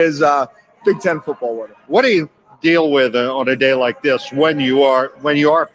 is Big Ten football with it. What do you deal with on a day like this when you are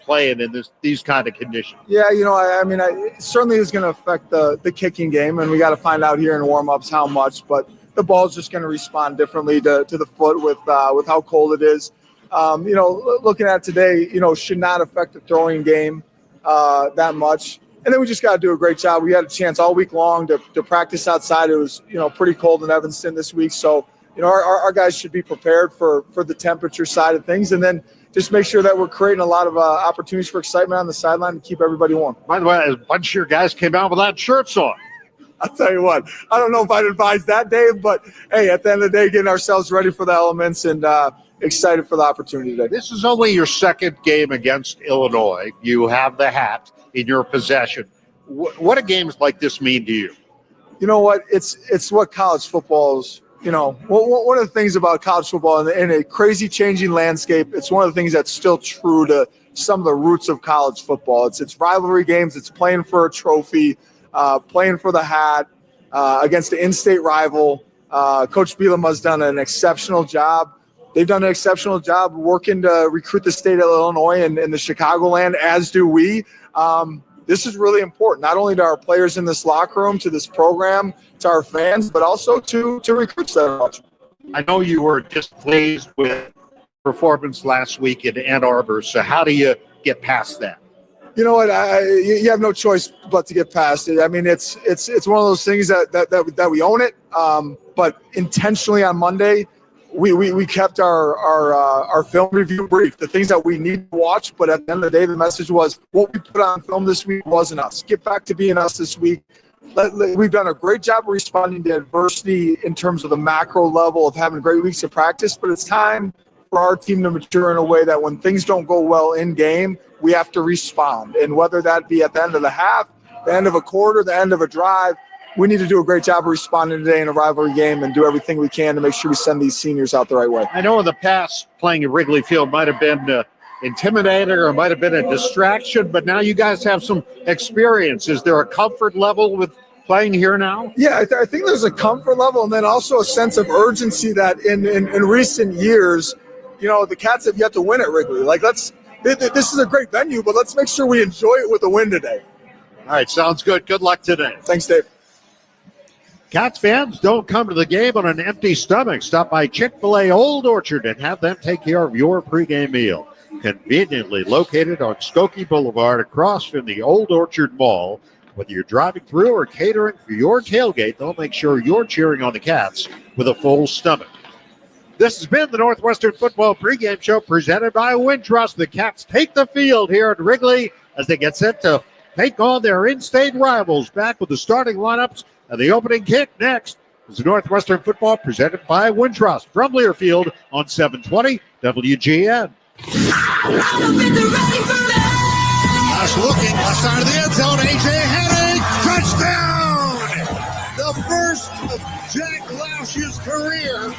playing in these kind of conditions? Yeah, it certainly is going to affect the kicking game, and we got to find out here in warm-ups how much. But the ball's just going to respond differently to the foot with how cold it is. Looking at today, should not affect the throwing game that much. And then we just got to do a great job. We had a chance all week long to practice outside. It was pretty cold in Evanston this week, so our guys should be prepared for the temperature side of things, and then just make sure that we're creating a lot of opportunities for excitement on the sideline to keep everybody warm. By the way, a bunch of your guys came out without shirts on. I'll tell you what, I don't know if I'd advise that, Dave, but hey, at the end of the day, getting ourselves ready for the elements and excited for the opportunity today. This is only your second game against Illinois. You have the hat in your possession. What do games like this mean to you? You know what? It's what college football is. One of the things about college football in a crazy changing landscape, it's one of the things that's still true to some of the roots of college football. It's rivalry games. It's playing for a trophy, playing for the hat against the in-state rival. Coach Bielema has done an exceptional job. They've done an exceptional job working to recruit the state of Illinois and the Chicagoland, as do we. This is really important, not only to our players in this locker room, to this program, to our fans, but also to recruits that are watching. I know you were displeased with performance last week in Ann Arbor, so how do you get past that? You know what? You have no choice but to get past it. I mean, it's one of those things that we own it, but intentionally on Monday, we kept our film review brief, the things that we need to watch. But at the end of the day, the message was what we put on film this week wasn't us. Get back to being us this week. We've done a great job of responding to adversity in terms of the macro level of having great weeks of practice. But it's time for our team to mature in a way that when things don't go well in game, we have to respond. And whether that be at the end of the half, the end of a quarter, the end of a drive, we need to do a great job of responding today in a rivalry game and do everything we can to make sure we send these seniors out the right way. I know in the past playing at Wrigley Field might have been intimidating or might have been a distraction, but now you guys have some experience. Is there a comfort level with playing here now? Yeah, I think there's a comfort level and then also a sense of urgency that in recent years, the Cats have yet to win at Wrigley. This is a great venue, but let's make sure we enjoy it with a win today. All right, sounds good. Good luck today. Thanks, Dave. Cats fans, don't come to the game on an empty stomach. Stop by Chick-fil-A Old Orchard and have them take care of your pregame meal. Conveniently located on Skokie Boulevard across from the Old Orchard Mall. Whether you're driving through or catering for your tailgate, they'll make sure you're cheering on the Cats with a full stomach. This has been the Northwestern Football Pregame Show presented by Wintrust. The Cats take the field here at Wrigley as they get set to take on their in-state rivals. Back with the starting lineups and the opening kick next is the Northwestern Football presented by Wintrust from Learfield on 720 WGN. Josh looking, left side of the end zone, A.J. Hennig, touchdown! The first of Jack Lausch's career.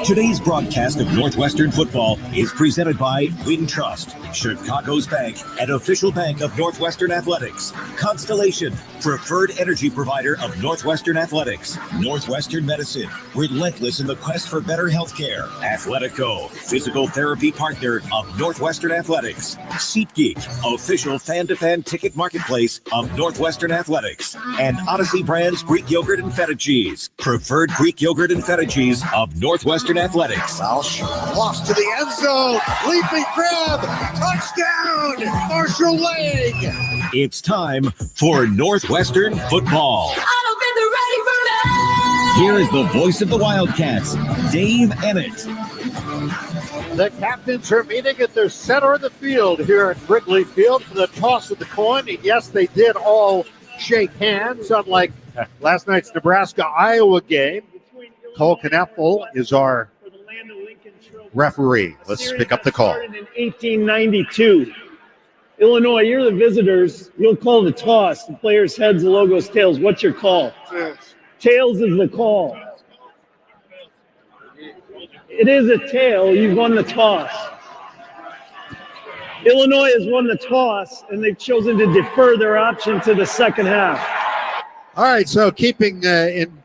Today's broadcast of Northwestern football is presented by Wintrust, Chicago's bank and official bank of Northwestern Athletics. Constellation, preferred energy provider of Northwestern Athletics. Northwestern Medicine, relentless in the quest for better health care. Athletico, physical therapy partner of Northwestern Athletics. SeatGeek, official fan-to-fan ticket marketplace of Northwestern Athletics. And Odyssey Brands Greek Yogurt and Feta Cheese, preferred Greek Yogurt and Feta Cheese of Northwestern Athletics. Lausch lost to the end zone, leaping grab, touchdown, Marshall Lang. It's time for Northwestern football. Here is the voice of the Wildcats, Dave Emmett. The captains are meeting at the center of the field here at Wrigley Field for the toss of the coin. And yes, they did all shake hands, unlike last night's Nebraska-Iowa game. Cole Kneffel is our referee. Let's pick up the call. In 1892. Illinois, you're the visitors. You'll call the toss. The players' heads, the logo's tails. What's your call? Tails is the call. It is a tail. You've won the toss. Illinois has won the toss, and they've chosen to defer their option to the second half. All right, so keeping in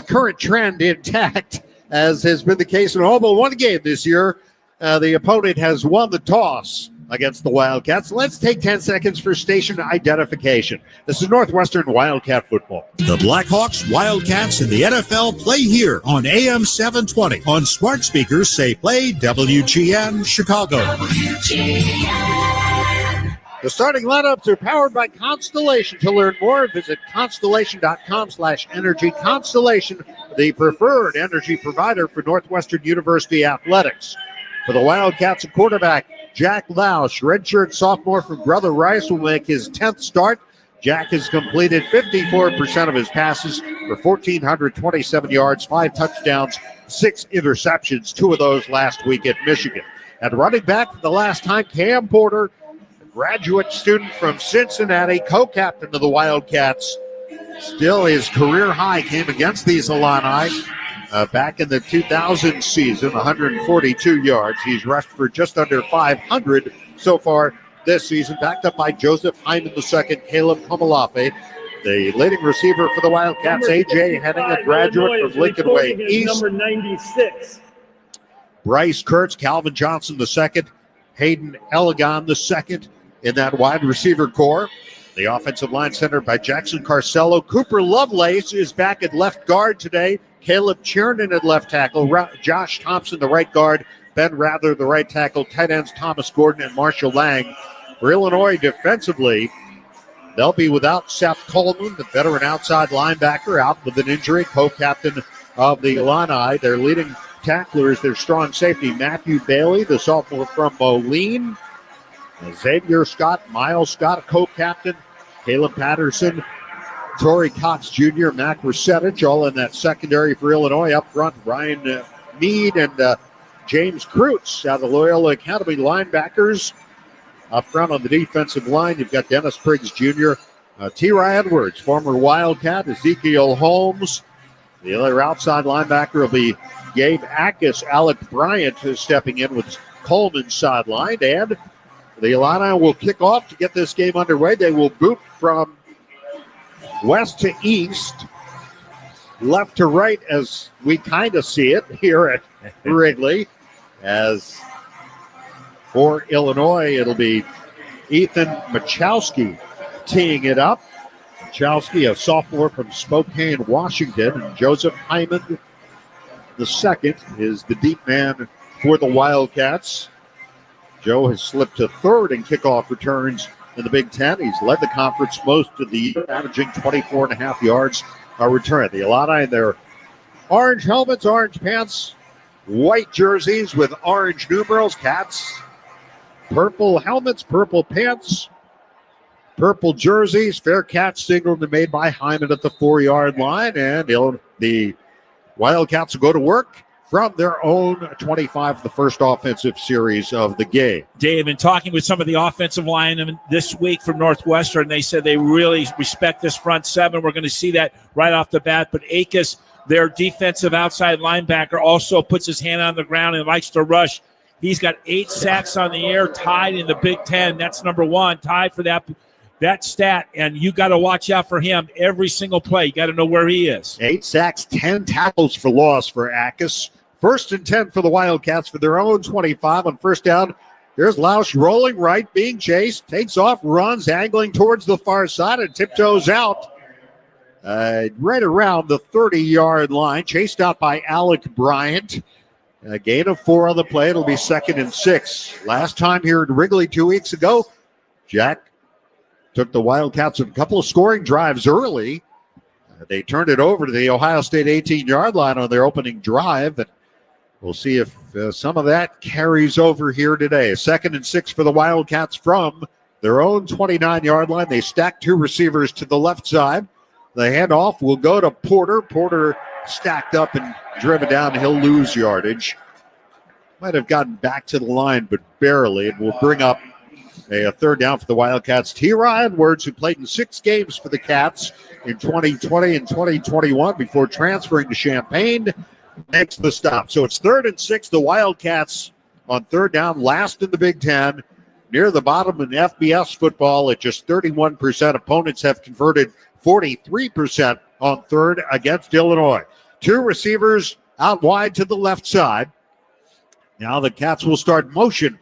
current trend intact, as has been the case in all but one game this year. The opponent has won the toss against the Wildcats. Let's take 10 seconds for station identification. This is Northwestern Wildcat football. The Blackhawks, Wildcats, and the NFL play here on AM 720. On smart speakers, say play WGN Chicago. The starting lineups are powered by Constellation. To learn more, visit constellation.com/energy. Constellation, the preferred energy provider for Northwestern University athletics. For the Wildcats, a quarterback, Jack Lausch, redshirt sophomore from Brother Rice, will make his 10th start. Jack has completed 54% of his passes for 1,427 yards, 5 touchdowns, 6 interceptions, 2 of those last week at Michigan. At running back for the last time, Cam Porter, a graduate student from Cincinnati, co-captain of the Wildcats. Still, his career high came against these Illini. Back in the 2000 season, 142 yards. He's rushed for just under 500 so far this season, backed up by Joseph Hyman II, Caleb Komalafe. The leading receiver for the Wildcats, A.J. Henning, a graduate from Lincoln Way East. Number 96. Bryce Kurtz, Calvin Johnson II, Hayden Elegon II in that wide receiver core. The offensive line centered by Jackson Carcello. Cooper Lovelace is back at left guard today. Caleb Chernin at left tackle. Josh Thompson, the right guard. Ben Rather, the right tackle. Tight ends Thomas Gordon and Marshall Lang. For Illinois defensively, they'll be without Seth Coleman, the veteran outside linebacker, out with an injury, co-captain of the Illini. Their leading tackler is their strong safety, Matthew Bailey, the sophomore from Moline. Xavier Scott, Miles Scott, a co-captain. Caleb Patterson, Torrey Cox Jr., Mac Resetich, all in that secondary for Illinois. Up front, Ryan Mead and James Kreutz out of Loyola Academy linebackers. Up front on the defensive line, you've got Dennis Briggs Jr., T.Y. Edwards, former Wildcat, Ezekiel Holmes. The other outside linebacker will be Gabe Ackus. Alec Bryant is stepping in with Coleman sidelined. And the Illini will kick off to get this game underway. They will boot from west to east, left to right, as we kind of see it here at Wrigley. As for Illinois, it'll be Ethan Machowski teeing it up. Machowski, a sophomore from Spokane, Washington, and Joseph Hyman II is the deep man for the Wildcats. Joe has slipped to third in kickoff returns in the Big Ten. He's led the conference most of the year, averaging 24.5 yards a return. The Illini in their orange helmets, orange pants, white jerseys with orange numerals, Cats. Purple helmets, purple pants, purple jerseys. Fair catch signal made by Hyman at the 4-yard line. And the Wildcats will go to work from their own 25, the first offensive series of the game. Dave, in talking with some of the offensive linemen this week from Northwestern, they said they really respect this front seven. We're going to see that right off the bat. But Akis, their defensive outside linebacker, also puts his hand on the ground and likes to rush. He's got 8 sacks on the year, tied in the Big Ten. That's number one, tied for that stat. And you got to watch out for him every single play. You got to know where he is. 8 sacks, 10 tackles for loss for Akis. 1st and 10 for the Wildcats for their own 25 on first down. There's Lausch rolling right, being chased, takes off, runs, angling towards the far side and tiptoes out right around the 30-yard line, chased out by Alec Bryant. A gain of 4 on the play. It'll be 2nd and 6. Last time here at Wrigley 2 weeks ago, Jack took the Wildcats a couple of scoring drives early. They turned it over to the Ohio State 18-yard line on their opening drive. And we'll see if some of that carries over here today. 2nd and 6 for the Wildcats from their own 29-yard line. They stack 2 receivers to the left side. The handoff will go to Porter. Porter stacked up and driven down. He'll lose yardage. Might have gotten back to the line, but barely. It will bring up a 3rd down for the Wildcats. T.Y. Edwards, who played in 6 games for the Cats in 2020 and 2021 before transferring to Champaign, makes the stop. So it's 3rd and 6. The Wildcats on 3rd down, last in the Big Ten. near the bottom in FBS football at just 31%. Opponents have converted 43% on third against Illinois. Two receivers out wide to the left side. Now the Cats will start motion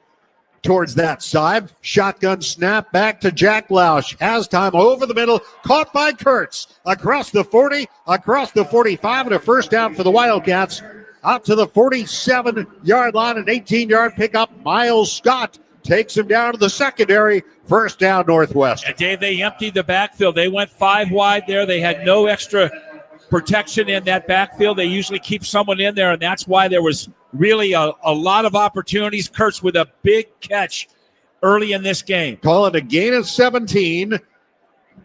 towards that side. Shotgun snap back to Jack Lausch. Has time over the middle. Caught by Kurtz. Across the 40, across the 45, and a first down for the Wildcats. Out to the 47-yard line, an 18-yard pickup. Miles Scott takes him down to the secondary. First down, Northwestern. And Dave, they emptied the backfield. They went 5 wide there. They had no extra protection in that backfield. They usually keep someone in there, and that's why there was really a lot of opportunities. Kurtz with a big catch early in this game. Call it a gain of 17.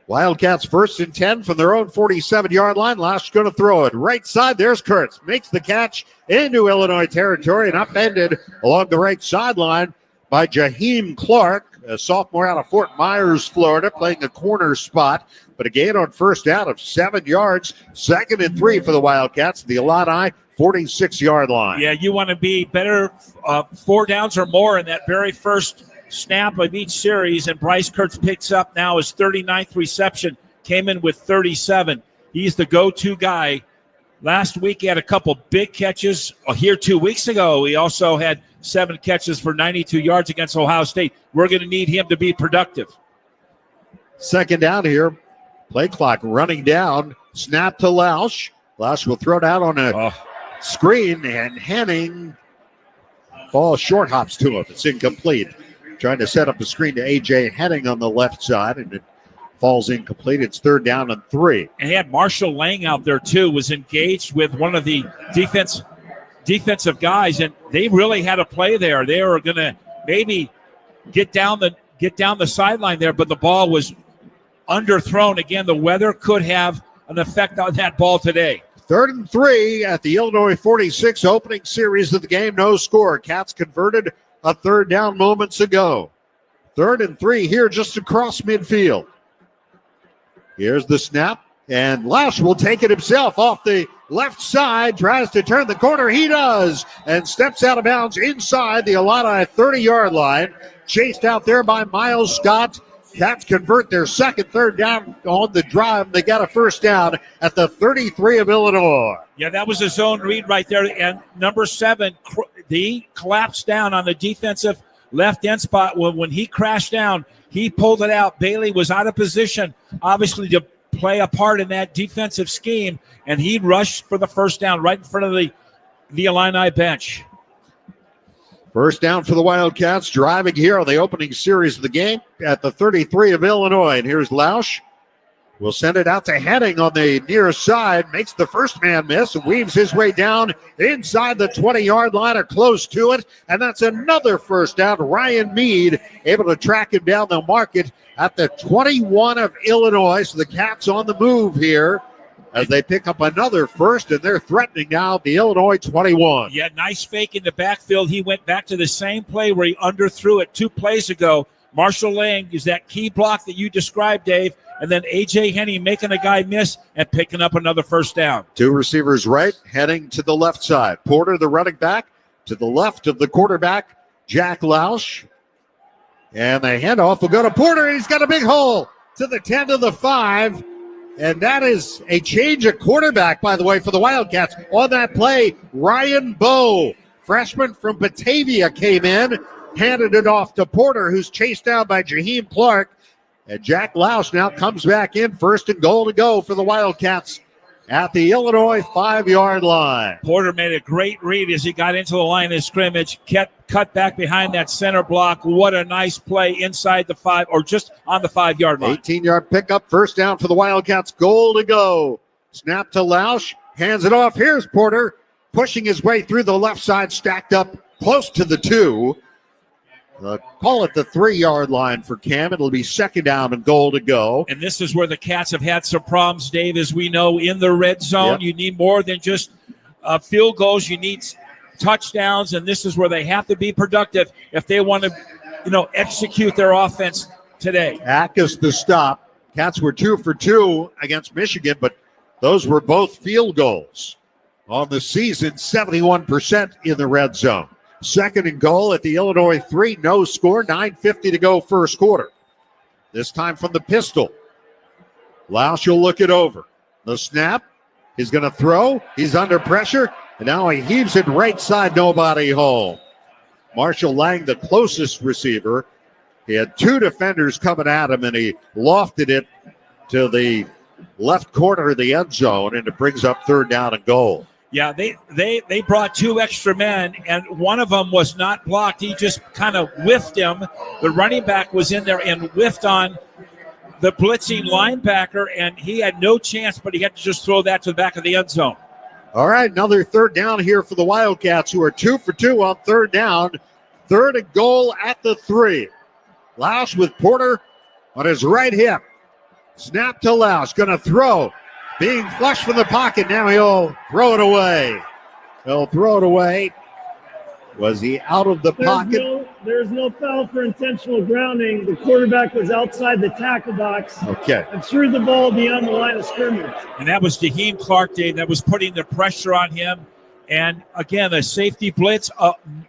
Wildcats 1st and 10 from their own 47-yard line. Lausch going to throw it. Right side, there's Kurtz. Makes the catch into Illinois territory and upended along the right sideline by Jaheim Clark, a sophomore out of Fort Myers, Florida, playing a corner spot. But a gain on first down of 7 yards. 2nd and 3 for the Wildcats. The Illini 46-yard line. Yeah, you want to be better 4 downs or more in that very first snap of each series, and Bryce Kurtz picks up now his 39th reception, came in with 37. He's the go-to guy. Last week he had a couple big catches. Here 2 weeks ago, he also had 7 catches for 92 yards against Ohio State. We're going to need him to be productive. 2nd down here. Play clock running down. Snap to Lausch. Lausch will throw it out on a screen, and Henning ball short hops to him. It's incomplete. Trying to set up a screen to A.J. Henning on the left side, and it falls incomplete. It's 3rd down and 3. And he had Marshall Lang out there, too, was engaged with one of the defensive guys, and they really had a play there. They were going to maybe get down the sideline there, but the ball was underthrown. Again, the weather could have an effect on that ball today. 3rd and 3 at the Illinois 46, opening series of the game. No score. Cats converted a 3rd down moments ago. 3rd and 3 here just across midfield. Here's the snap, and Lausch will take it himself off the left side. Tries to turn the corner. He does, and steps out of bounds inside the Illini 30-yard line. Chased out there by Miles Scott. Cats convert their 2nd 3rd down on the drive. They got a first down at the 33 of Illinois. Yeah, that was a zone read right there. And number 7, he collapsed down on the defensive left end spot. When he crashed down, he pulled it out. Bailey was out of position, obviously, to play a part in that defensive scheme, and he rushed for the first down right in front of the Illini bench. First down for the Wildcats, driving here on the opening series of the game at the 33 of Illinois. And here's Lausch. We'll send it out to Henning on the near side. Makes the first man miss and weaves his way down inside the 20-yard line or close to it. And that's another first down. Ryan Mead able to track him down. They'll mark it at the 21 of Illinois. So the Cats on the move here as they pick up another first, and they're threatening now the Illinois 21. Yeah, nice fake in the backfield. He went back to the same play where he underthrew it 2 plays ago. Marshall Lang is that key block that you described, Dave, and then A.J. Henning making a guy miss and picking up another first down. 2 receivers right, heading to the left side. Porter, the running back, to the left of the quarterback, Jack Lausch. And the handoff will go to Porter, and he's got a big hole to the 10 to the 5. And that is a change of quarterback, by the way, for the Wildcats. On that play, Ryan Bowe, freshman from Batavia, came in, handed it off to Porter, who's chased down by Jaheim Clark. And Jack Lausch now comes back in, 1st and goal to go for the Wildcats at the Illinois 5-yard line. Porter made a great read as he got into the line of scrimmage, cut back behind that center block. What a nice play inside the 5, or just on the 5-yard line. 18-yard pickup, first down for the Wildcats, goal to go. Snap to Lausch, hands it off. Here's Porter, pushing his way through the left side, stacked up close to the 2. Call it the 3-yard line for Cam. It'll be 2nd down and goal to go. And this is where the Cats have had some problems, Dave, as we know, in the red zone. Yep. You need more than just field goals. You need touchdowns, and this is where they have to be productive if they want to, execute their offense today. Ackus the stop. Cats were 2 for 2 against Michigan, but those were both field goals. On the season, 71% in the red zone. Second and goal at the Illinois 3. No score. 9:50 to go first quarter. This time from the pistol. Lausch will look it over. The snap. He's going to throw. He's under pressure. And now he heaves it right side. Nobody home. Marshall Lang, the closest receiver. He had two defenders coming at him, and he lofted it to the left corner of the end zone, and it brings up third down and goal. Yeah, they brought two extra men, and one of them was not blocked. He just kind of whiffed him. The running back was in there and whiffed on the blitzing linebacker, and he had no chance, but he had to just throw that to the back of the end zone. All right, another third down here for the Wildcats, who are 2 for 2 on third down. Third and goal at the 3. Lausch with Porter on his right hip. Snap to Lausch, going to throw. Being flushed from the pocket, now he'll throw it away. He'll throw it away. Was he out of the pocket? There's no foul for intentional grounding. The quarterback was outside the tackle box. Okay. And threw the ball beyond the line of scrimmage. And that was Daheem Clark, Dave, that was putting the pressure on him. And again, the safety blitz,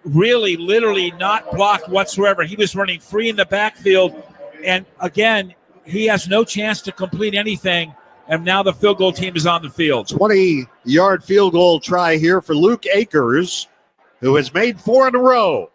really, literally not blocked whatsoever. He was running free in the backfield. And again, he has no chance to complete anything. And now the field goal team is on the field. 20-yard field goal try here for Luke Akers, who has made 4 in a row.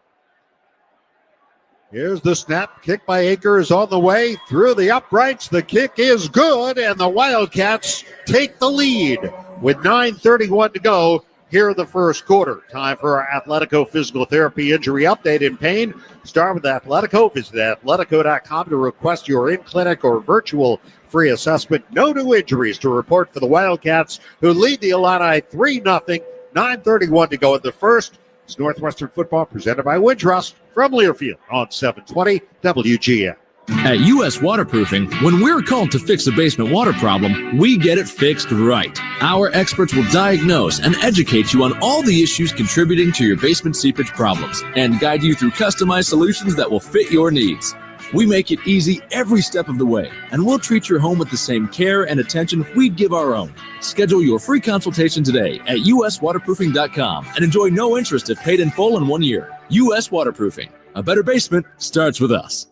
Here's the snap. Kick by Akers on the way through the uprights. The kick is good, and the Wildcats take the lead with 9:31 to go here in the first quarter. Time for our Athletico Physical Therapy Injury Update. In pain, start with Athletico. Visit athletico.com to request your in-clinic or virtual free assessment. No new injuries to report for the Wildcats, who lead the Illini 3-0. 9:31 to go in the first. It's Northwestern football presented by Wintrust from Learfield on 720 WGN. At U.S. Waterproofing, when we're called to fix a basement water problem, we get it fixed right. Our experts will diagnose and educate you on all the issues contributing to your basement seepage problems and guide you through customized solutions that will fit your needs. We make it easy every step of the way, and we'll treat your home with the same care and attention we'd give our own. Schedule your free consultation today at uswaterproofing.com and enjoy no interest if paid in full in 1 year. U.S. Waterproofing. A better basement starts with us.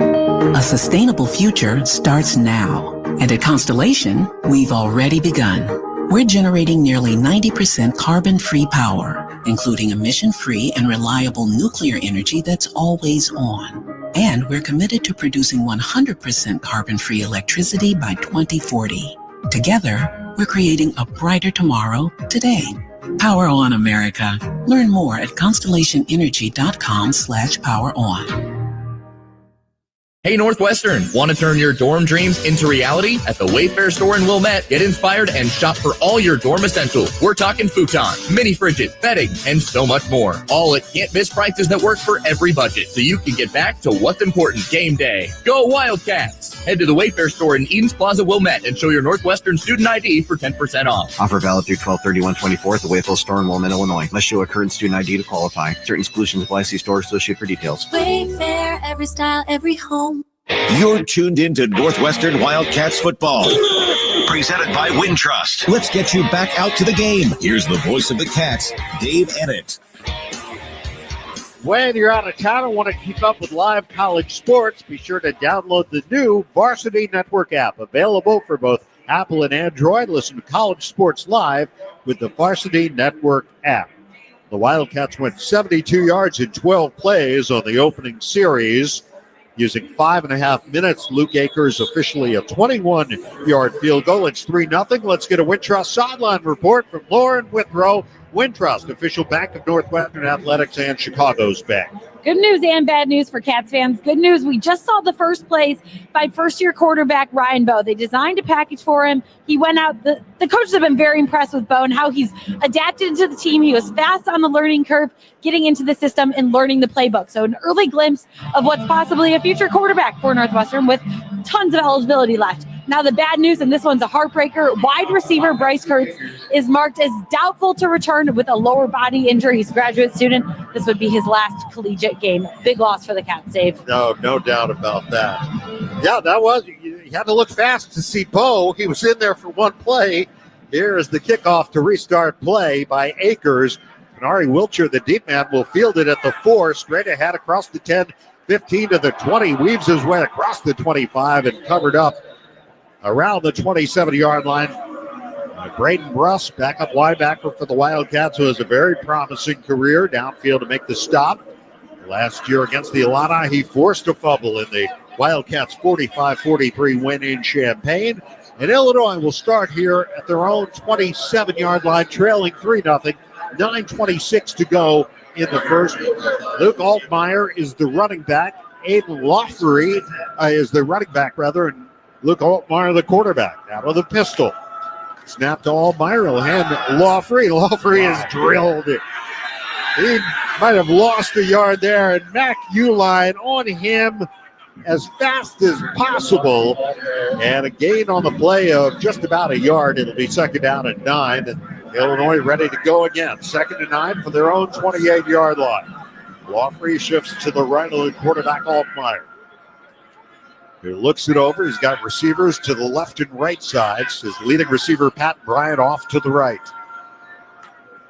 A sustainable future starts now. And at Constellation, we've already begun. We're generating nearly 90% carbon-free power, including emission-free and reliable nuclear energy that's always on. And we're committed to producing 100% carbon-free electricity by 2040. Together, we're creating a brighter tomorrow today. Power on, America. Learn more at constellationenergy.com/poweron. Hey Northwestern, want to turn your dorm dreams into reality? At the Wayfair store in Wilmette, get inspired and shop for all your dorm essentials. We're talking futon, mini fridges, bedding, and so much more. All at can't-miss prices that work for every budget, so you can get back to what's important game day. Go Wildcats! Head to the Wayfair store in Edens Plaza, Wilmette, and show your Northwestern student ID for 10% off. Offer valid through 12/31/24 at the Wayfield store in Wilmette, Illinois. Must show a current student ID to qualify. Certain exclusions apply. See store associate for details. Wayfair, every style, every home. You're tuned into Northwestern Wildcats football. Presented by Wintrust. Let's get you back out to the game. Here's the voice of the Cats, Dave Ennett. When you're out of town and want to keep up with live college sports, be sure to download the new Varsity Network app, available for both Apple and Android. Listen to college sports live with the Varsity Network app. The Wildcats went 72 yards in 12 plays on the opening series. Using 5.5 minutes, Luke Akers officially a 21-yard field goal. It's 3-0. Let's get a Wintrust sideline report from Lauren Withrow. Wintrust, official bank of Northwestern Athletics and Chicago's bank. Good news and bad news for Cats fans. Good news, we just saw the first plays by first-year quarterback Ryan Bowe. They designed a package for him. He went out. The coaches have been very impressed with Bowe and how he's adapted into the team. He was fast on the learning curve, getting into the system and learning the playbook. So an early glimpse of what's possibly a future quarterback for Northwestern with tons of eligibility left. Now the bad news, and this one's a heartbreaker, wide receiver Bryce Kurtz is marked as doubtful to return with a lower body injury. He's a graduate student. This would be his last collegiate game. Big loss for the Cats, Dave. No doubt about that. Yeah, that was, you had to look fast to see Bowe. He was in there for one play. Here is the kickoff to restart play by Akers. Kenari Wiltshire, the deep man, will field it at the 4, straight ahead across the 10, 15 to the 20, weaves his way across the 25 and covered up around the 27-yard line. Braden Bruss, backup linebacker for the Wildcats, who has a very promising career downfield to make the stop. Last year against the Illini, he forced a fumble in the Wildcats' 45-43 win in Champaign. And Illinois will start here at their own 27-yard line, trailing 3-0. 9:26 to go in the first. Luke Altmaier is the running back. Aiden Loffery is the running back, and Luke Altmaier the quarterback. Out of the pistol. Snap to Altmaier. He'll hand Loffery. Loffery is drilled. He might have lost a yard there, and Mac Uline on him as fast as possible. And a gain on the play of just about a yard. It'll be second down and 9. And Illinois ready to go again. 2nd and 9 for their own 28-yard line. Loffery shifts to the right of the quarterback, Altmaier. He looks it over. He's got receivers to the left and right sides. His leading receiver, Pat Bryant, off to the right.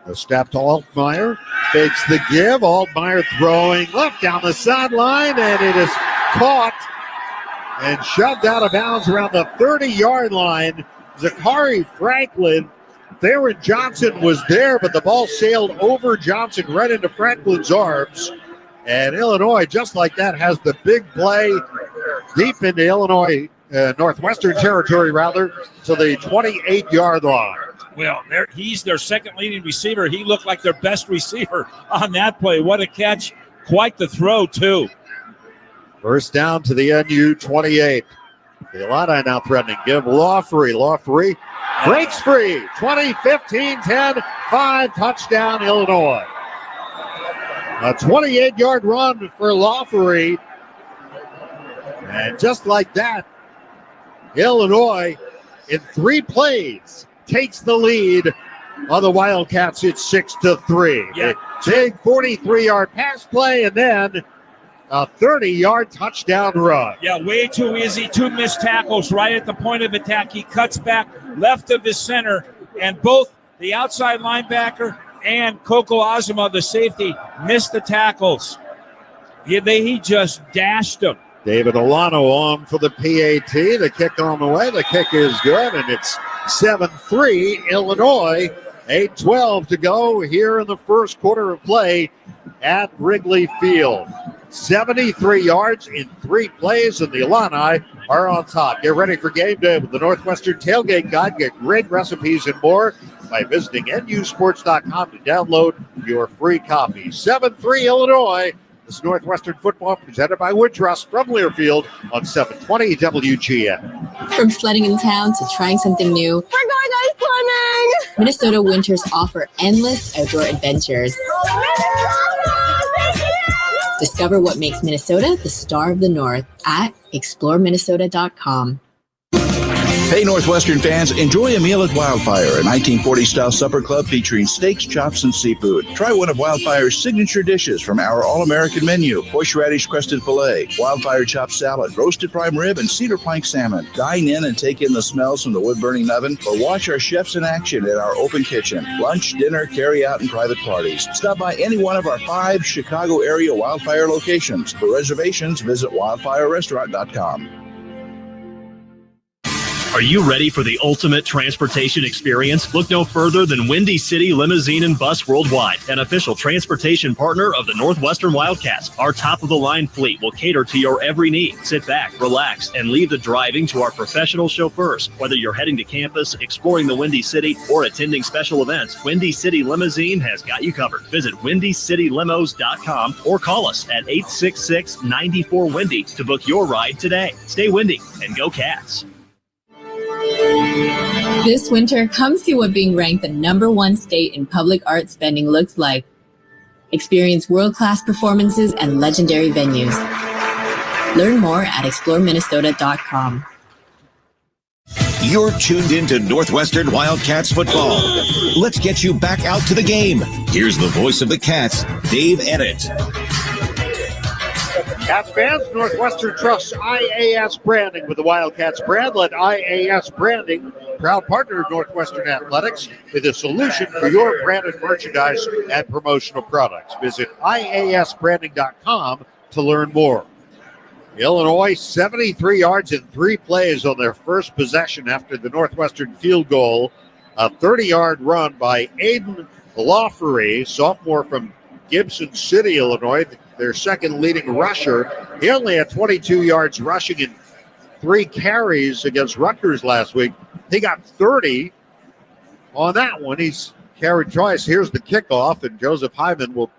A snap to Altmaier. Fakes the give. Altmaier throwing left down the sideline, and it is caught and shoved out of bounds around the 30-yard line. Zachary Franklin. Theron Johnson was there, but the ball sailed over Johnson right into Franklin's arms. And Illinois, just like that, has the big play deep into Illinois, Northwestern territory, to the 28-yard line. Well, he's their second leading receiver. He looked like their best receiver on that play. What a catch. Quite the throw, too. First down to the NU 28. The Illini now threatening. Give Loffery. Loffery breaks free. 20, 15, 10, 5. Touchdown, Illinois. A 28-yard run for Loffery. And just like that, Illinois, in 3 plays, takes the lead on the Wildcats. It's 6-3. Yeah. Big 43-yard pass play, and then a 30-yard touchdown run. Yeah, way too easy. 2 missed tackles right at the point of attack. He cuts back left of his center, and both the outside linebacker and Coco Azuma, the safety, missed the tackles. He just dashed them. David Olano on for the PAT. The kick on the way. The kick is good, and it's 7-3 Illinois. 8:12 to go here in the first quarter of play at Wrigley Field. 73 yards in 3 plays, and the Illini are on top. Get ready for game day with the Northwestern Tailgate Guide. Get great recipes and more by visiting nusports.com to download your free copy. 7-3 Illinois. This is Northwestern football presented by Woodtrust from Learfield on 720 WGN. From sledding in town to trying something new, we're going ice climbing! Minnesota winters offer endless outdoor adventures. Discover what makes Minnesota the star of the North at exploreminnesota.com. Hey, Northwestern fans, enjoy a meal at Wildfire, a 1940s-style supper club featuring steaks, chops, and seafood. Try one of Wildfire's signature dishes from our all-American menu: horseradish-crusted filet, Wildfire chopped salad, roasted prime rib, and cedar plank salmon. Dine in and take in the smells from the wood-burning oven, or watch our chefs in action at our open kitchen. Lunch, dinner, carry-out, and private parties. Stop by any one of our 5 Chicago-area Wildfire locations. For reservations, visit wildfirerestaurant.com. Are you ready for the ultimate transportation experience? Look no further than Windy City Limousine and Bus Worldwide, an official transportation partner of the Northwestern Wildcats. Our top-of-the-line fleet will cater to your every need. Sit back, relax, and leave the driving to our professional chauffeurs. Whether you're heading to campus, exploring the Windy City, or attending special events, Windy City Limousine has got you covered. Visit WindyCityLimos.com or call us at 866-94-WINDY to book your ride today. Stay windy and go Cats. This winter, come see what being ranked the #1 state in public art spending looks like. Experience world-class performances and legendary venues. Learn more at exploreminnesota.com. You're tuned into Northwestern Wildcats football. Let's get you back out to the game. Here's the voice of the Cats, Dave Ennett. Cats fans, Northwestern trusts IAS branding with the Wildcats brand. Let IAS branding proud partner of Northwestern Athletics, with a solution for your branded merchandise and promotional products. Visit iasbranding.com to learn more. Illinois, 73 yards in 3 plays on their first possession after the Northwestern field goal. A 30-yard run by Aiden Lawfery, sophomore from Gibson City, Illinois, their second leading rusher. He only had 22 yards rushing in 3 carries against Rutgers last week. He got 30 on that one. He's carried twice. Here's the kickoff, and Joseph Hyman will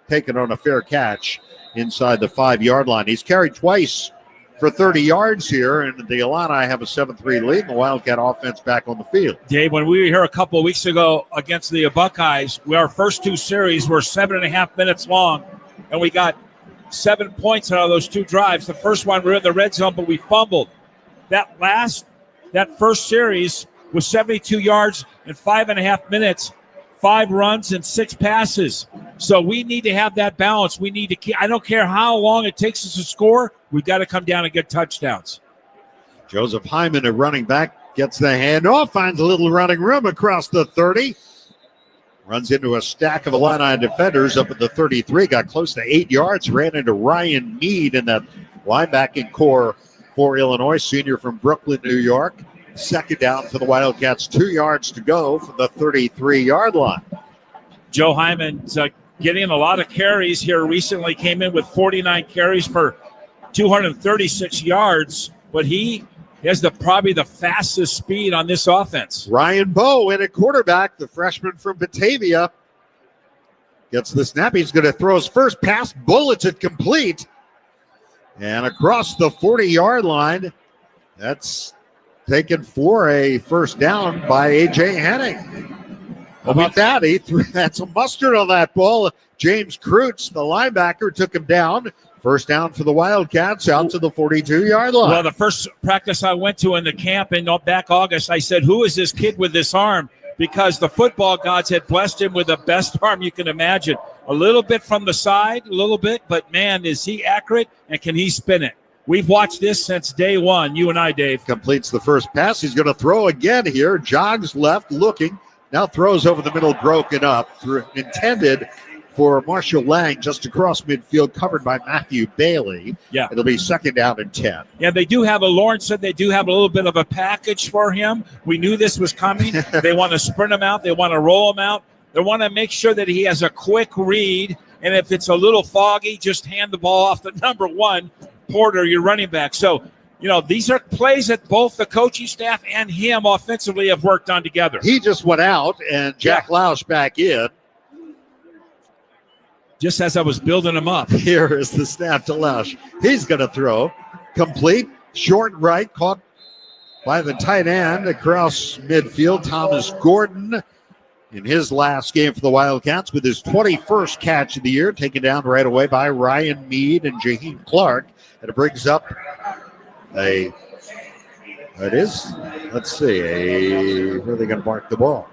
take it on a fair catch inside the 5-yard line. He's carried twice for 30 yards here, and the Illini have a 7-3 lead, and the Wildcat offense back on the field. Dave, when we were here a couple of weeks ago against the Buckeyes, our first 2 series were 7.5 minutes long, and we got 7 points out of those 2 drives. The first one, we were in the red zone, but we fumbled. That first series was 72 yards in 5.5 minutes, 5 runs and 6 passes. So we need to have that balance. We need to keep, I don't care how long it takes us to score, we've got to come down and get touchdowns. Joseph Hyman, a running back, gets the handoff, finds a little running room across the 30. Runs into a stack of Illini defenders up at the 33, got close to 8 yards, ran into Ryan Mead in that linebacking core for Illinois, senior from Brooklyn, New York. Second down for the Wildcats, 2 yards to go from the 33-yard line. Joe Hyman's getting a lot of carries here recently, came in with 49 carries for 236 yards, but he has probably the fastest speed on this offense. Ryan Bowe in at quarterback, the freshman from Batavia. Gets the snap. He's going to throw his first pass. Bullets it complete. And across the 40-yard line, that's taken for a first down by A.J. Henning. How about that? He had some mustard on that ball. James Kreutz, the linebacker, took him down. First down for the Wildcats out to the 42-yard line. Well, the first practice I went to in the camp in back August, I said, who is this kid with this arm? Because the football gods had blessed him with the best arm you can imagine. A little bit from the side, a little bit, but man, is he accurate and can he spin it? We've watched this since day one, you and I, Dave. Completes the first pass. He's going to throw again here. Jogs left, looking. Now throws over the middle, broken up. Intended for Marshall Lang just across midfield, covered by Matthew Bailey. Yeah. It'll be second down and 10. Yeah, they do have Lawrence said they do have a little bit of a package for him. We knew this was coming. They want to sprint him out. They want to roll him out. They want to make sure that he has a quick read. And if it's a little foggy, just hand the ball off to number 1, Porter, your running back. So, these are plays that both the coaching staff and him offensively have worked on together. He just went out, and Jack Lausch back in. Just as I was building him up. Here is the snap to Lausch. He's going to throw. Complete. Short right. Caught by the tight end across midfield. Thomas Gordon in his last game for the Wildcats with his 21st catch of the year. Taken down right away by Ryan Mead and Jaheim Clark. And it brings up where are they going to mark the ball?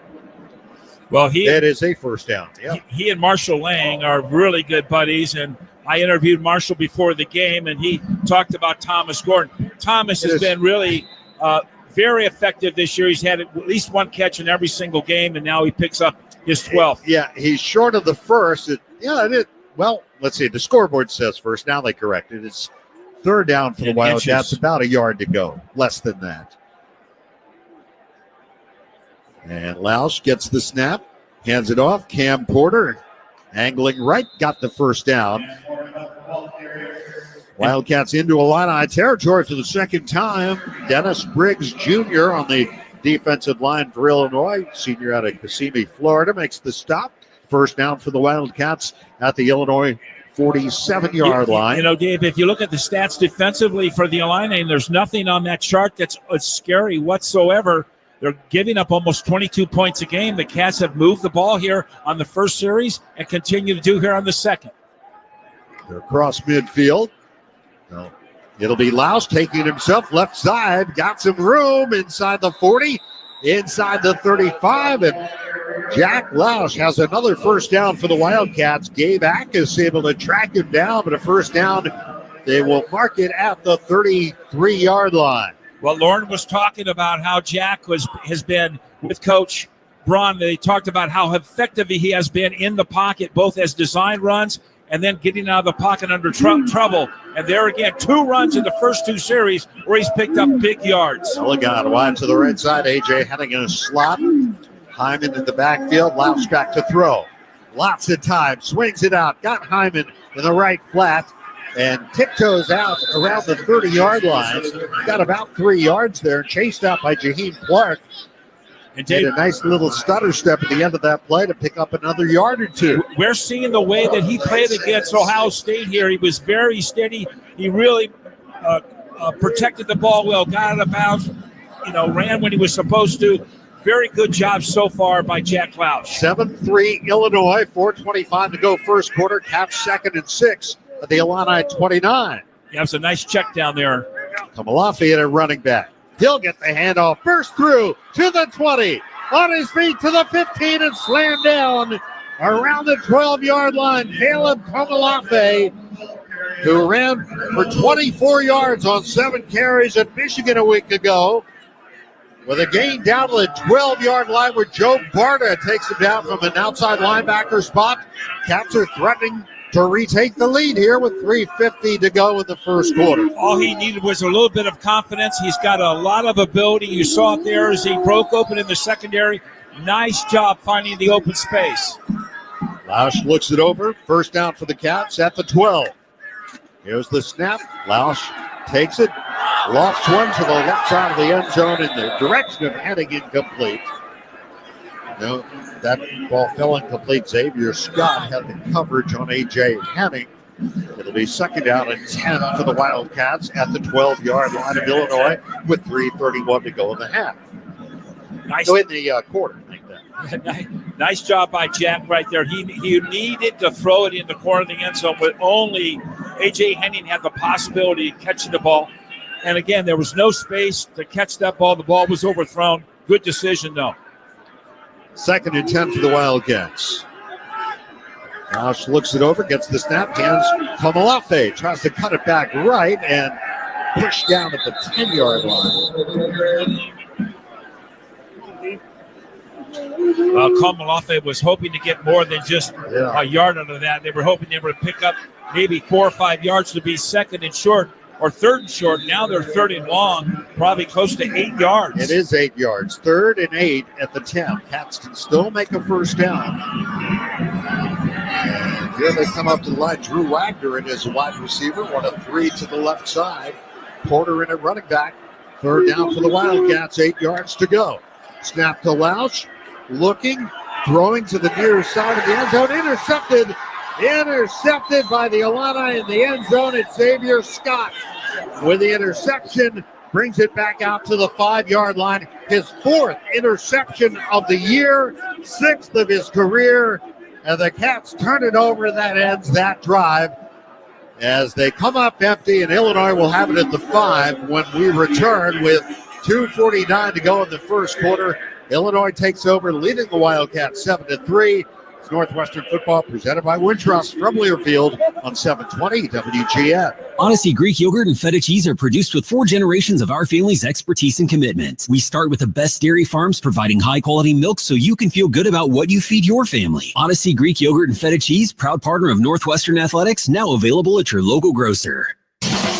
Well, it is a first down. Yeah. He and Marshall Lang are really good buddies, and I interviewed Marshall before the game, and he talked about Thomas Gordon. Thomas has been really very effective this year. He's had at least 1 catch in every single game, and now he picks up his 12th. Yeah, he's short of the first. Well, let's see. The scoreboard says first. Now they correct it. It's third down for the Wildcats. About a yard to go. Less than that. And Lausch gets the snap, hands it off. Cam Porter angling right, got the first down. Wildcats into Illini territory for the second time. Dennis Briggs Jr. on the defensive line for Illinois. Senior out of Kissimmee, Florida, makes the stop. First down for the Wildcats at the Illinois 47-yard line. Dave, if you look at the stats defensively for the Illini, there's nothing on that chart that's scary whatsoever. They're giving up almost 22 points a game. The Cats have moved the ball here on the first series and continue to do here on the second. They're across midfield. No. It'll be Lausch taking himself left side. Got some room inside the 40, inside the 35. And Jack Lausch has another first down for the Wildcats. Gabe Ackus able to track him down, but a first down. They will mark it at the 33-yard line. Well, Lauren was talking about how Jack has been with Coach Braun. They talked about how effective he has been in the pocket, both as design runs and then getting out of the pocket under trouble. And there again, 2 runs in the first 2 series where he's picked up big yards. Milligan wide to the right side. A.J. Henning in a slot. Hyman in the backfield. Lausch back to throw. Lots of time. Swings it out. Got Hyman in the right flat. And tiptoes out around the 30-yard line. Got about 3 yards there. Chased out by Jaheim Clark. And did a nice little stutter step at the end of that play to pick up another yard or 2. We're seeing the way that he played against Ohio State here. He was very steady. He really protected the ball well, got out of bounds, ran when he was supposed to. Very good job so far by Jack Lausch. 7-3 Illinois, 4:25 to go first quarter. Caps 2nd and 6 at the Illini 29. Yeah, it's a nice check down there. Kamalafi at a running back. He'll get the handoff. Burst through to the 20. On his feet to the 15 and slammed down around the 12-yard line. Caleb Kamalafi, who ran for 24 yards on 7 carries at Michigan a week ago, with a gain down to the 12-yard line where Joe Barta takes him down from an outside linebacker spot. Caps are threatening to retake the lead here with 3:50 to go in the first quarter. All he needed was a little bit of confidence. He's got a lot of ability. You saw it there as he broke open in the secondary. Nice job finding the open space. Lausch looks it over. First down for the Cats at the 12. Here's the snap. Lausch takes it. Lofts one to the left side of the end zone in the direction of Henning, incomplete. No, that ball fell incomplete. Xavier Scott had the coverage on A.J. Henning. It'll be second down and 10 for the Wildcats at the 12-yard line of Illinois with 3:31 to go in the half. Nice. So in the quarter. Nice job by Jack right there. He needed to throw it in the corner of the end zone, but only A.J. Henning had the possibility of catching the ball. And again, there was no space to catch that ball. The ball was overthrown. Good decision, though. Second and 10 for the Wildcats. Lausch looks it over, gets the snap, hands Kamalafi, tries to cut it back right and push down at the 10-yard line. Well, Kamalafi was hoping to get more than just a yard out of that. They were hoping they were to pick up maybe 4 or 5 yards to be second and short or third and short. Now they're third and long, probably close to 8 yards. It is 8 yards. 3rd and 8 at the 10. Cats can still make a first down. And here they come up to the line. Drew Wagner in as a wide receiver. 1 of 3 to the left side. Porter in at running back. 3rd down for the Wildcats. 8 yards to go. Snap to Lausch. Looking. Throwing to the near side of the end zone. Intercepted. Intercepted by the Illini in the end zone. It's Xavier Scott with the interception. Brings it back out to the 5-yard line. His 4th interception of the year. 6th of his career. And the Cats turn it over. That ends that drive as they come up empty. And Illinois will have it at the 5 when we return with 2:49 to go in the first quarter. Illinois takes over, leading the Wildcats 7-3. It's Northwestern football presented by Wintrust from Learfield on 720 WGN. Odyssey Greek yogurt and feta cheese are produced with 4 generations of our family's expertise and commitment. We start with the best dairy farms providing high-quality milk so you can feel good about what you feed your family. Odyssey Greek yogurt and feta cheese, proud partner of Northwestern Athletics, now available at your local grocer.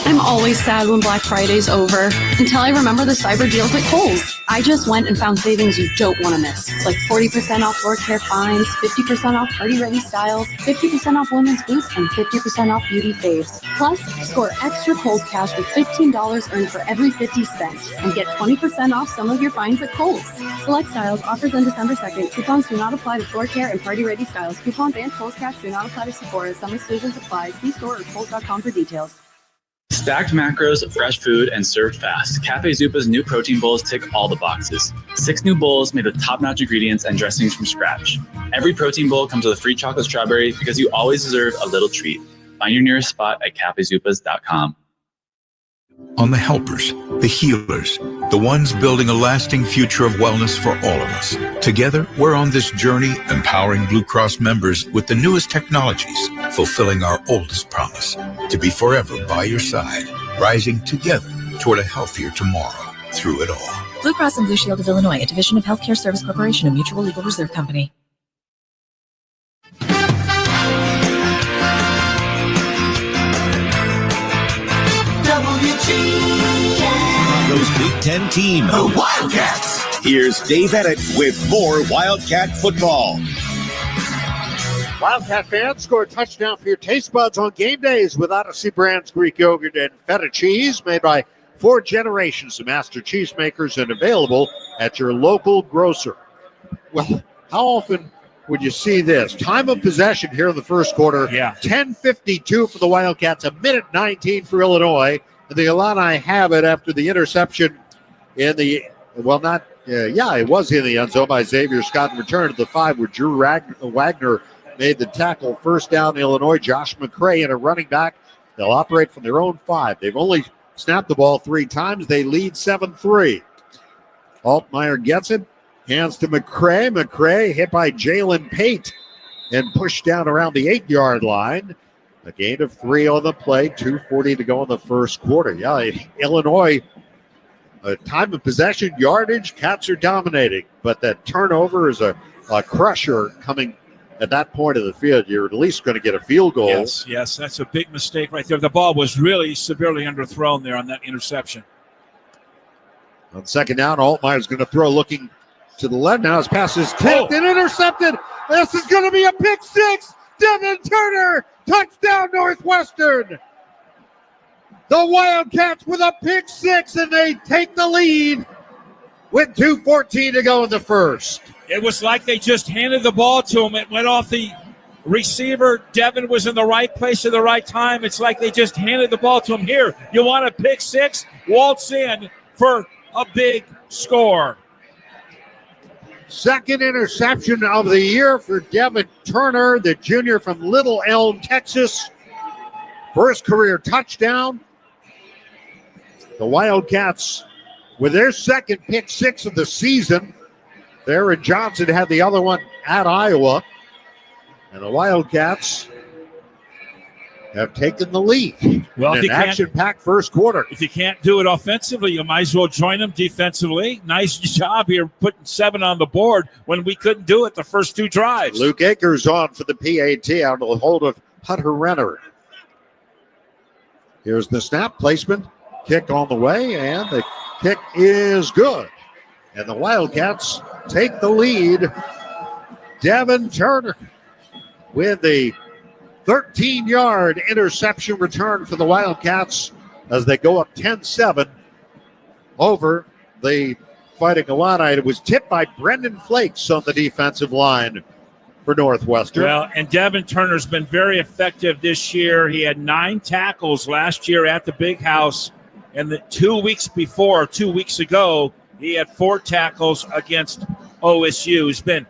I'm always sad when Black Friday's over, until I remember the cyber deals at Kohl's. I just went and found savings you don't want to miss, like 40% off floor care finds, 50% off party-ready styles, 50% off women's boots, and 50% off beauty faves. Plus, score extra Kohl's cash with $15 earned for every 50 spent, and get 20% off some of your finds at Kohl's. Select styles, offers on December 2nd. Coupons do not apply to floor care and party-ready styles. Coupons and Kohl's cash do not apply to Sephora. Some exclusions apply. See store or Kohl's.com for details. Stacked macros, fresh food, and served fast. Cafe Zupa's new protein bowls tick all the boxes. 6 new bowls made with top-notch ingredients and dressings from scratch. Every protein bowl comes with a free chocolate strawberry because you always deserve a little treat. Find your nearest spot at cafezupas.com. On the helpers, the healers, the ones building a lasting future of wellness for all of us. Together, we're on this journey, empowering Blue Cross members with the newest technologies, fulfilling our oldest promise, to be forever by your side, rising together toward a healthier tomorrow. through it all. Blue Cross and Blue Shield of Illinois, a division of Healthcare Service Corporation, a Mutual Legal Reserve Company. Those Big Ten team, the Wildcats. Here's Dave Eddick with more Wildcat football. Wildcat fans, score a touchdown for your taste buds on game days with Odyssey Brands Greek yogurt and feta cheese made by 4 generations of master cheesemakers and available at your local grocer. Well, how often would you see this? Time of possession here in the first quarter. Yeah. 10:52 for the Wildcats, a minute 19 for Illinois. And the Illini have it after the interception in the, it was in the end zone by Xavier Scott and returned to the 5 where Drew Wagner made the tackle. First down, Illinois. Josh McCray and a running back. They'll operate from their own 5. They've only snapped the ball 3 times. They lead 7-3. Altmaier gets it. Hands to McCray. McCray hit by Jalen Pate and pushed down around the 8-yard line. A gain of 3 on the play. 2:40 to go in the first quarter. Yeah, Illinois, time of possession, yardage, Cats are dominating. But that turnover is a crusher coming at that point of the field. You're at least going to get a field goal. Yes, that's a big mistake right there. The ball was really severely underthrown there on that interception. On second down, Altmaier's going to throw looking to the left. Now his pass is tipped and intercepted. This is going to be a pick 6. Devin Turner, touchdown Northwestern. The Wildcats with a pick 6, and they take the lead with 2:14 to go in the first. It was like they just handed the ball to him. It went off the receiver. Devin was in the right place at the right time. It's like they just handed the ball to him. Here, you want a pick 6? Waltz in for a big score. Second interception of the year for Devin Turner, the junior from Little Elm, Texas. First career touchdown. The Wildcats with their second pick 6 of the season. Aaron Johnson had the other one at Iowa. And the Wildcats have taken the lead. Well, in an action-packed first quarter. If you can't do it offensively, you might as well join them defensively. Nice job here putting 7 on the board when we couldn't do it the first 2 drives. Luke Akers on for the PAT out of the hold of Hunter Renner. Here's the snap placement. Kick on the way, and the kick is good. And the Wildcats take the lead. Devin Turner with the 13-yard interception return for the Wildcats as they go up 10-7 over the Fighting Illini. It was tipped by Brendan Flakes on the defensive line for Northwestern. Well, and Devin Turner's been very effective this year. He had 9 tackles last year at the Big House, and the 2 weeks ago, he had 4 tackles against OSU. He's been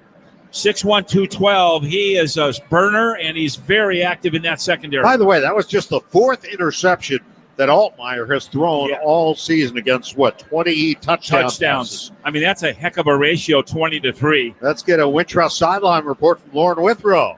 6'1", 212. He is a burner, and he's very active in that secondary. By the way, that was just the 4th interception that Altmaier has thrown all season against, 20 touchdowns. Passes. I mean, that's a heck of a ratio, 20-3. Let's get a Wintrust sideline report from Lauren Withrow.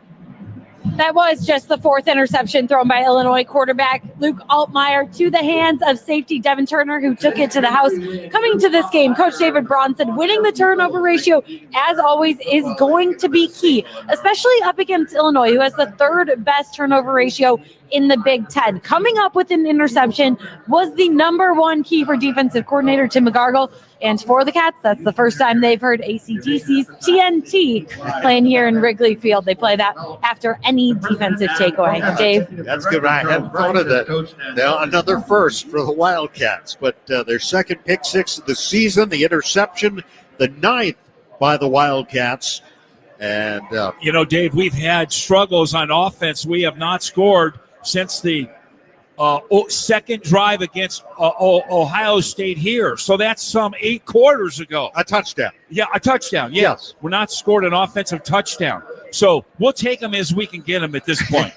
That was just the 4th interception thrown by Illinois quarterback Luke Altmaier to the hands of safety Devin Turner, who took it to the house. Coming to this game, Coach David Braun said winning the turnover ratio, as always, is going to be key, especially up against Illinois, who has the 3rd best turnover ratio in the Big Ten. Coming up with an interception was the number 1 key for defensive coordinator Tim McGargle. And for the Cats, that's the first time they've heard AC/DC's TNT playing here in Wrigley Field. They play that after any defensive takeaway. Dave? That's good. I hadn't thought of that. Now, another first for the Wildcats, but their second pick 6 of the season, the interception, the 9th by the Wildcats. And, Dave, we've had struggles on offense. We have not scored since the second drive against Ohio State here. So that's some 8 quarters ago. A touchdown. Yeah, a touchdown. Yes. We're not scored an offensive touchdown. So we'll take them as we can get them at this point.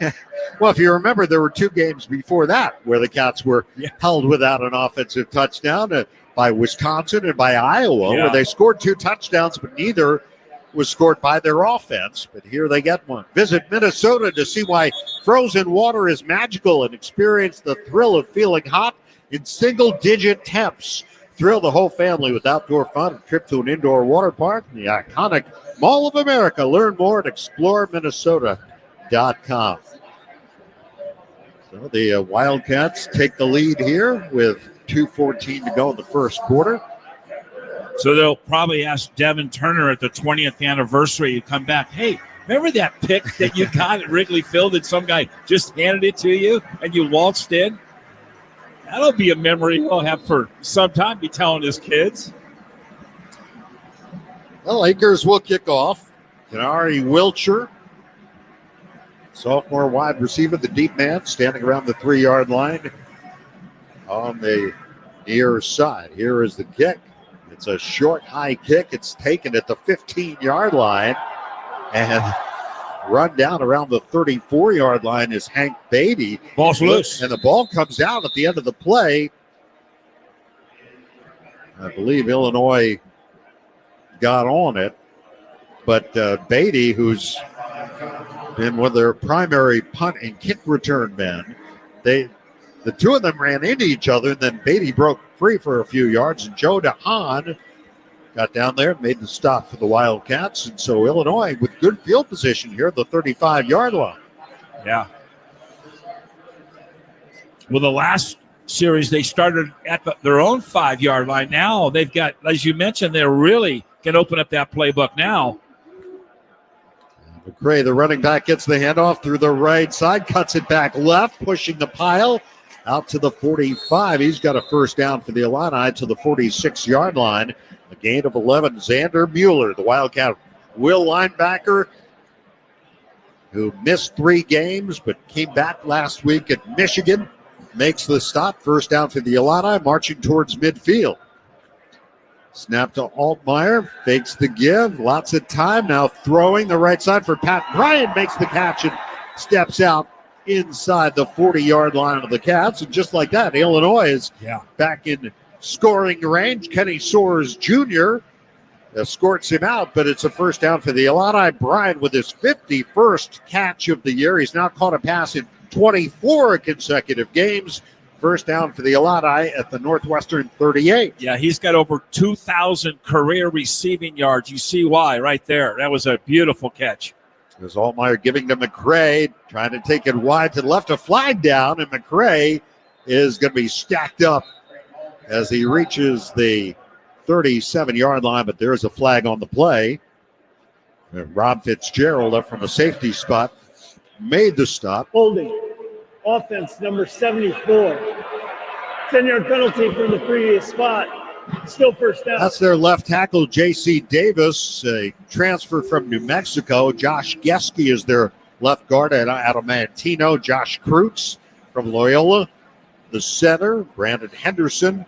Well, if you remember, there were 2 games before that where the Cats were held without an offensive touchdown by Wisconsin and by Iowa, where they scored 2 touchdowns, but neither was scored by their offense. But here they get one. Visit Minnesota to see why frozen water is magical and experience the thrill of feeling hot in single-digit temps. Thrill the whole family with outdoor fun, a trip to an indoor water park, and the iconic Mall of America. Learn more at exploreminnesota.com. So the Wildcats take the lead here with 2:14 to go in the first quarter. So they'll probably ask Devin Turner at the 20th anniversary to come back. Hey, remember that pick that you got at Wrigley Field that some guy just handed it to you and you waltzed in? That'll be a memory he'll have for some time, be telling his kids. The Lakers will kick off. Kenari Wilcher, sophomore wide receiver, the deep man, standing around the 3-yard line on the near side. Here is the kick. It's a short, high kick. It's taken at the 15-yard line. And run down around the 34-yard line is Hank Beatty. Ball's loose. And the ball comes out at the end of the play. I believe Illinois got on it. But Beatty, who's been one of their primary punt and kick return men, the two of them ran into each other, and then Beatty broke free for a few yards, and Joe DeHaan got down there and made the stop for the Wildcats. And so Illinois with good field position here at the 35-yard line. Yeah. Well, the last series, they started at their own 5-yard line. Now they've got, as you mentioned, they really can open up that playbook now. McCray, the running back, gets the handoff through the right side, cuts it back left, pushing the pile out to the 45. He's got a first down for the Illini to the 46-yard line. A gain of 11. Xander Mueller, the Wildcat will linebacker, who missed 3 games but came back last week at Michigan, makes the stop. First down for the Illini, marching towards midfield. Snap to Altmaier, fakes the give, lots of time. Now throwing the right side for Pat Bryant, makes the catch and steps out inside the 40-yard line of the Cats. And just like that, Illinois is back in scoring range. Kenny Soares Jr. escorts him out, but it's a first down for the Illini. Bryant with his 51st catch of the year. He's now caught a pass in 24 consecutive games. First down for the Illini at the Northwestern 38. Yeah, he's got over 2,000 career receiving yards. You see why right there. That was a beautiful catch. There's Altmaier giving to McCray, trying to take it wide to the left, a flag down, and McCray is going to be stacked up as he reaches the 37-yard line, but there is a flag on the play. And Rob Fitzgerald up from a safety spot made the stop. Holding. Offense number 74. 10-yard penalty from the previous spot. Still first down. That's their left tackle, J.C. Davis, a transfer from New Mexico. Josh Geske is their left guard out of Mantino. Josh Kreutz from Loyola. The center, Brandon Henderson,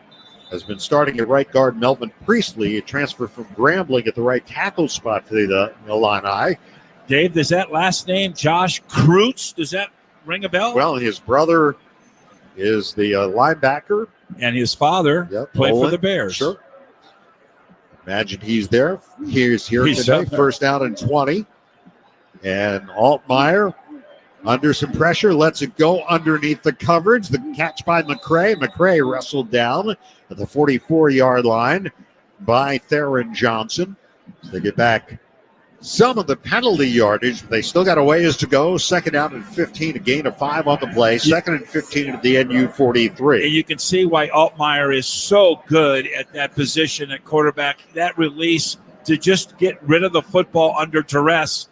has been starting at right guard. Melvin Priestley, a transfer from Grambling at the right tackle spot for the Illini. Dave, does that last name, Josh Kreutz, does that ring a bell? Well, his brother is the linebacker. And his father played for the Bears. Sure. Imagine he's there. He's here today. First down and 20. And Altmaier under some pressure, lets it go underneath the coverage. The catch by McCray. McCray wrestled down at the 44-yard line by Theron Johnson. So they get back some of the penalty yardage, but they still got a ways to go. Second down and 15, a gain of 5 on the play. Second and 15 at the NU 43. And you can see why Altmaier is so good at that position at quarterback. That release to just get rid of the football under duress.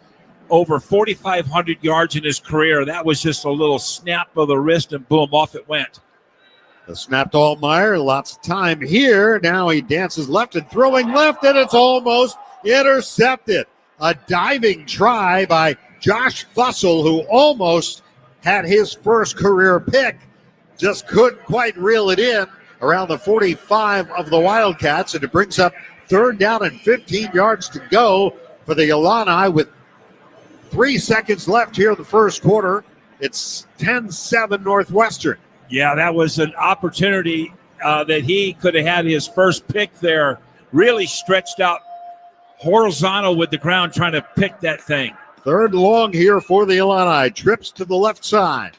Over 4,500 yards in his career. That was just a little snap of the wrist, and boom, off it went. The snap to Altmaier. Lots of time here. Now he dances left and throwing left, and it's almost intercepted. A diving try by Josh Fussell, who almost had his first career pick. Just couldn't quite reel it in around the 45 of the Wildcats, and it brings up third down and 15 yards to go for the Illini with 3 seconds left here in the first quarter. It's 10-7 Northwestern. Yeah, that was an opportunity that he could have had his first pick there. Really stretched out horizontal with the ground trying to pick that thing. Third long here for the Illini. Trips to the left side.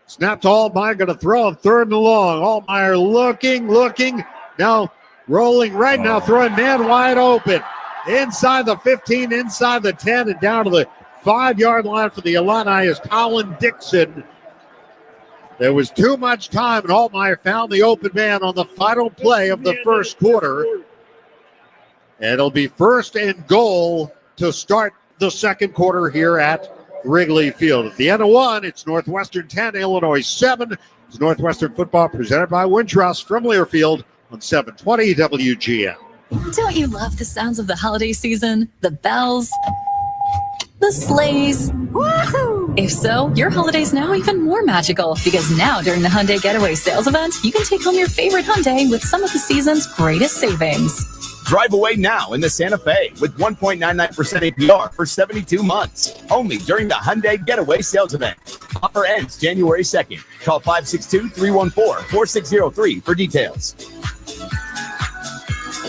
Snap to Altmaier, going to throw on third and long. Altmaier looking, Now rolling right now, throwing man wide open. Inside the 15, inside the 10, and down to the 5-yard line for the Illini is Colin Dixon. There was too much time, and Altmaier found the open man on the final play of the first quarter. And it'll be 1st and goal to start the second quarter here at Wrigley Field. At the end of one, it's Northwestern 10, Illinois 7. It's Northwestern football presented by Wintrust from Learfield on 720 WGN. Don't you love the sounds of the holiday season? The bells, the sleighs. Woohoo! If so, your holiday's now even more magical because now during the Hyundai Getaway Sales Event, you can take home your favorite Hyundai with some of the season's greatest savings. Drive away now in the Santa Fe with 1.99% APR for 72 months. Only during the Hyundai Getaway Sales Event. Offer ends January 2nd. Call 562-314-4603 for details.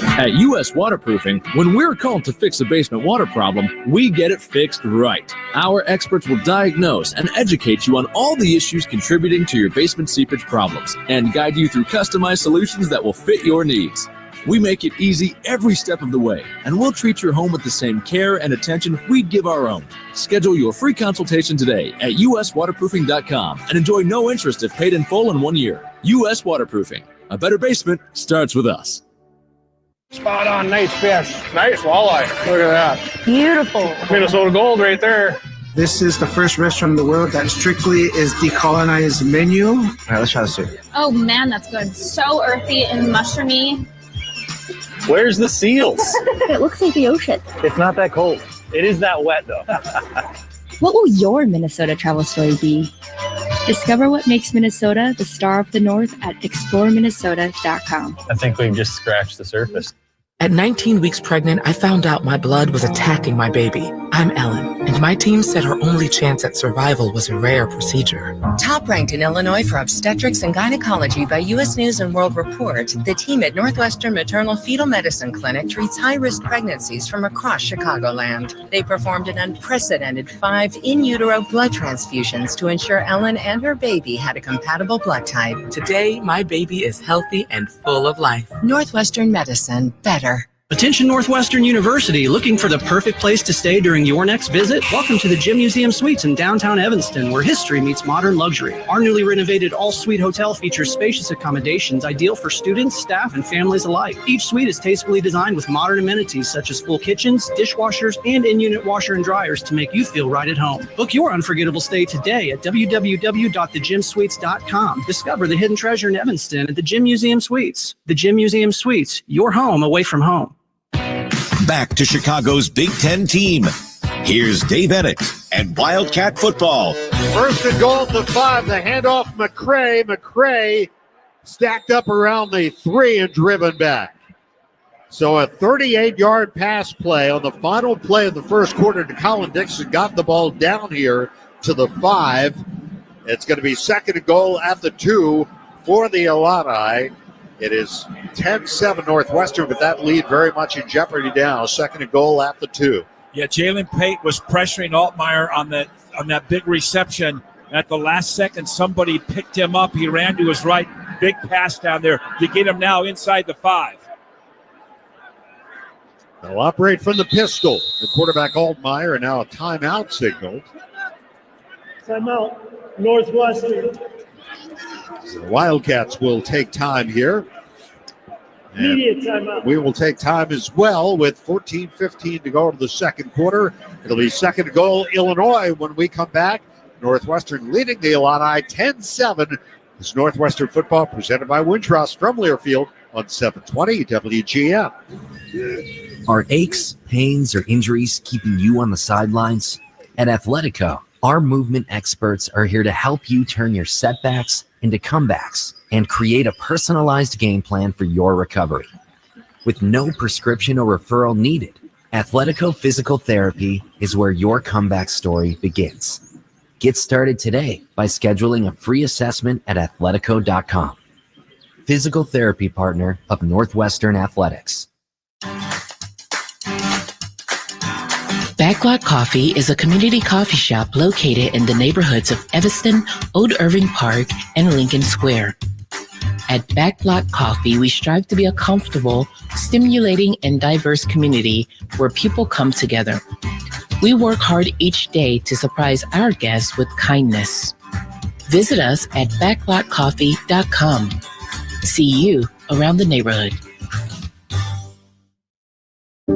At U.S. Waterproofing, when we're called to fix a basement water problem, we get it fixed right. Our experts will diagnose and educate you on all the issues contributing to your basement seepage problems and guide you through customized solutions that will fit your needs. We make it easy every step of the way, and we'll treat your home with the same care and attention we'd give our own. Schedule your free consultation today at uswaterproofing.com and enjoy no interest if paid in full in 1 year. U.S. Waterproofing. A better basement starts with us. Spot on, nice fish. Nice walleye. Look at that. Beautiful. Minnesota Gold right there. This is the first restaurant in the world that strictly is decolonized menu. All right, let's try this too. Oh man, that's good. So earthy and mushroomy. Where's the seals? It looks like the ocean. It's not that cold. It is that wet though. What will your Minnesota travel story be? Discover what makes Minnesota the star of the North at exploreminnesota.com. I think we've just scratched the surface. At 19 weeks pregnant, I found out my blood was attacking my baby. I'm Ellen, and my team said her only chance at survival was a rare procedure. Top ranked in Illinois for obstetrics and gynecology by U.S. News and World Report, the team at Northwestern Maternal Fetal Medicine Clinic treats high-risk pregnancies from across Chicagoland. They performed an unprecedented 5 in-utero blood transfusions to ensure Ellen and her baby had a compatible blood type. Today, my baby is healthy and full of life. Northwestern Medicine, better. Attention Northwestern University, looking for the perfect place to stay during your next visit? Welcome to the Gym Museum Suites in downtown Evanston, where history meets modern luxury. Our newly renovated all-suite hotel features spacious accommodations ideal for students, staff, and families alike. Each suite is tastefully designed with modern amenities such as full kitchens, dishwashers, and in-unit washer and dryers to make you feel right at home. Book your unforgettable stay today at www.thegymsuites.com. Discover the hidden treasure in Evanston at the Gym Museum Suites. The Gym Museum Suites, your home away from home. Back to Chicago's Big Ten team. Here's Dave Ennett and Wildcat football. 1st and goal at the 5. The handoff, McCray. McCray stacked up around the 3 and driven back. So a 38-yard pass play on the final play of the first quarter to Colin Dixon. Got the ball down here to the 5. It's going to be 2nd and goal at the 2 for the Illini. It is 10-7 Northwestern, but that lead very much in jeopardy now. 2nd and goal at the 2. Yeah, Jalen Pate was pressuring Altmaier on that big reception. At the last second, somebody picked him up. He ran to his right. Big pass down there to get him now inside the 5. They'll operate from the pistol. The quarterback Altmaier, and now a timeout signaled. Timeout, Northwestern. The Wildcats will take time here. Immediate timeout. We will take time as well with 14:15 to go to the second quarter. It'll be 2nd goal Illinois when we come back. Northwestern leading the Illini 10-7. This Northwestern football presented by Wintrust from Learfield on 720 WGN. Are aches, pains, or injuries keeping you on the sidelines? At Athletico, our movement experts are here to help you turn your setbacks into comebacks and create a personalized game plan for your recovery. With no prescription or referral needed, Athletico Physical Therapy is where your comeback story begins. Get started today by scheduling a free assessment at athletico.com. Physical therapy partner of Northwestern Athletics. Backlot Coffee is a community coffee shop located in the neighborhoods of Evanston, Old Irving Park, and Lincoln Square. At Backlot Coffee, we strive to be a comfortable, stimulating, and diverse community where people come together. We work hard each day to surprise our guests with kindness. Visit us at backlotcoffee.com. See you around the neighborhood.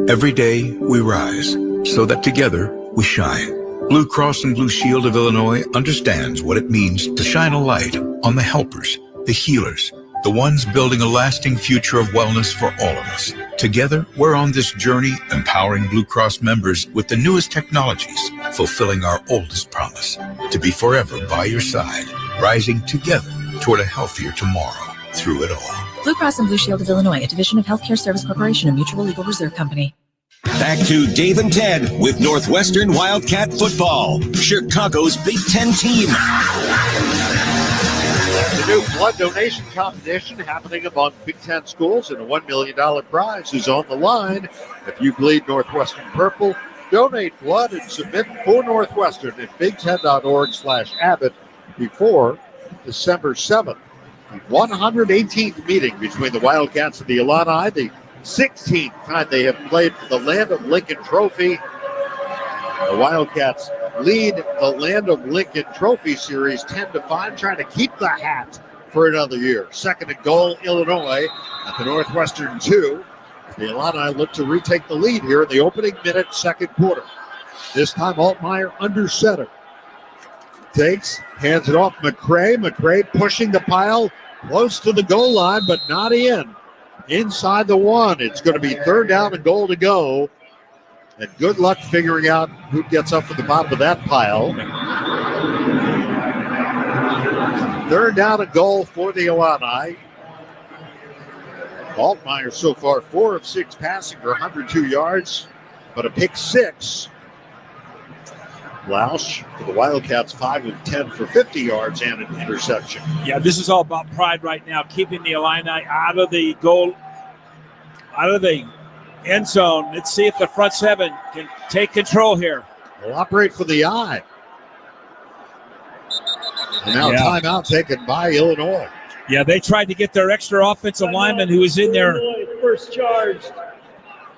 Every day we rise so that together we shine. Blue Cross and Blue Shield of Illinois understands what it means to shine a light on the helpers, the healers, the ones building a lasting future of wellness for all of us. Together, we're on this journey, empowering Blue Cross members with the newest technologies, fulfilling our oldest promise, to be forever by your side, rising together toward a healthier tomorrow through it all. Blue Cross and Blue Shield of Illinois, a division of Healthcare Service Corporation, a mutual legal reserve company. Back to Dave and Ted with Northwestern Wildcat football, Chicago's Big Ten team. The new blood donation competition happening among Big Ten schools, and a $1 million prize is on the line. If you bleed Northwestern purple, donate blood and submit for Northwestern at big10.org/Abbott before December 7th. The 118th meeting between the Wildcats and the Illini, the 16th time they have played for the Land of Lincoln Trophy. The Wildcats lead the Land of Lincoln Trophy Series 10-5, trying to keep the hat for another year. Second and goal, Illinois at the Northwestern 2. The Illini look to retake the lead here in the opening minute, second quarter. This time, Altmaier under center. Takes, hands it off McCray. McCray pushing the pile close to the goal line, but not in. Inside the one. It's going to be third down and goal to go. And good luck figuring out who gets up at the bottom of that pile. Third down and goal for the Illini. Altmaier so far 4 of 6 passing for 102 yards, but a pick 6. Lausch for the Wildcats 5 of 10 for 50 yards and an interception. Yeah, this is all about pride right now, keeping the Illini out of the goal, out of the end zone. Let's see if the front seven can take control here. They'll operate for the eye. And now timeout taken by Illinois. Yeah, they tried to get their extra offensive lineman who was in there. Illinois first charge.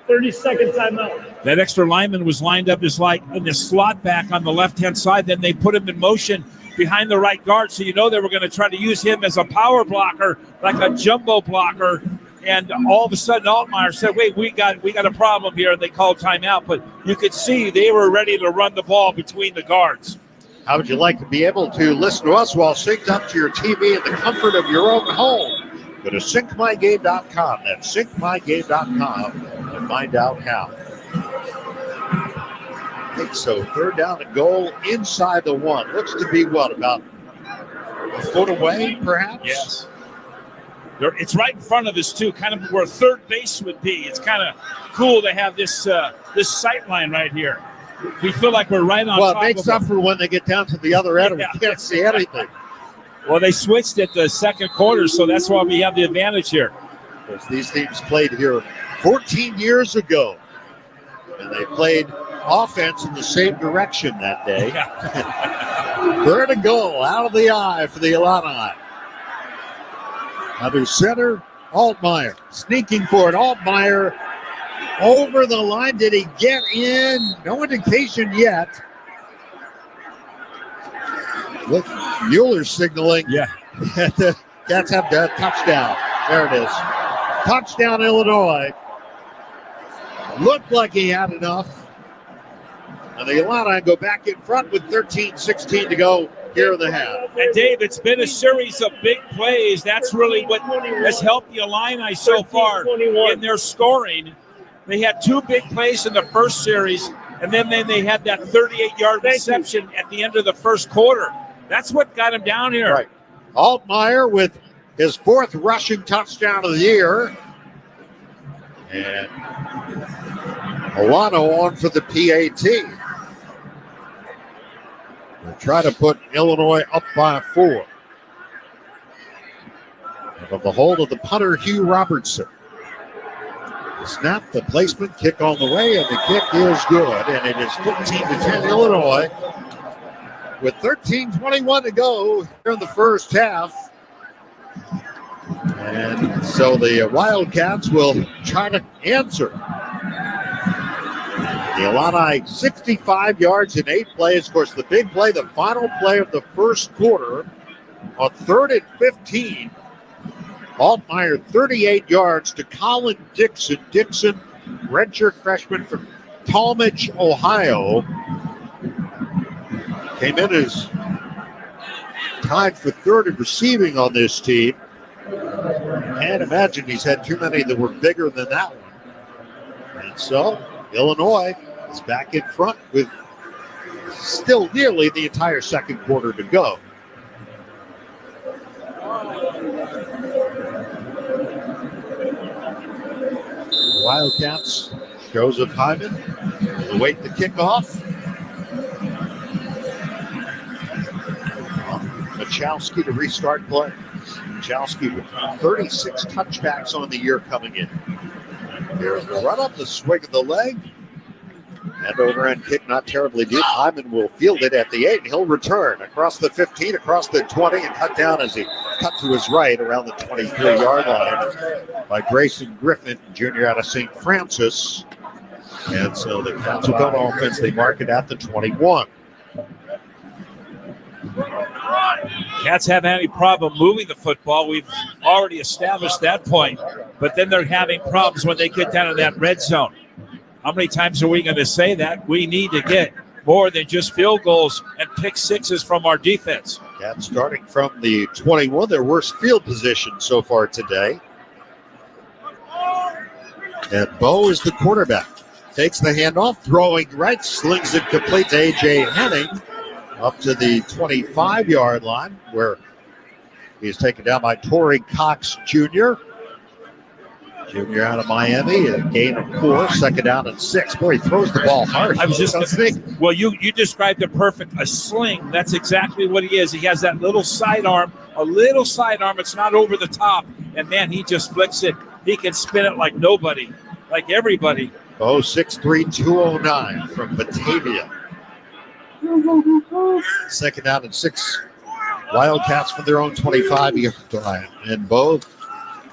30-second timeout. That extra lineman was lined up as like in the slot back on the left-hand side. Then they put him in motion behind the right guard. So you know they were going to try to use him as a power blocker, like a jumbo blocker. And all of a sudden, Altmaier said, wait, we got a problem here. And they called timeout. But you could see they were ready to run the ball between the guards. How would you like to be able to listen to us while synced up to your TV in the comfort of your own home? Go to syncmygame.com. That's syncmygame.com to find out how. I think so. Third down and goal inside the one. Looks to be what, about a foot away, perhaps? Yes. It's right in front of us, too, kind of where third base would be. It's kind of cool to have this this sight line right here. We feel like we're right on top of it. Well, it makes up for when they get down to the other end and we can't see anything. Well, they switched at the second quarter, so that's why we have the advantage here. Because these teams played here 14 years ago, and they played offense in the same direction that day. Third and goal out of the eye for the Illini. Other center, Altmaier sneaking for it. Altmaier over the line. Did he get in? No indication yet. Look, Mueller signaling. Yeah. The Cats have that touchdown. There it is. Touchdown, Illinois. Looked like he had enough. And the Illini go back in front with 13-16 to go here in the half. And Dave, it's been a series of big plays. That's really what has helped the Illini so far in their scoring. They had 2 big plays in the first series, and then they had that 38-yard reception at the end of the first quarter. That's what got him down here. Right. Altmaier with his 4th rushing touchdown of the year. And Milano on for the PAT. They'll try to put Illinois up by 4. And from the hold of the punter, Hugh Robertson. The snap, the placement, kick on the way, and the kick is good. And it is 15-10 Illinois. With 13:21 to go here in the first half. And so the Wildcats will try to answer. The Illini 65 yards in 8 plays. Of course, the big play, the final play of the first quarter on 3rd and 15. Altmaier 38 yards to Colin Dixon. Dixon, redshirt freshman from Talmadge, Ohio. Came in as tied for 3rd in receiving on this team. Can't imagine he's had too many that were bigger than that one. And so Illinois is back in front with still nearly the entire second quarter to go. Wildcats, Joseph Hyman will await the kickoff. Machowski to restart play. Machowski with 36 touchbacks on the year coming in. There's the run up, the swing of the leg. And overhand kick, not terribly deep. Hyman will field it at the 8, and he'll return across the 15, across the 20, and cut down as he cut to his right around the 23-yard line by Grayson Griffin, junior out of St. Francis. And so the Cats will go to offense. They mark it at the 21. Cats haven't had any problem moving the football. We've already established that point. But then they're having problems when they get down in that red zone. How many times are we going to say that? We need to get more than just field goals and pick sixes from our defense. Cats starting from the 21, their worst field position so far today. And Bo is the quarterback. Takes the handoff, throwing right, slings it complete to A.J. Henning up to the 25-yard line, where he's taken down by Torrey Cox Jr. Junior out of Miami, a gain of 4, second down and 6. Boy, he throws the ball hard. I was just well, you described it perfect. A sling, that's exactly what he is. He has that little sidearm, It's not over the top. And, man, he just flicks it. He can spin it like nobody, like everybody. Oh, 6'3", 209 from Batavia. Second down and 6. Wildcats from their own 25-yard line. And Bo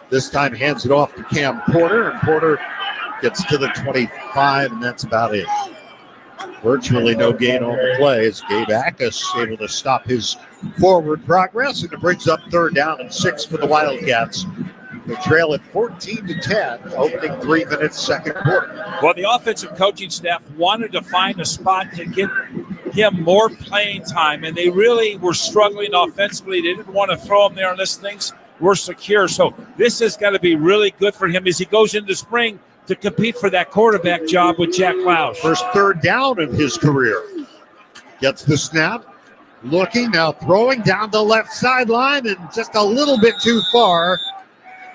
this time hands it off to Cam Porter, and Porter gets to the 25, and that's about it. Virtually no gain on the play as Gabe Ackus able to stop his forward progress, and it brings up 3rd down and 6 for the Wildcats. They trail at 14-10, opening 3 minutes, second quarter. Well, the offensive coaching staff wanted to find a spot to get him more playing time, and they really were struggling offensively. They didn't want to throw him there unless things were secure. So this is going to be really good for him as he goes into spring to compete for that quarterback job with Jack Lausch. First 3rd down of his career. Gets the snap, looking, now throwing down the left sideline, and just a little bit too far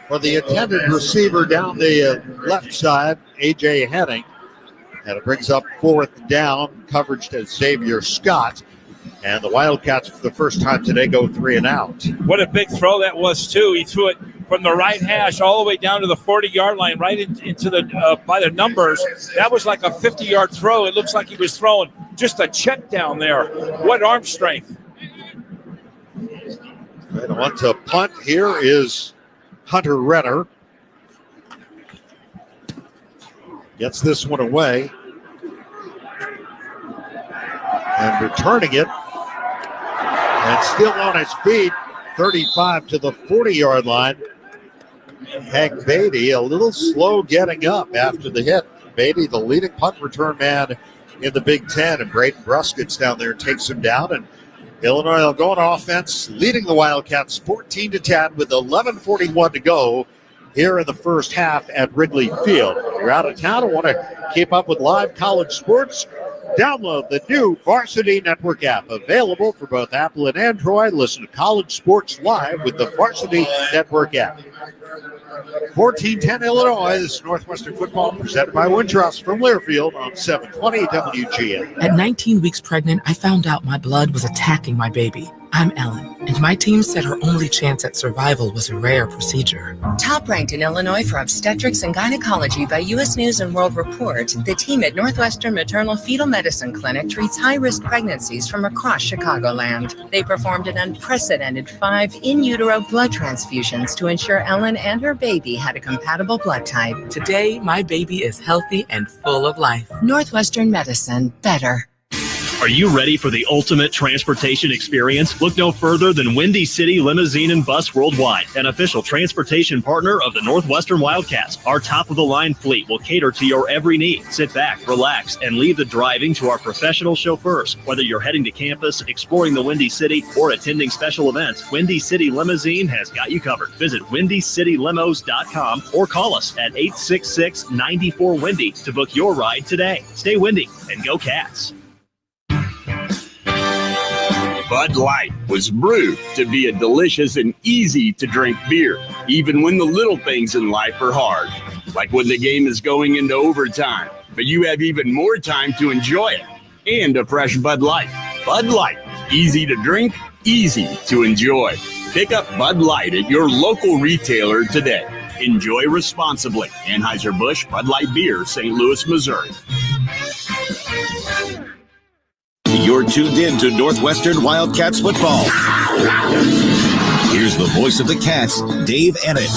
for the intended receiver down the left side, A.J. Henning. And it brings up 4th down, coverage to Xavier Scott. And the Wildcats, for the first time today, go 3 and out. What a big throw that was, too. He threw it from the right hash all the way down to the 40-yard line, right into the by the numbers. That was like a 50-yard throw. It looks like he was throwing just a check down there. What arm strength. And on to punt here is Hunter Renner. Gets this one away. And returning it. And still on his feet, 35 to the 40-yard line. Hank Beatty a little slow getting up after the hit. Beatty, the leading punt return man in the Big Ten, and Braden Bruss gets down there and takes him down. And Illinois will go on offense, leading the Wildcats 14-10 with 11:41 to go here in the first half at Wrigley Field. If you're out of town and want to keep up with live college sports, download the new Varsity Network app, available for both Apple and Android. Listen to college sports live with the Varsity Network app. 14-10 Illinois. This is Northwestern football presented by Wintrust from Learfield on 720 WGN. At 19 weeks pregnant, I found out my blood was attacking my baby. I'm Ellen, and my team said our only chance at survival was a rare procedure. Top ranked in Illinois for obstetrics and gynecology by U.S. News and World Report, the team at Northwestern Maternal Fetal Medicine Clinic treats high-risk pregnancies from across Chicagoland. They performed an unprecedented 5 in utero blood transfusions to ensure Ellen and her baby had a compatible blood type. Today, my baby is healthy and full of life. Northwestern Medicine, better. Are you ready for the ultimate transportation experience? Look no further than Windy City Limousine and Bus Worldwide, an official transportation partner of the Northwestern Wildcats. Our top-of-the-line fleet will cater to your every need. Sit back, relax, and leave the driving to our professional chauffeurs. Whether you're heading to campus, exploring the Windy City, or attending special events, Windy City Limousine has got you covered. Visit WindyCityLimos.com or call us at 866-94-WINDY to book your ride today. Stay windy and go Cats. Bud Light was brewed to be a delicious and easy-to-drink beer, even when the little things in life are hard, like when the game is going into overtime, but you have even more time to enjoy it, and a fresh Bud Light. Bud Light, easy to drink, easy to enjoy. Pick up Bud Light at your local retailer today. Enjoy responsibly. Anheuser-Busch Bud Light Beer, St. Louis, Missouri. You're tuned in to Northwestern Wildcats football. Here's the voice of the Cats, Dave Ennett.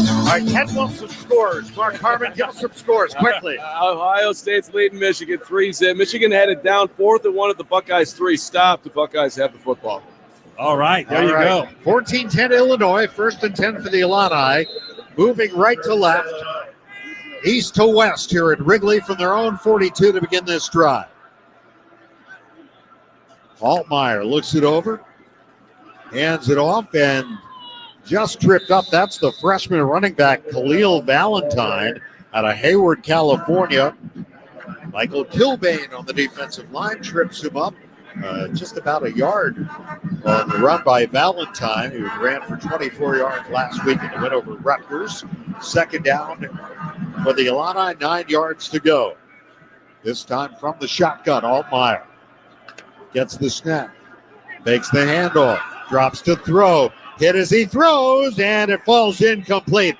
All right, Ken wants some scores. Mark Harmon, give us some scores quickly. Ohio State's leading Michigan 3-0. Michigan headed down 4th and 1 at the Buckeyes 3. Stop. The Buckeyes have the football. All right, there you go. 14-10 Illinois, 1st and 10 for the Illini. Moving right to left, east to west here at Wrigley from their own 42 to begin this drive. Altmaier looks it over, hands it off, and just tripped up. That's the freshman running back, Khalil Valentine, out of Hayward, California. Michael Kilbane on the defensive line trips him up just about a yard on the run by Valentine, who ran for 24 yards last week in the win over Rutgers. Second down for the Illini, 9 yards to go. This time from the shotgun, Altmaier. Gets the snap, makes the handoff, drops to throw, hit as he throws, and it falls incomplete.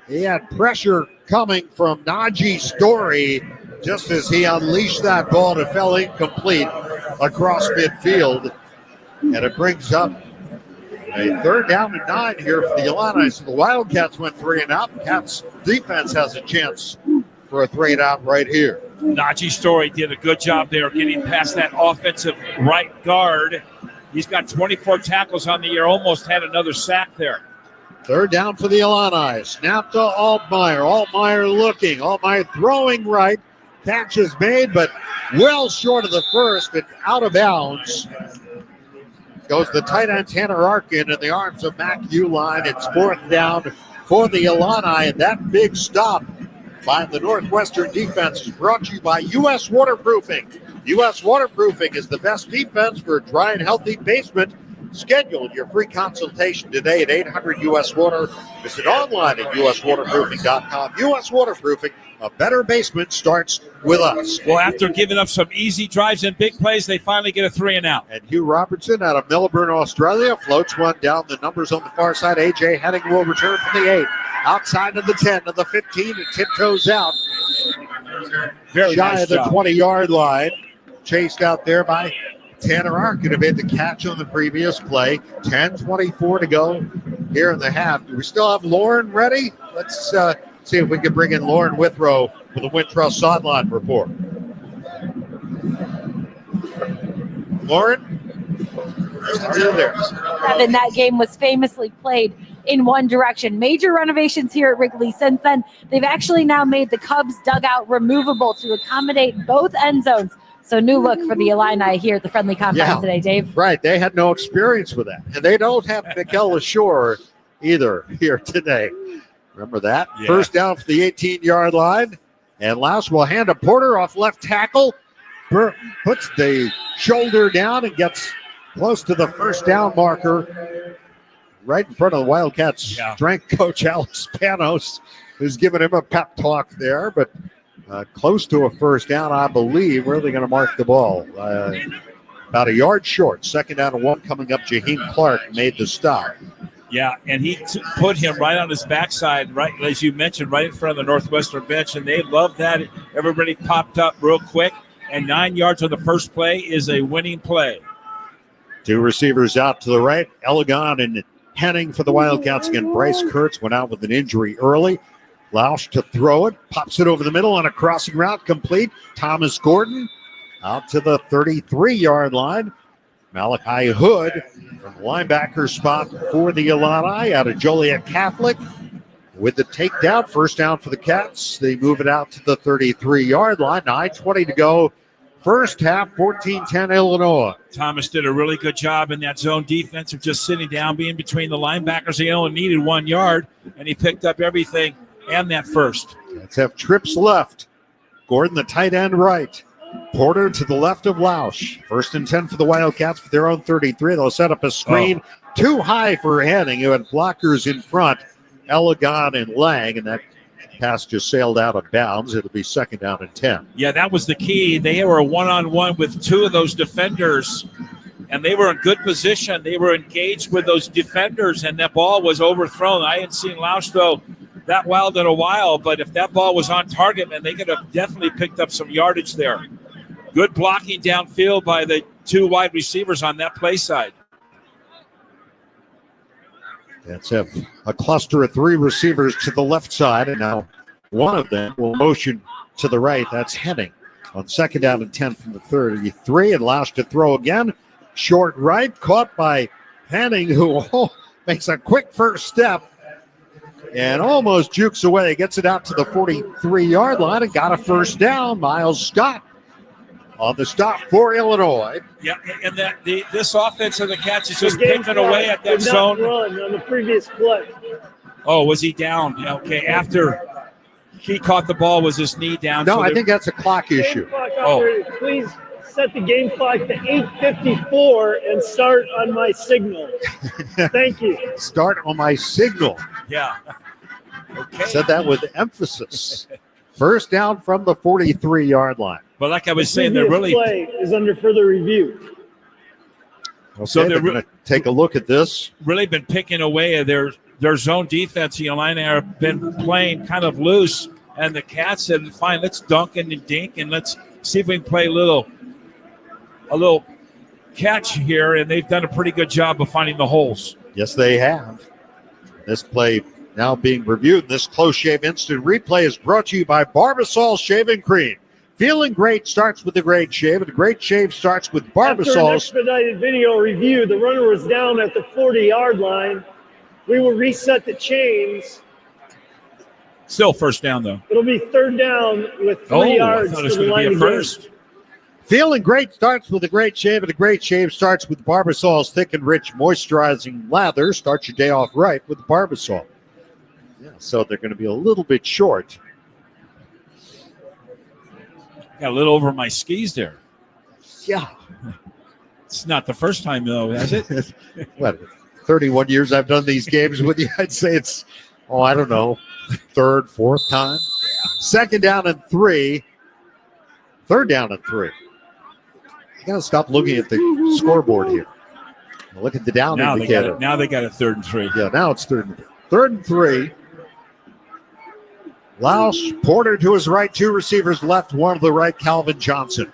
He had pressure coming from Najee Story just as he unleashed that ball. It fell incomplete across midfield, and it brings up a 3rd down and 9 here for the Illini. So the Wildcats went 3 and out. Cats defense has a chance for a 3 and out right here. Najee Story did a good job there getting past that offensive right guard. He's got 24 tackles on the year, almost had another sack there. 3rd down for the Illini. Snap to Altmaier. Altmaier looking. Altmaier throwing right. Catch is made, but well short of the first and out of bounds. Goes the tight end Tanner Arkin in the arms of Mac Uline. It's 4th down for the Illini, and that big stop by the Northwestern defense is brought to you by U.S. Waterproofing. U.S. Waterproofing is the best defense for a dry and healthy basement. Schedule your free consultation today at 800-US-WATER. Visit online at uswaterproofing.com. U.S. Waterproofing, a better basement starts with us. Well, after giving up some easy drives and big plays, they finally get a 3 and out. And Hugh Robertson out of Melbourne, Australia, floats one down. The numbers on the far side. A.J. Henning will return from the 8. Outside of the 10 to the 15, and tiptoes out. Very shy nice of the job. 20-yard line. Chased out there by Tanner Arkin, who made the catch on the previous play. 10:24 to go here in the half. Do we still have Lauren ready? Let's see if we can bring in Lauren Withrow with the Wintrust sideline report. Lauren? There. And that game was famously played in one direction. Major renovations here at Wrigley. Since then, they've actually now made the Cubs dugout removable to accommodate both end zones. So new look for the Illini here at the friendly confines today, Dave. Right. They had no experience with that. And they don't have Mikel LaShore either here today. Remember that? Yeah. First down for the 18-yard line. And Laus will hand to Porter off left tackle. Puts the shoulder down and gets close to the first down marker right in front of the Wildcats' strength coach, Alex Panos, who's giving him a pep talk there. But close to a first down, I believe. Where are they going to mark the ball? about a yard short. 2nd down and 1 coming up. Jaheim Clark made the stop. Yeah, and he put him right on his backside, right, as you mentioned, right in front of the Northwestern bench, and they loved that. Everybody popped up real quick, and 9 yards on the first play is a winning play. 2 receivers out to the right. Elegon and Henning for the Wildcats. Again, Bryce Kurtz went out with an injury early. Lausch to throw it, pops it over the middle on a crossing route, complete. Thomas Gordon out to the 33-yard line. Malachi Hood from linebacker spot for the Illini out of Joliet Catholic with the takedown. First down for the Cats. They move it out to the 33-yard line. 9:20 to go. First half, 14-10 Illinois. Thomas did a really good job in that zone defense of just sitting down, being between the linebackers. He only needed 1 yard, and he picked up everything and that first. Let's have trips left. Gordon, the tight end, right. Porter to the left of Lausch. 1st and 10 for the Wildcats for their own 33. They'll set up a screen too high for Henning, who had blockers in front, Elegon and Lang, and that pass just sailed out of bounds. It'll be 2nd down and 10. Yeah, that was the key. They were one-on-one with 2 of those defenders, and they were in good position. They were engaged with those defenders, and that ball was overthrown. I hadn't seen Lausch throw that wild in a while, but if that ball was on target, man, they could have definitely picked up some yardage there. Good blocking downfield by the 2 wide receivers on that play side. That's a cluster of 3 receivers to the left side, and now one of them will motion to the right. That's Henning on 2nd down and 10 from the 33, and Lausch to throw again. Short right, caught by Henning, who makes a quick first step and almost jukes away. Gets it out to the 43-yard line and got a first down. Miles Scott on the stop for Illinois. Yeah, and this offense of the Cats is just picking away at that zone. Run on the previous play. Oh, was he down? Okay, after he caught the ball, was his knee down? No, I think that's a clock issue. Please set the game clock to 8:54 and start on my signal. Thank you. Start on my signal. Yeah. Okay. Said that with emphasis. First down from the 43-yard line. But like I was saying, they're really play is under further review. Okay, so they're going to take a look at this. Really been picking away at their zone defense. The Illini have been playing kind of loose, and the Cats said, "Fine, let's dunk and dink, and let's see if we can play a little catch here." And they've done a pretty good job of finding the holes. Yes, they have. This play now being reviewed. This close shave instant replay is brought to you by Barbasol Shaving Cream. Feeling great starts with a great shave, and a great shave starts with Barbasol. After an expedited video review, the runner was down at the 40-yard line. We will reset the chains. Still first down, though. It'll be 3rd down with 3 yards. I thought it was going to be a first. Feeling great starts with a great shave, and a great shave starts with Barbasol's thick and rich moisturizing lather. Start your day off right with Barbasol. Yeah, so they're going to be a little bit short. Got a little over my skis there. Yeah. It's not the first time, though, has it? What, 31 years I've done these games with you. I'd say it's, I don't know, 3rd, 4th time. 2nd down and 3. 3rd down and 3. You got to stop looking at the scoreboard here. Look at the down indicator. Now they got a 3rd and 3. Yeah, now it's 3rd and 3. Lausch, Porter to his right, 2 receivers left, 1 to the right, Calvin Johnson.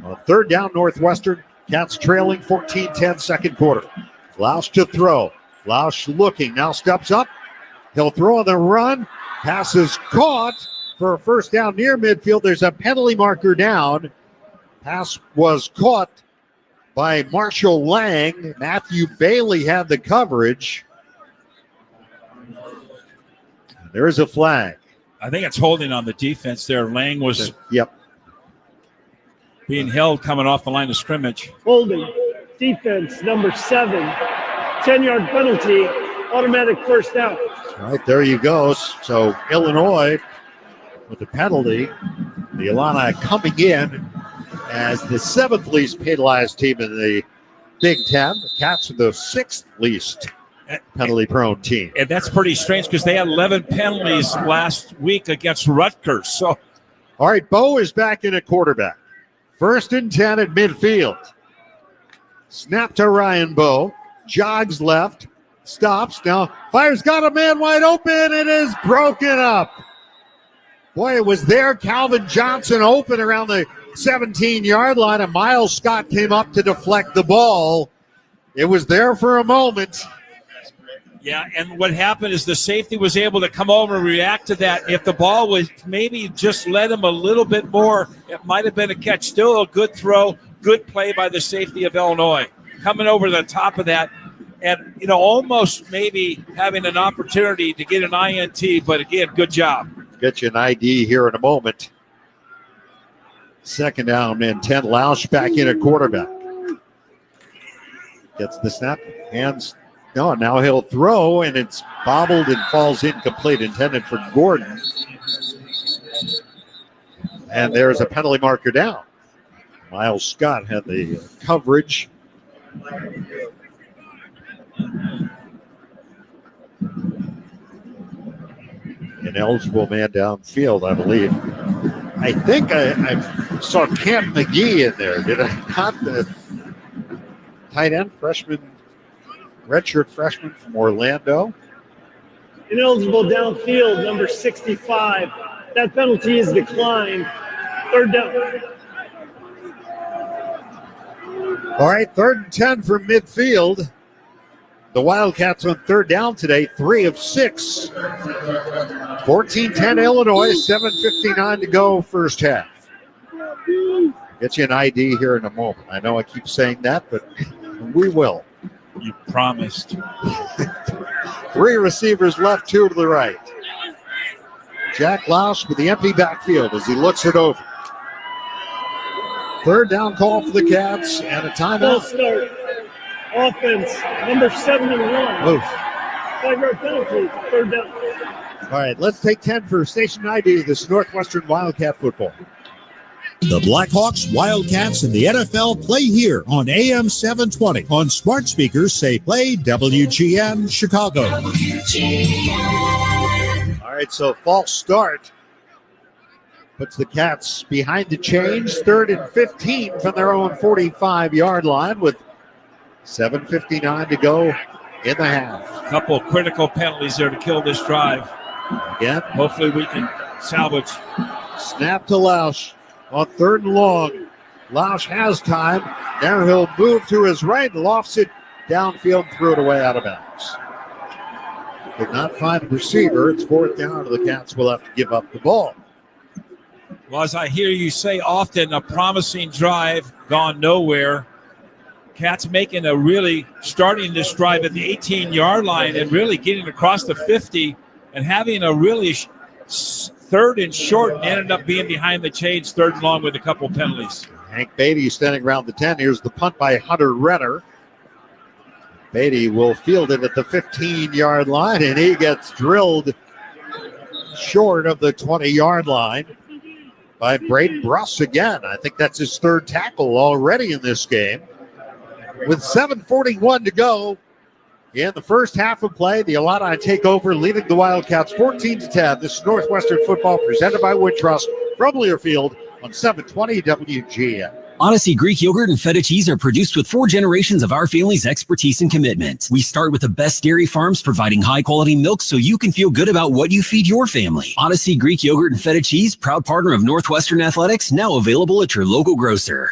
On 3rd down, Northwestern. Cats trailing 14-10, 2nd quarter. Lausch to throw. Lausch looking, now steps up. He'll throw on the run. Pass is caught for a first down near midfield. There's a penalty marker down. Pass was caught by Marshall Lang. Matthew Bailey had the coverage. There is a flag. I think it's holding on the defense there. Lang was being held coming off the line of scrimmage. Holding. Defense, number 7. 10-yard penalty. Automatic first down. All right, there you go. So Illinois with the penalty. The Illini coming in as the 7th least penalized team in the Big Ten. The Cats are the 6th least penalty-prone team. And that's pretty strange because they had 11 penalties last week against Rutgers. So, all right, Bo is back in at quarterback. 1st and 10 at midfield. Snap to Ryan Bowe. Jogs left. Stops. Now fires, got a man wide open. It is broken up. Boy, it was there. Calvin Johnson open around the 17-yard line, and Miles Scott came up to deflect the ball. It was there for a moment. Yeah, and what happened is the safety was able to come over and react to that. If the ball was maybe just led him a little bit more, it might have been a catch. Still a good throw, good play by the safety of Illinois. Coming over the top of that and, almost maybe having an opportunity to get an INT, but again, good job. Get you an ID here in a moment. Second down and 10. Lausch back in at quarterback. Gets the snap. Hands. No, now he'll throw, and it's bobbled and falls incomplete, intended for Gordon. And there's a penalty marker down. Miles Scott had the coverage. An eligible man downfield, I believe. I think I saw Camp McGee in there. Did I not? The tight end, freshman, redshirt freshman from Orlando. Ineligible downfield, number 65. That penalty is declined. Third down. All right, 3rd and 10 from midfield. The Wildcats on third down today, 3 of 6. 14-10 Illinois, 7:59 to go first half. Get you an ID here in a moment. I know I keep saying that, but we will. You promised. 3 receivers left, 2 to the right. Jack Lausch with the empty backfield as he looks it over. Third down call for the Cats and a timeout. Start. Offense, number 71. Move. 5-yard penalty, third down. All right, let's take 10 for station ID. This is Northwestern Wildcat football. The Blackhawks, Wildcats, and the NFL play here on AM 720. On smart speakers, say play WGN Chicago. All right, so false start puts the Cats behind the change. 3rd and 15 from their own 45-yard line with 7:59 to go in the half. A couple of critical penalties there to kill this drive. Again. Hopefully we can salvage. Snap to Lausch on 3rd and long. Lausch has time. Now he'll move to his right, lofts it downfield, threw it away out of bounds. Did not find the receiver. It's 4th down, and the Cats will have to give up the ball. Well, as I hear you say often, a promising drive gone nowhere. Cats making starting this drive at the 18-yard line and really getting across the 50 and having a really 3rd and short and ended up being behind the chains, 3rd and long with a couple penalties. Hank Beatty standing around the 10. Here's the punt by Hunter Renner. Beatty will field it at the 15-yard line, and he gets drilled short of the 20-yard line by Braden Bruss again. I think that's his 3rd tackle already in this game. With 7:41 to go in the first half of play, the Illini take over, leading the Wildcats 14-10. This is Northwestern football presented by Wintrust from Learfield on 720 WGN. Odyssey Greek yogurt and feta cheese are produced with 4 generations of our family's expertise and commitment. We start with the best dairy farms providing high-quality milk so you can feel good about what you feed your family. Odyssey Greek yogurt and feta cheese, proud partner of Northwestern Athletics, now available at your local grocer.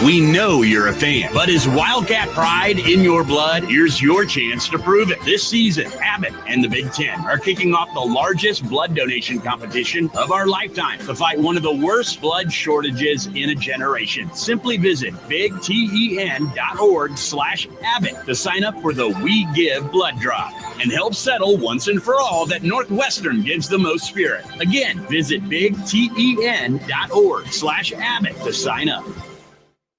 We know you're a fan, but is Wildcat pride in your blood? Here's your chance to prove it. This season, Abbott and the Big Ten are kicking off the largest blood donation competition of our lifetime to fight one of the worst blood shortages in a generation. Simply visit bigten.org/Abbott to sign up for the We Give blood draw and help settle once and for all that Northwestern gives the most spirit. Again, visit bigten.org/Abbott to sign up.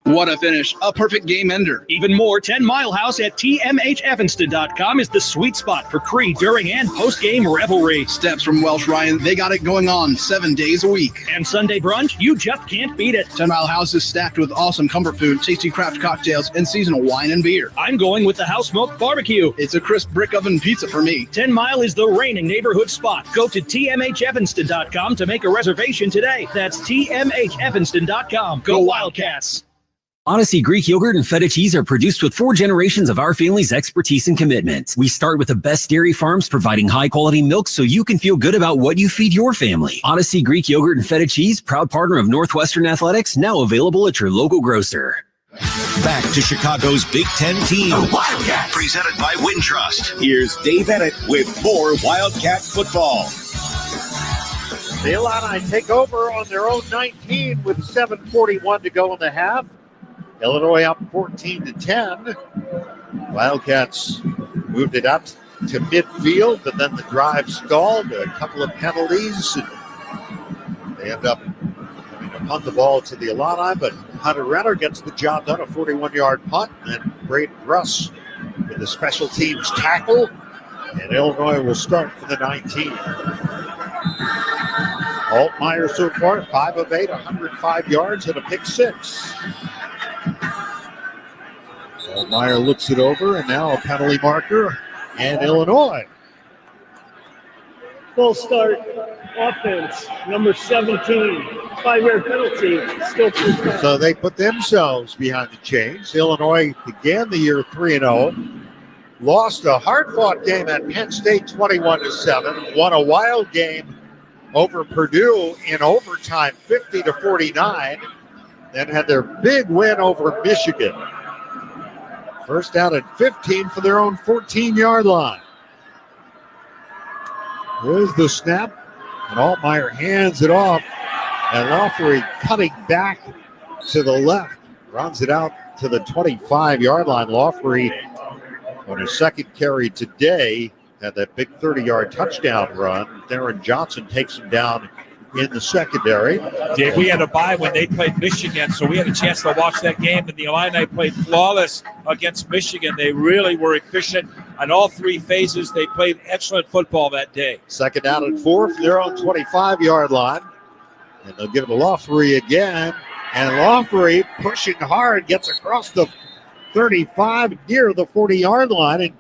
What a finish. A perfect game ender. Even more, 10 Mile House at tmhevanston.com is the sweet spot for pre, during, and post-game revelry. Steps from Welsh Ryan, they got it going on 7 days a week. And Sunday brunch, you just can't beat it. 10 Mile House is stacked with awesome comfort food, tasty craft cocktails, and seasonal wine and beer. I'm going with the house smoked barbecue. It's a crisp brick oven pizza for me. 10 Mile is the reigning neighborhood spot. Go to tmhevanston.com to make a reservation today. That's tmhevanston.com. Go Wildcats. Odyssey Greek yogurt and feta cheese are produced with 4 generations of our family's expertise and commitment. We start with the best dairy farms providing high-quality milk so you can feel good about what you feed your family. Odyssey Greek yogurt and feta cheese, proud partner of Northwestern Athletics, now available at your local grocer. Back to Chicago's Big Ten team. The Wildcats. Presented by Wintrust. Here's Dave Ennett with more Wildcat football. The Illini take over on their own 19 with 7:41 to go in the half. Illinois up 14-10. Wildcats moved it up to midfield, but then the drive stalled. A couple of penalties. And they end up having to punt the ball to the Illini, but Hunter Renner gets the job done, a 41-yard punt. And Braden Russ with the special teams tackle. And Illinois will start for the 19. Altmaier so far, 5 of 8, 105 yards and a pick 6. Altmaier looks it over, and now a penalty marker, and Illinois. Full start offense, number 17, 5-yard penalty, still 2 points. So they put themselves behind the chains. Illinois began the year 3-0, lost a hard-fought game at Penn State 21-7, won a wild game over Purdue in overtime 50-49, then had their big win over Michigan. First down at 15 for their own 14-yard line. Here's the snap, and Altmaier hands it off, and Lawfrey cutting back to the left, runs it out to the 25-yard line. Lawfrey on his second carry today had that big 30-yard touchdown run. Darren Johnson takes him down in the secondary. Dave, we had a bye when they played Michigan, so we had a chance to watch that game, and the Illini played flawless against Michigan. They really were efficient on all 3 phases. They played excellent football that day. Second down and 4 for their own 25-yard line. And they'll give it to Lawfrey again. And Lawfrey pushing hard, gets across the 35 near the 40-yard line. And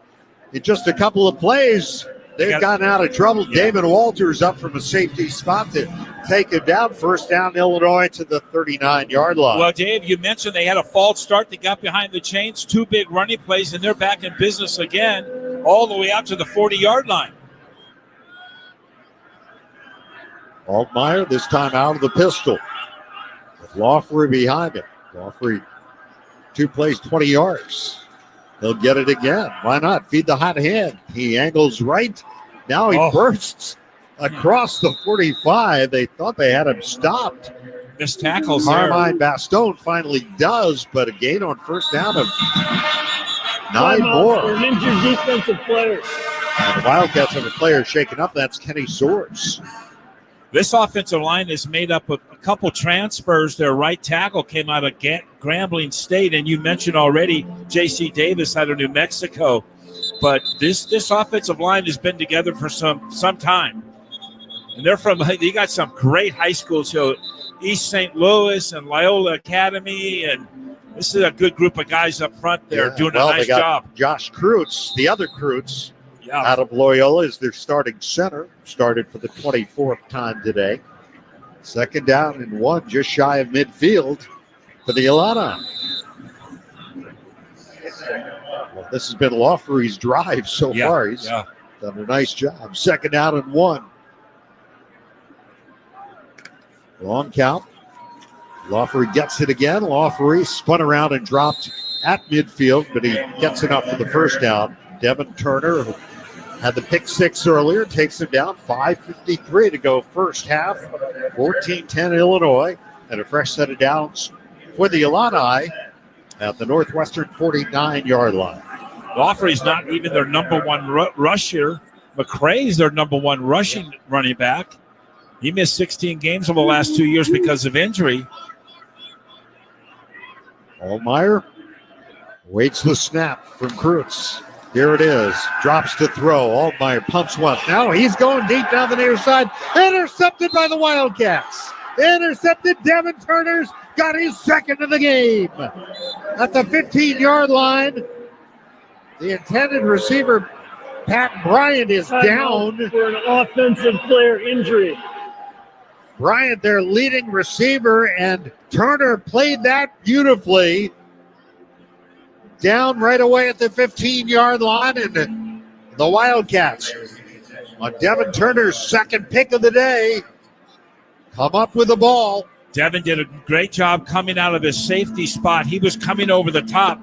in just a couple of plays, they've gotten out of trouble. Yeah. David Walters up from a safety spot to take it down. First down, Illinois to the 39-yard line. Well, Dave, you mentioned they had a false start. They got behind the chains, 2 big running plays, and they're back in business again all the way out to the 40-yard line. Altmaier this time out of the pistol with Lawfrey behind him. Lawfrey, 2 plays, 20 yards. He'll get it again. Why not? Feed the hot hand. He angles right. Now he bursts across the 45. They thought they had him stopped. Missed tackles Carmine Bastone finally does, but a gain on first down of 9 more. For an injured defensive player. And the Wildcats have a player shaken up. That's Kenny Soares. This offensive line is made up of a couple transfers. Their right tackle came out of Grambling State, and you mentioned already J.C. Davis out of New Mexico. But this offensive line has been together for some time. And they got some great high schools, so East St. Louis and Loyola Academy, and this is a good group of guys up front there doing a nice job. Josh Kreutz, the other Kreutz, out of Loyola is their starting center. Started for the 24th time today. Second down and 1, just shy of midfield for the Illini. Well, this has been Lawfrey's drive so far. He's done a nice job. Second down and 1. Long count. Lawfrey gets it again. Lawfrey spun around and dropped at midfield, but he gets enough for the first down. Devin Turner, who had the pick 6 earlier, takes him down. 5:53 to go first half. 14-10 Illinois. And a fresh set of downs for the Illini at the Northwestern 49-yard line. Lawfrey's not even their number 1 rusher. McCray's their number 1 rushing running back. He missed 16 games over the last 2 years because of injury. Altmaier waits the snap from Kreutz. Here it is. Drops to throw. Altmaier pumps once. Now he's going deep down the near side. Intercepted by the Wildcats. Intercepted. Devin Turner's got his second of the game. At the 15-yard line, the intended receiver, Pat Bryant, is down. For an offensive player injury. Bryant, their leading receiver, and Turner played that beautifully. down right away at the 15-yard line, and the Wildcats, on Devin Turner's second pick of the day, come up with the ball. Devin did a great job coming out of his safety spot. He was coming over the top.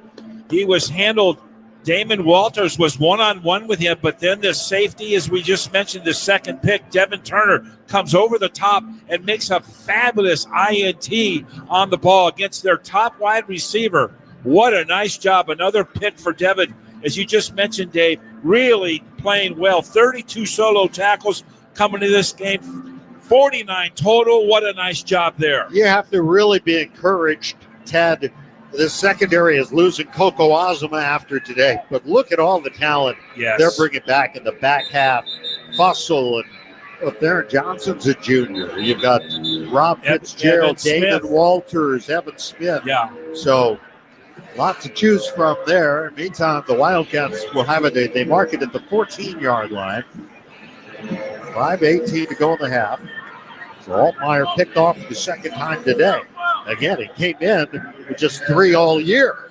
He was handled. Damon Walters was one-on-one with him, but then the safety, as we just mentioned, the second pick, Devin Turner, comes over the top and makes a fabulous INT on the ball against their top wide receiver. What a nice job. Another pick for Devin, as you just mentioned, Dave, really playing well. 32 solo tackles coming to this game. 49 total. What a nice job there. You have to really be encouraged, Ted. The secondary is losing Coco Azuma after today, but look at all the talent they're bringing back in the back half. Fussell and Darren Johnson's a junior. You've got Rob Fitzgerald, David Walters, Evan Smith. Yeah. So lots to choose from there. Meantime, the Wildcats will have it. They mark it at the 14-yard line. 5:18 to go in the half. So Altmaier picked off the second time today. Again, he came in with just 3 all year.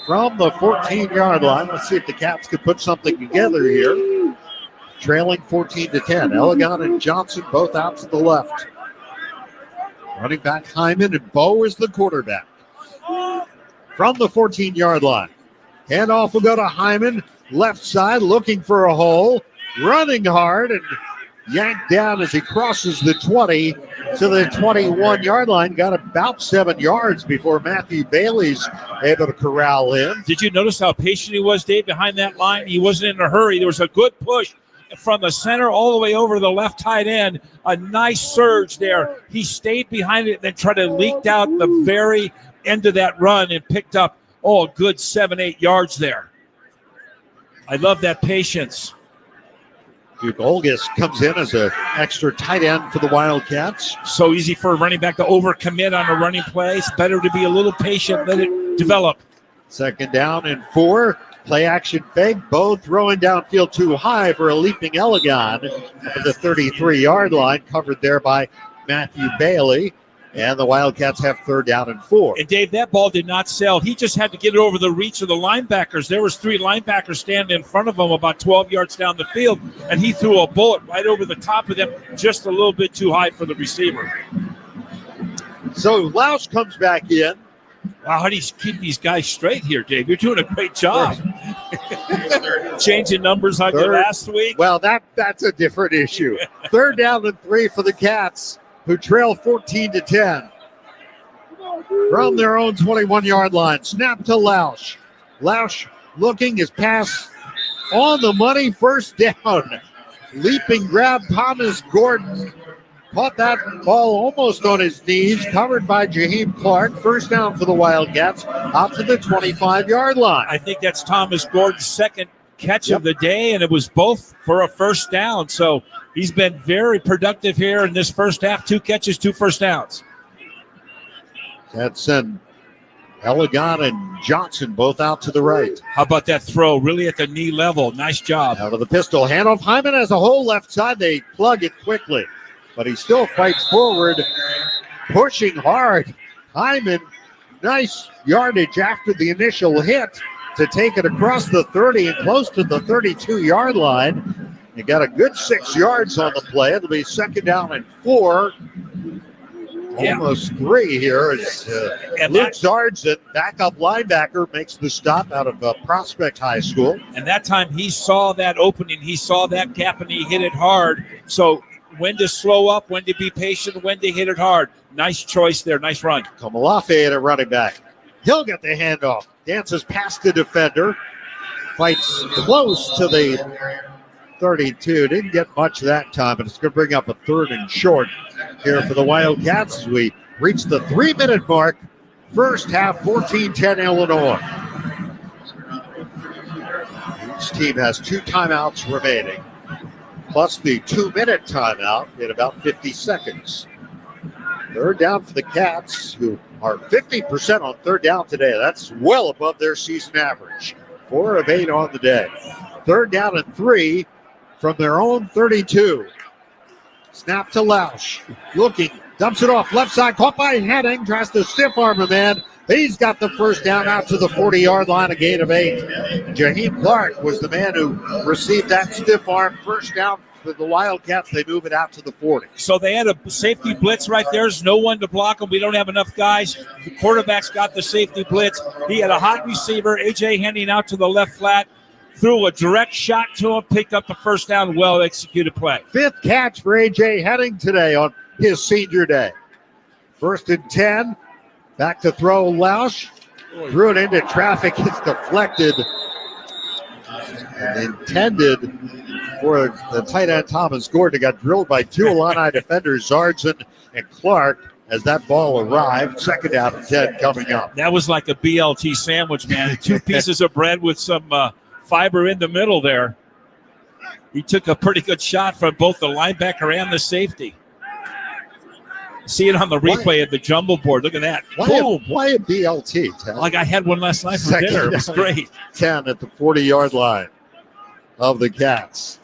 From the 14-yard line, let's see if the Cats can put something together here. Trailing 14-10. Elegant and Johnson both out to the left. Running back Hyman, and Bo is the quarterback. From the 14-yard line. Handoff will go to Hyman. Left side looking for a hole. Running hard and yanked down as he crosses the 20 to the 21-yard line. Got about 7 yards before Matthew Bailey's able to corral him. Did you notice how patient he was, Dave, behind that line? He wasn't in a hurry. There was a good push from the center all the way over to the left tight end. A nice surge there. He stayed behind it and then tried to leak out the very end of that run and picked up, a good 7-8 yards there. I love that patience. Duke Olgis comes in as an extra tight end for the Wildcats. So easy for a running back to overcommit on a running play. It's better to be a little patient, let it develop. Second down and 4. Play action fake. Bo throwing downfield too high for a leaping Elegant at the 33-yard line, covered there by Matthew Bailey. And the Wildcats have third down and 4. And, Dave, that ball did not sell. He just had to get it over the reach of the linebackers. There was 3 linebackers standing in front of him about 12 yards down the field, and he threw a bullet right over the top of them, just a little bit too high for the receiver. So Lausch comes back in. Wow, how do you keep these guys straight here, Dave? You're doing a great job. Changing numbers on you last week. Well, that's a different issue. Third down and 3 for the Cats, who trail 14-10. From their own 21-yard line. Snap to Lausch. Lausch looking, his pass on the money, first down. Leaping grab, Thomas Gordon. Caught that ball almost on his knees, covered by Jaheim Clark. First down for the Wildcats, out to the 25-yard line. I think that's Thomas Gordon's second catch of the day, and it was both for a first down. So he's been very productive here in this first half. 2 catches, 2 first downs. That's Elegant and Johnson both out to the right. How about that throw? Really at the knee level. Nice job. Out of the pistol. Handoff. Hyman has a hole left side. They plug it quickly, but he still fights forward, pushing hard. Hyman, nice yardage after the initial hit to take it across the 30 and close to the 32-yard line. You got a good 6 yards on the play. It'll be second down and 4. Almost 3 here as Luke Sargent, backup linebacker, makes the stop out of Prospect High School. And that time he saw that opening, he saw that gap, and he hit it hard. So when to slow up, when to be patient, when to hit it hard. Nice choice there, nice run. Kamalafe at a running back. He'll get the handoff. Dances past the defender. Fights close to the 32. Didn't get much that time, but it's going to bring up a 3rd and short here for the Wildcats as we reach the 3-minute mark. First half, 14-10 Illinois. Each team has 2 timeouts remaining, plus the 2-minute timeout in about 50 seconds. Third down for the Cats, who are 50% on third down today. That's well above their season average. 4 of 8 on the day. Third down and 3 from their own 32. Snap to Lausch. Looking, dumps it off left side, caught by Heading, tries to stiff arm a man, He's got the first down out to the 40-yard line, a gain of 8. Jaheim Clark was the man who received that stiff arm first down for the Wildcats. They move it out to the 40. So they had a safety blitz right there. There's no one to block them. We don't have enough guys. The quarterback's got the safety blitz. He had a hot receiver, A.J. Henning, out to the left flat. Threw a direct shot to him, picked up the first down, well-executed play. 5th catch for A.J. Henning today on his senior day. 1st and 10. Back to throw, Lausch. Threw it into traffic. It's deflected. And intended for the tight end Thomas Gordon. It got drilled by 2 Illini defenders, Zardson and Clark, as that ball arrived. 2nd down and 10 coming up. That was like a BLT sandwich, man. 2 pieces of bread with some fiber in the middle there. He took a pretty good shot from both the linebacker and the safety. See it on the replay of the jumbo board. Look at that. Boom. Why a BLT, Ted? Like I had one last night for dinner. It was great. 10 at the 40-yard line of the Cats.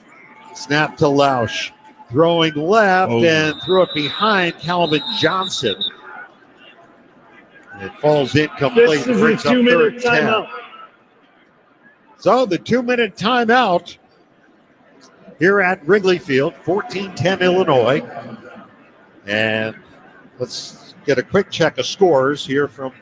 Snap to Lausch. Throwing left and threw it behind Calvin Johnson. It falls incomplete. This is a 2-minute timeout. So the 2-minute timeout here at Wrigley Field. 14-10 Illinois. And let's get a quick check of scores here from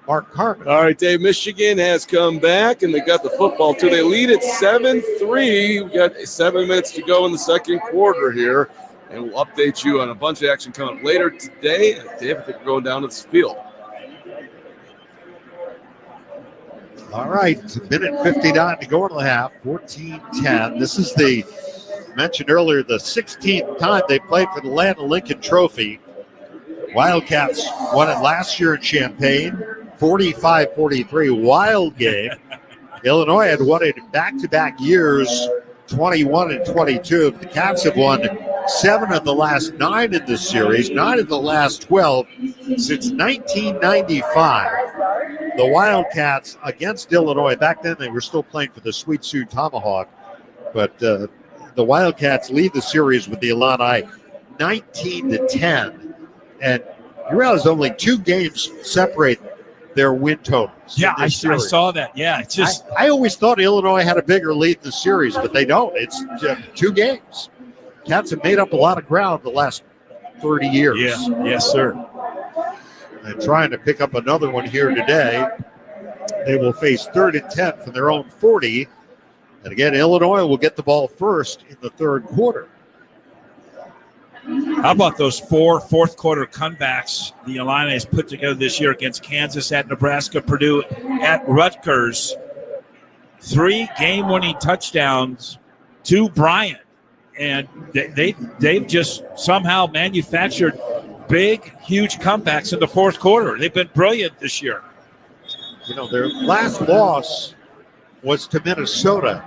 Mark Carmen. All right, Dave, Michigan has come back, and they got the football, too. They lead at 7-3. We've got 7 minutes to go in the second quarter here, and we'll update you on a bunch of action coming up later today. Dave, I think we're going down to this field. All right, minute 59 to go in the half, 14-10. This is the, mentioned earlier, the 16th time they played for the Land of Lincoln Trophy. Wildcats won it last year in Champaign, 45-43, wild game. Illinois had won it in back-to-back years, 21 and 22. The Cats have won 7 of the last 9 in this series, 9 of the last 12 since 1995. The Wildcats against Illinois, back then they were still playing for the Sweet Sioux Tomahawk, but the Wildcats lead the series with the Illini 19-10. And you realize only 2 games separate their win totals. Yeah, I saw that. Yeah, it's just I always thought Illinois had a bigger lead in the series, but they don't. It's 2 games. Cats have made up a lot of ground the last 30 years. Yeah, yes, sir. And trying to pick up another one here today. They will face 3rd and 10 from their own 40. And again, Illinois will get the ball first in the third quarter. How about those 4 fourth-quarter comebacks the Illini has put together this year against Kansas, at Nebraska, Purdue, at Rutgers? 3 game-winning touchdowns to Bryant. And they've just somehow manufactured big, huge comebacks in the fourth quarter. They've been brilliant this year. You know, their last loss was to Minnesota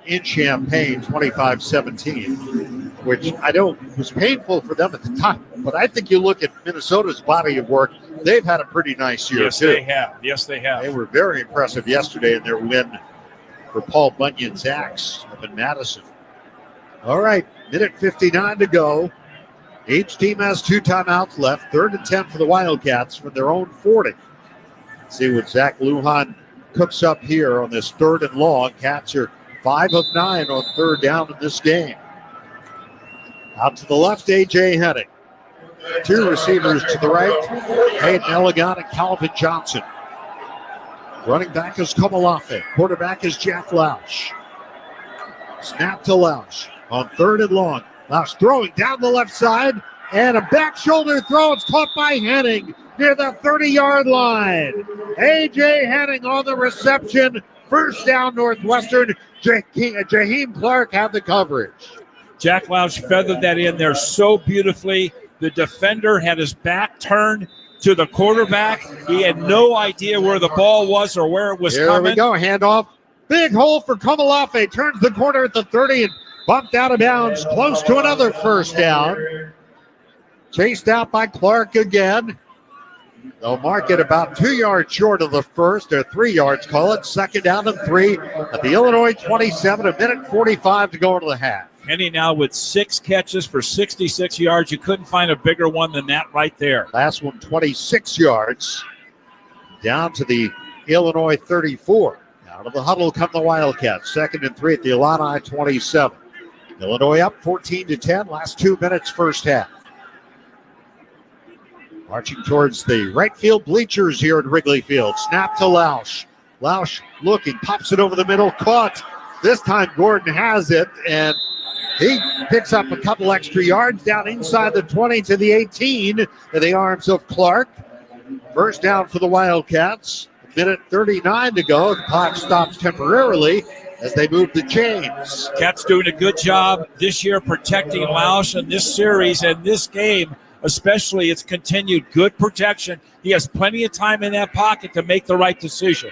in Champaign, 25-17, which I know was painful for them at the time. But I think you look at Minnesota's body of work, they've had a pretty nice year, yes, too. They have. Yes, they have. They were very impressive yesterday in their win for Paul Bunyan's Axe up in Madison. All right, minute 59 to go. Each team has 2 timeouts left. 3rd and 10 for the Wildcats from their own 40. See what Zach Lujan cooks up here on this 3rd and long. Cats are 5 of 9 on 3rd down in this game. Out to the left, A.J. Henning. 2 receivers to the right, Hayden Elegant and Calvin Johnson. Running back is Komalafe. Quarterback is Jack Lausch. Snap to Lausch on 3rd and long. Lausch throwing down the left side, and a back shoulder throw. It's caught by Henning near the 30-yard line. A.J. Henning on the reception. First down, Northwestern. Jaheim Clark had the coverage. Jack Lausch feathered that in there so beautifully. The defender had his back turned to the quarterback. He had no idea where the ball was or where it was coming. Here we go, handoff. Big hole for Komalafe. Turns the corner at the 30 and bumped out of bounds. Close to another first down. Chased out by Clark again. They'll mark it about 2 yards short of the first, or 3 yards, call it. 2nd down and 3 at the Illinois 27, a minute 45 to go into the half. Henny now with 6 catches for 66 yards. You couldn't find a bigger one than that right there. Last one, 26 yards. down to the Illinois 34. Out of the huddle come the Wildcats. 2nd and 3 at the Illini 27. Illinois up 14-10. Last 2 minutes, first half. Marching towards the right field bleachers here at Wrigley Field. Snap to Lausch. Lausch looking, pops it over the middle, caught. This time Gordon has it, and he picks up a couple extra yards down inside the 20 to the 18 to the arms of Clark. First down for the Wildcats. Minute 39 to go. The clock stops temporarily as they move the chains. Cats doing a good job this year protecting Lausch in this series and this game. Especially, it's continued good protection. He has plenty of time in that pocket to make the right decision.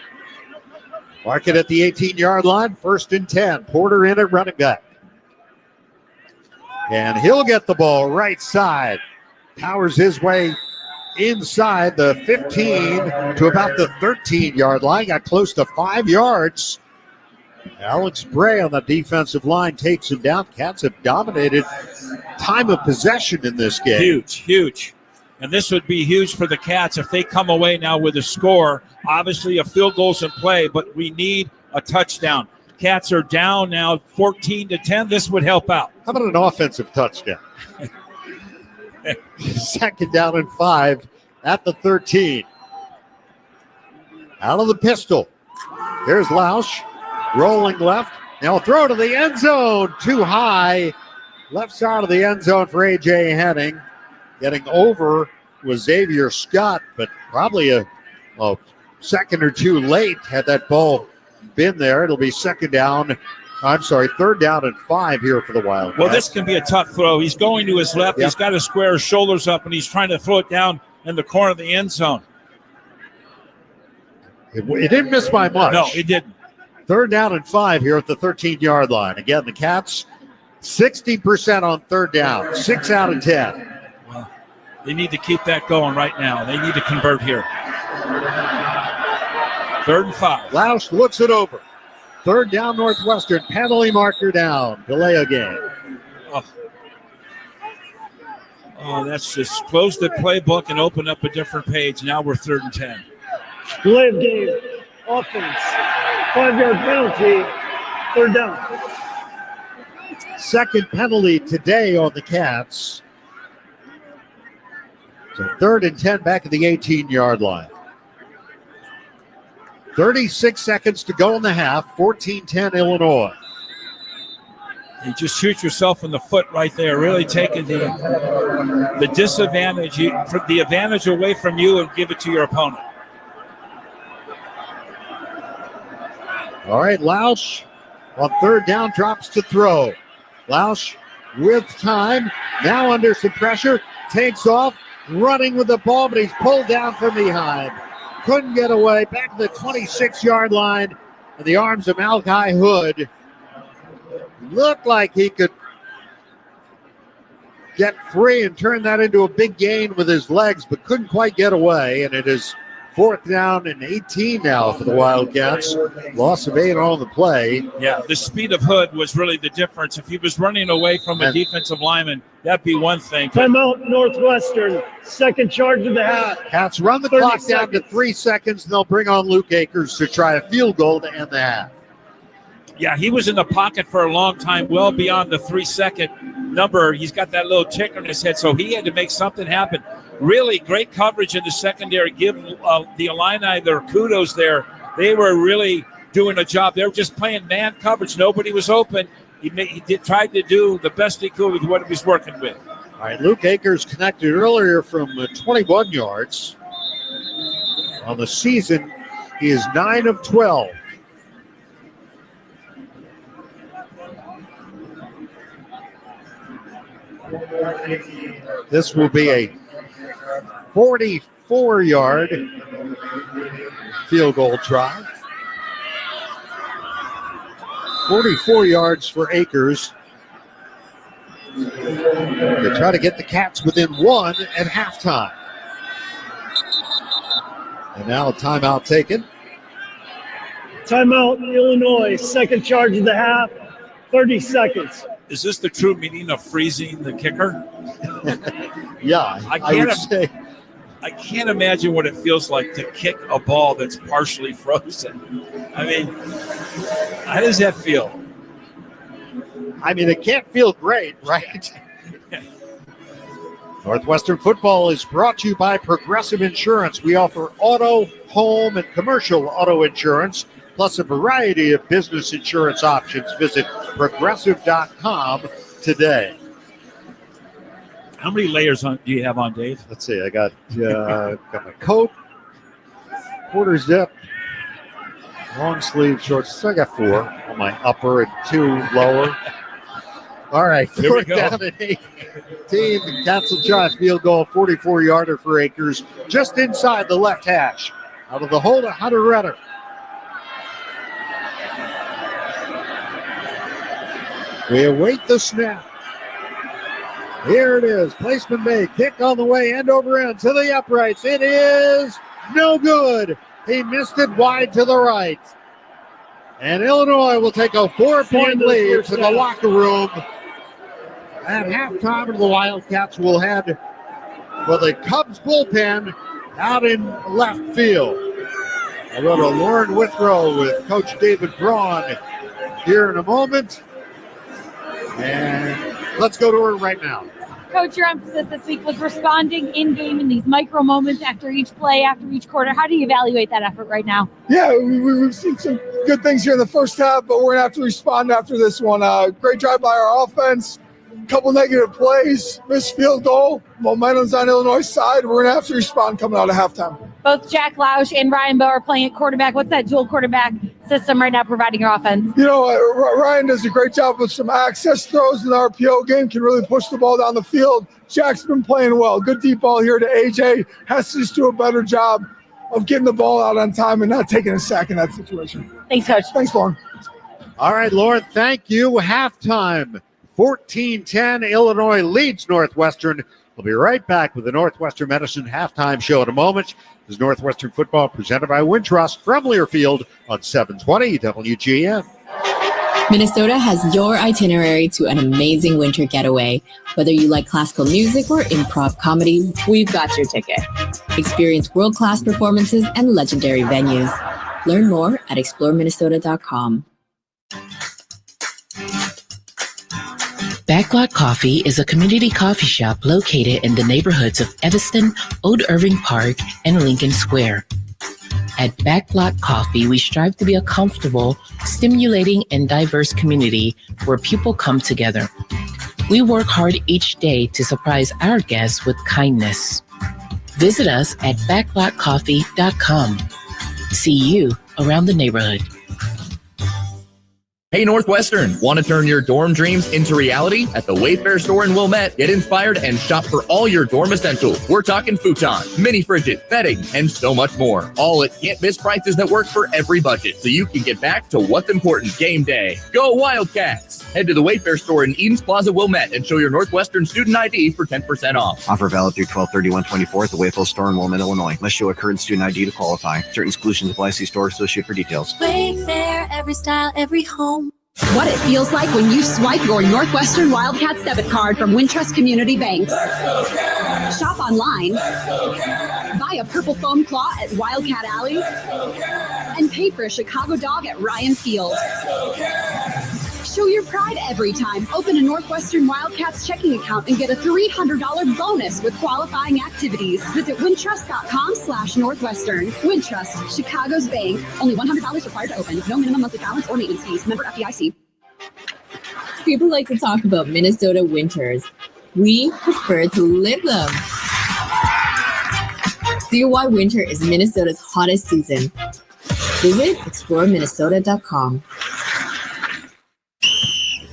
Mark it at the 18-yard line, 1st and 10. Porter in at running back. And he'll get the ball right side. Powers his way inside the 15 to about the 13-yard line. Got close to 5 yards. Alex Bray on the defensive line takes him down. Cats have dominated time of possession in this game. Huge. And this would be huge for the Cats if they come away now with a score. Obviously, a field goal's in play, but we need a touchdown. Cats are down now 14-10. This would help out. How about an offensive touchdown? 2nd down and 5 at the 13. Out of the pistol. Here's Lausch. Rolling left. Now throw to the end zone. Too high. Left side of the end zone for A.J. Henning. Getting over was Xavier Scott, but probably a second or two late had that ball been there. It'll be 3rd down and 5 here for the Wildcats. Well, this can be a tough throw. He's going to his left. Yep. He's got to square his shoulders up, and he's trying to throw it down in the corner of the end zone. It didn't miss by much. No, it didn't. 3rd down and 5 here at the 13-yard line. Again, the Cats, 60% on 3rd down, 6 out of 10. Well, they need to keep that going right now. They need to convert here. 3rd and 5. Lausch looks it over. 3rd down Northwestern. Penalty marker down. Delay a game. Oh, that's just close the playbook and open up a different page. Now we're 3rd and 10. Delay of game. Offense. 5-yard penalty. 3rd down. Second penalty today on the Cats. So 3rd and 10 back at the 18-yard line. 36 seconds to go in the half. 14-10 Illinois. You just shoot yourself in the foot right there, really taking the disadvantage, the advantage away from you and give it to your opponent. All right, Lausch on 3rd down drops to throw. Lausch with time, now under some pressure, takes off, running with the ball, but he's pulled down from behind. Couldn't get away, back to the 26-yard line in the arms of Malachi Hood. Looked like he could get free and turn that into a big gain with his legs, but couldn't quite get away, and it is 4th down and 18 now for the Wildcats. Loss of 8 on the play. Yeah, the speed of Hood was really the difference. If he was running away from a defensive lineman, that'd be one thing. Timeout Northwestern. 2nd charge of the half. Cats run the clock down to 3 seconds, and they'll bring on Luke Akers to try a field goal to end the half. Yeah, he was in the pocket for a long time, well beyond the 3-second number. He's got that little ticker in his head, so he had to make something happen. Really great coverage in the secondary. Give the Illini their kudos there. They were really doing a job. They were just playing man coverage. Nobody was open. He tried to do the best he could with what he was working with. All right, Luke Akers connected earlier from 21 yards. On the season, he is 9 of 12. This will be a 44-yard field goal try. 44 yards for Akers. They try to get the Cats within 1 at halftime. And now a timeout taken. Timeout, Illinois. 2nd charge of the half. 30 seconds. Is this the true meaning of freezing the kicker? Yeah, I would say. I can't imagine what it feels like to kick a ball that's partially frozen. I mean, how does that feel? I mean, it can't feel great, right? Northwestern football is brought to you by Progressive Insurance. We offer auto, home, and commercial auto insurance, plus a variety of business insurance options. Visit progressive.com today. How many layers do you have on, Dave? Let's see. I got my coat, quarter zip, long sleeve shorts. So I got 4 on my upper and 2 lower. All right, Here we go. Down at 18. The Cats will try a field goal, 44-yarder for Akers, just inside the left hash. Out of the hole to Hunter Redder. We await the snap. Here it is. Placement made. Kick on the way, end over end to the uprights. It is no good. He missed it wide to the right. And Illinois will take a 4-point lead to the locker room. At halftime, the Wildcats will head for the Cubs bullpen out in left field. I'll go to Lauren Withrow with Coach David Braun here in a moment. And let's go to her right now. Coach, your emphasis this week was responding in-game in these micro moments after each play, after each quarter. How do you evaluate that effort right now? Yeah, we've seen some good things here in the first half, but we're going to have to respond after this one. Great drive by our offense, couple negative plays, missed field goal. Momentum's on Illinois' side. We're going to have to respond coming out of halftime. Both Jack Lausch and Ryan Bowe are playing at quarterback. What's that dual quarterback system right now providing your offense? You know, Ryan does a great job with some access throws in the RPO game, can really push the ball down the field. Jack's been playing well. Good deep ball here to AJ. Has to just do a better job of getting the ball out on time and not taking a sack in that situation. Thanks, Coach. Thanks, Lauren. All right, Lauren, thank you. Halftime, 14-10. Illinois leads Northwestern. We'll be right back with the Northwestern Medicine halftime show in a moment. This is Northwestern football presented by Wintrust from Learfield on 720 WGN. Minnesota has your itinerary to an amazing winter getaway. Whether you like classical music or improv comedy, we've got your ticket. Experience world-class performances and legendary venues. Learn more at exploreminnesota.com. Backlot Coffee is a community coffee shop located in the neighborhoods of Evanston, Old Irving Park, and Lincoln Square. At Backlot Coffee, we strive to be a comfortable, stimulating, and diverse community where people come together. We work hard each day to surprise our guests with kindness. Visit us at backlotcoffee.com. See you around the neighborhood. Hey Northwestern, want to turn your dorm dreams into reality? At the Wayfair store in Wilmette, get inspired and shop for all your dorm essentials. We're talking futon, mini fridges, bedding, and so much more. All at can't-miss prices that work for every budget, so you can get back to what's important game day. Go Wildcats! Head to the Wayfair store in Edens Plaza, Wilmette, and show your Northwestern student ID for 10% off. Offer valid through 12/31/24 at the Wayfair store in Wilmette, Illinois. Must show a current student ID to qualify. Certain exclusions apply. See store associate for details. Wayfair, every style, every home. What it feels like when you swipe your Northwestern Wildcats debit card from Wintrust Community Banks. Shop online, buy a purple foam claw at Wildcat Alley, and pay for a Chicago dog at Ryan Field. Show your pride every time. Open a Northwestern Wildcats checking account and get a $300 bonus with qualifying activities. Visit wintrust.com/Northwestern. Wintrust, Chicago's bank. Only $100 required to open. No minimum monthly balance or maintenance fees. Member FDIC. People like to talk about Minnesota winters. We prefer to live them. See why winter is Minnesota's hottest season. Visit exploreminnesota.com.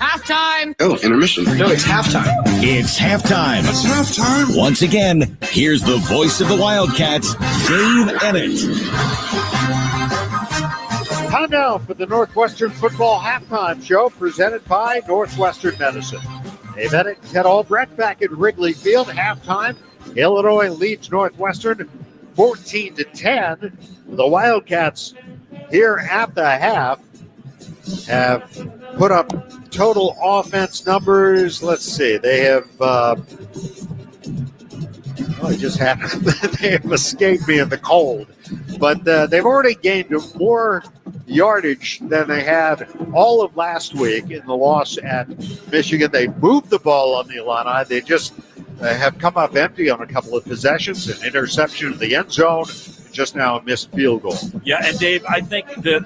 Halftime! Oh, intermission. No, it's halftime. It's halftime. It's halftime. Once again, here's the voice of the Wildcats, Dave Ennett. Time now for the Northwestern football halftime show presented by Northwestern Medicine. Dave Ennett, Ted Albrecht back at Wrigley Field. Halftime, Illinois leads Northwestern 14-10. The Wildcats here at the half have put up total offense numbers. Let's see. They have Well, they have escaped me in the cold. But they've already gained more yardage than they had all of last week in the loss at Michigan. They moved the ball on the Illini. They just have come up empty on a couple of possessions, an interception in the end zone, just now a missed field goal. Yeah, and Dave, I think the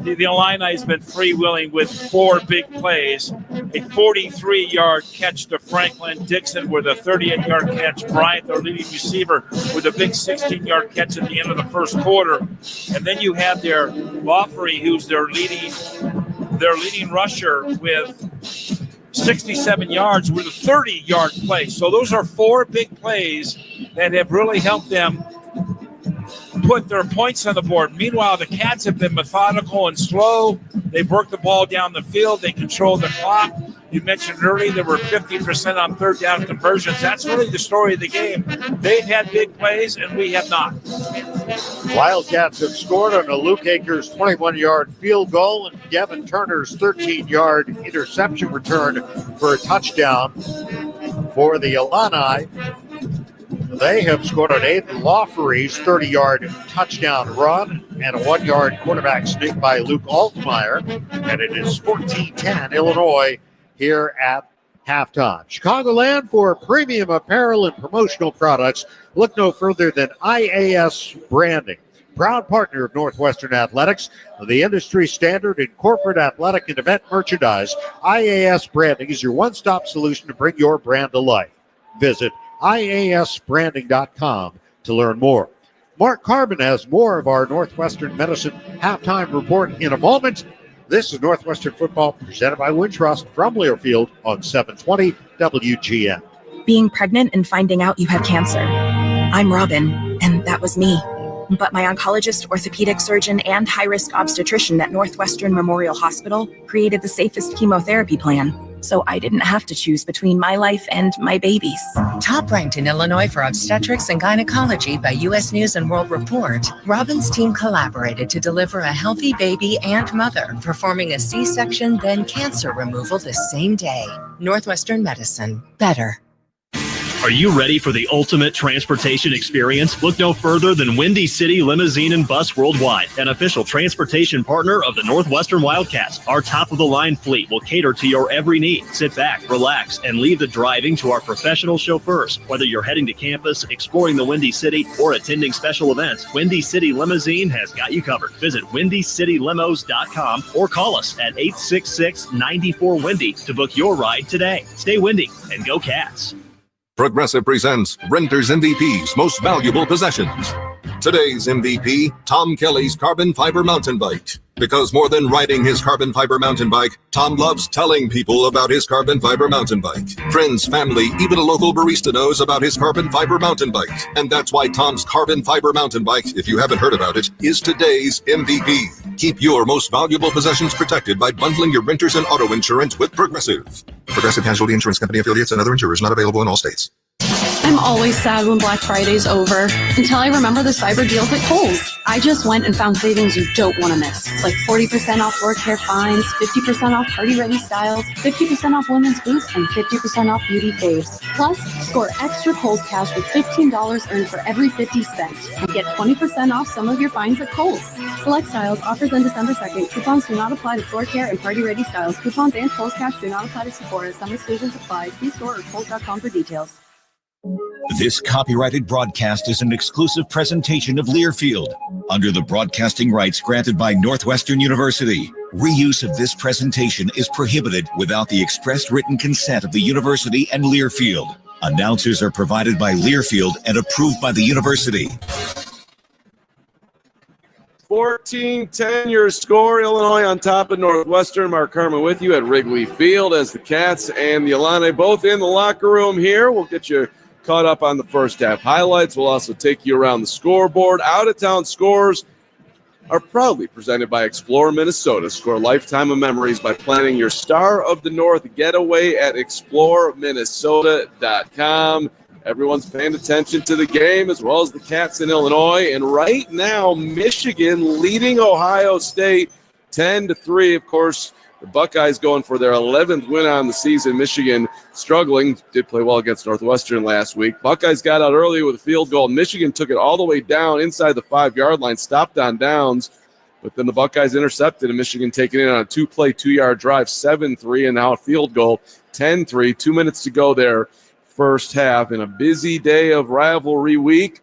Illini has been freewheeling with 4 big plays. A 43-yard catch to Franklin Dixon with a 38-yard catch. Bryant, their leading receiver, with a big 16-yard catch at the end of the first quarter. And then you have their Loffery, who's their leading rusher with 67 yards with a 30-yard play. So those are 4 big plays that have really helped them put their points on the board. Meanwhile, the Cats have been methodical and slow. They've worked the ball down the field. They control the clock. You mentioned earlier they were 50% on third down conversions. That's really the story of the game. They've had big plays, and we have not. Wildcats have scored on a Luke Akers 21-yard field goal and Devin Turner's 13-yard interception return for a touchdown for the Illini. They have scored on Aiden Loffery's 30-yard touchdown run and a 1-yard quarterback sneak by Luke Altmaier. And it is 14-10 Illinois here at halftime. Chicagoland, for premium apparel and promotional products, look no further than IAS Branding. Proud partner of Northwestern Athletics, the industry standard in corporate athletic and event merchandise. IAS Branding is your one-stop solution to bring your brand to life. Visit IASbranding.com to learn more. Mark Carbon has more of our Northwestern Medicine halftime report in a moment. This is Northwestern Football presented by Wintrust from Learfield on 720 WGN. Being pregnant and finding out you have cancer. I'm Robin, and that was me. But my oncologist, orthopedic surgeon, and high-risk obstetrician at Northwestern Memorial Hospital created the safest chemotherapy plan, so I didn't have to choose between my life and my baby's. Top ranked in Illinois for obstetrics and gynecology by U.S. News and World Report, Robin's team collaborated to deliver a healthy baby and mother, performing a C-section, then cancer removal the same day. Northwestern Medicine. Better. Are you ready for the ultimate transportation experience? Look no further than Windy City Limousine and Bus Worldwide, an official transportation partner of the Northwestern Wildcats. Our top-of-the-line fleet will cater to your every need. Sit back, relax, and leave the driving to our professional chauffeurs. Whether you're heading to campus, exploring the Windy City, or attending special events, Windy City Limousine has got you covered. Visit WindyCityLimos.com or call us at 866-94-WINDY to book your ride today. Stay windy and go Cats. Progressive presents Renter's MVP's Most Valuable Possessions. Today's MVP, Tom Kelly's carbon fiber mountain bike. Because more than riding his carbon fiber mountain bike, Tom loves telling people about his carbon fiber mountain bike. Friends, family, even a local barista knows about his carbon fiber mountain bike. And that's why Tom's carbon fiber mountain bike, if you haven't heard about it, is today's MVP. Keep your most valuable possessions protected by bundling your renters and auto insurance with Progressive. Progressive Casualty Insurance Company affiliates and other insurers not available in all states. I'm always sad when Black Friday's over, until I remember the cyber deals at Kohl's. I just went and found savings you don't want to miss, like 40% off floor care finds, 50% off party-ready styles, 50% off women's boots, and 50% off beauty faves. Plus, score extra Kohl's cash with $15 earned for every 50 spent, and get 20% off some of your finds at Kohl's. Select styles, offers end December 2nd. Coupons do not apply to floor care and party-ready styles. Coupons and Kohl's cash do not apply to Sephora. Some exclusions apply. See store or Kohl's.com for details. This copyrighted broadcast is an exclusive presentation of Learfield under the broadcasting rights granted by Northwestern University. Reuse of this presentation is prohibited without the expressed written consent of the university and Learfield. Announcers are provided by Learfield and approved by the university. 14-10 your score. Illinois on top of Northwestern. Mark Carmen with you at Wrigley Field as the Cats and the Illini both in the locker room here. We'll get you caught up on the first half highlights. We'll also take you around the scoreboard. Out-of-town scores are proudly presented by Explore Minnesota. Score a lifetime of memories by planning your Star of the North getaway at exploreminnesota.com. Everyone's paying attention to the game as well as the Cats in Illinois. And right now, Michigan leading Ohio State 10-3. Of course, The Buckeyes going for their 11th win on the season. Michigan struggling. Did play well against Northwestern last week. Buckeyes got out early with a field goal. Michigan took it all the way down inside the 5-yard line, stopped on downs. But then the Buckeyes intercepted, and Michigan taking it on a 2-play, 2-yard drive, 7-3, and now a field goal, 10-3. 2 minutes to go there, first half, in a busy day of rivalry week.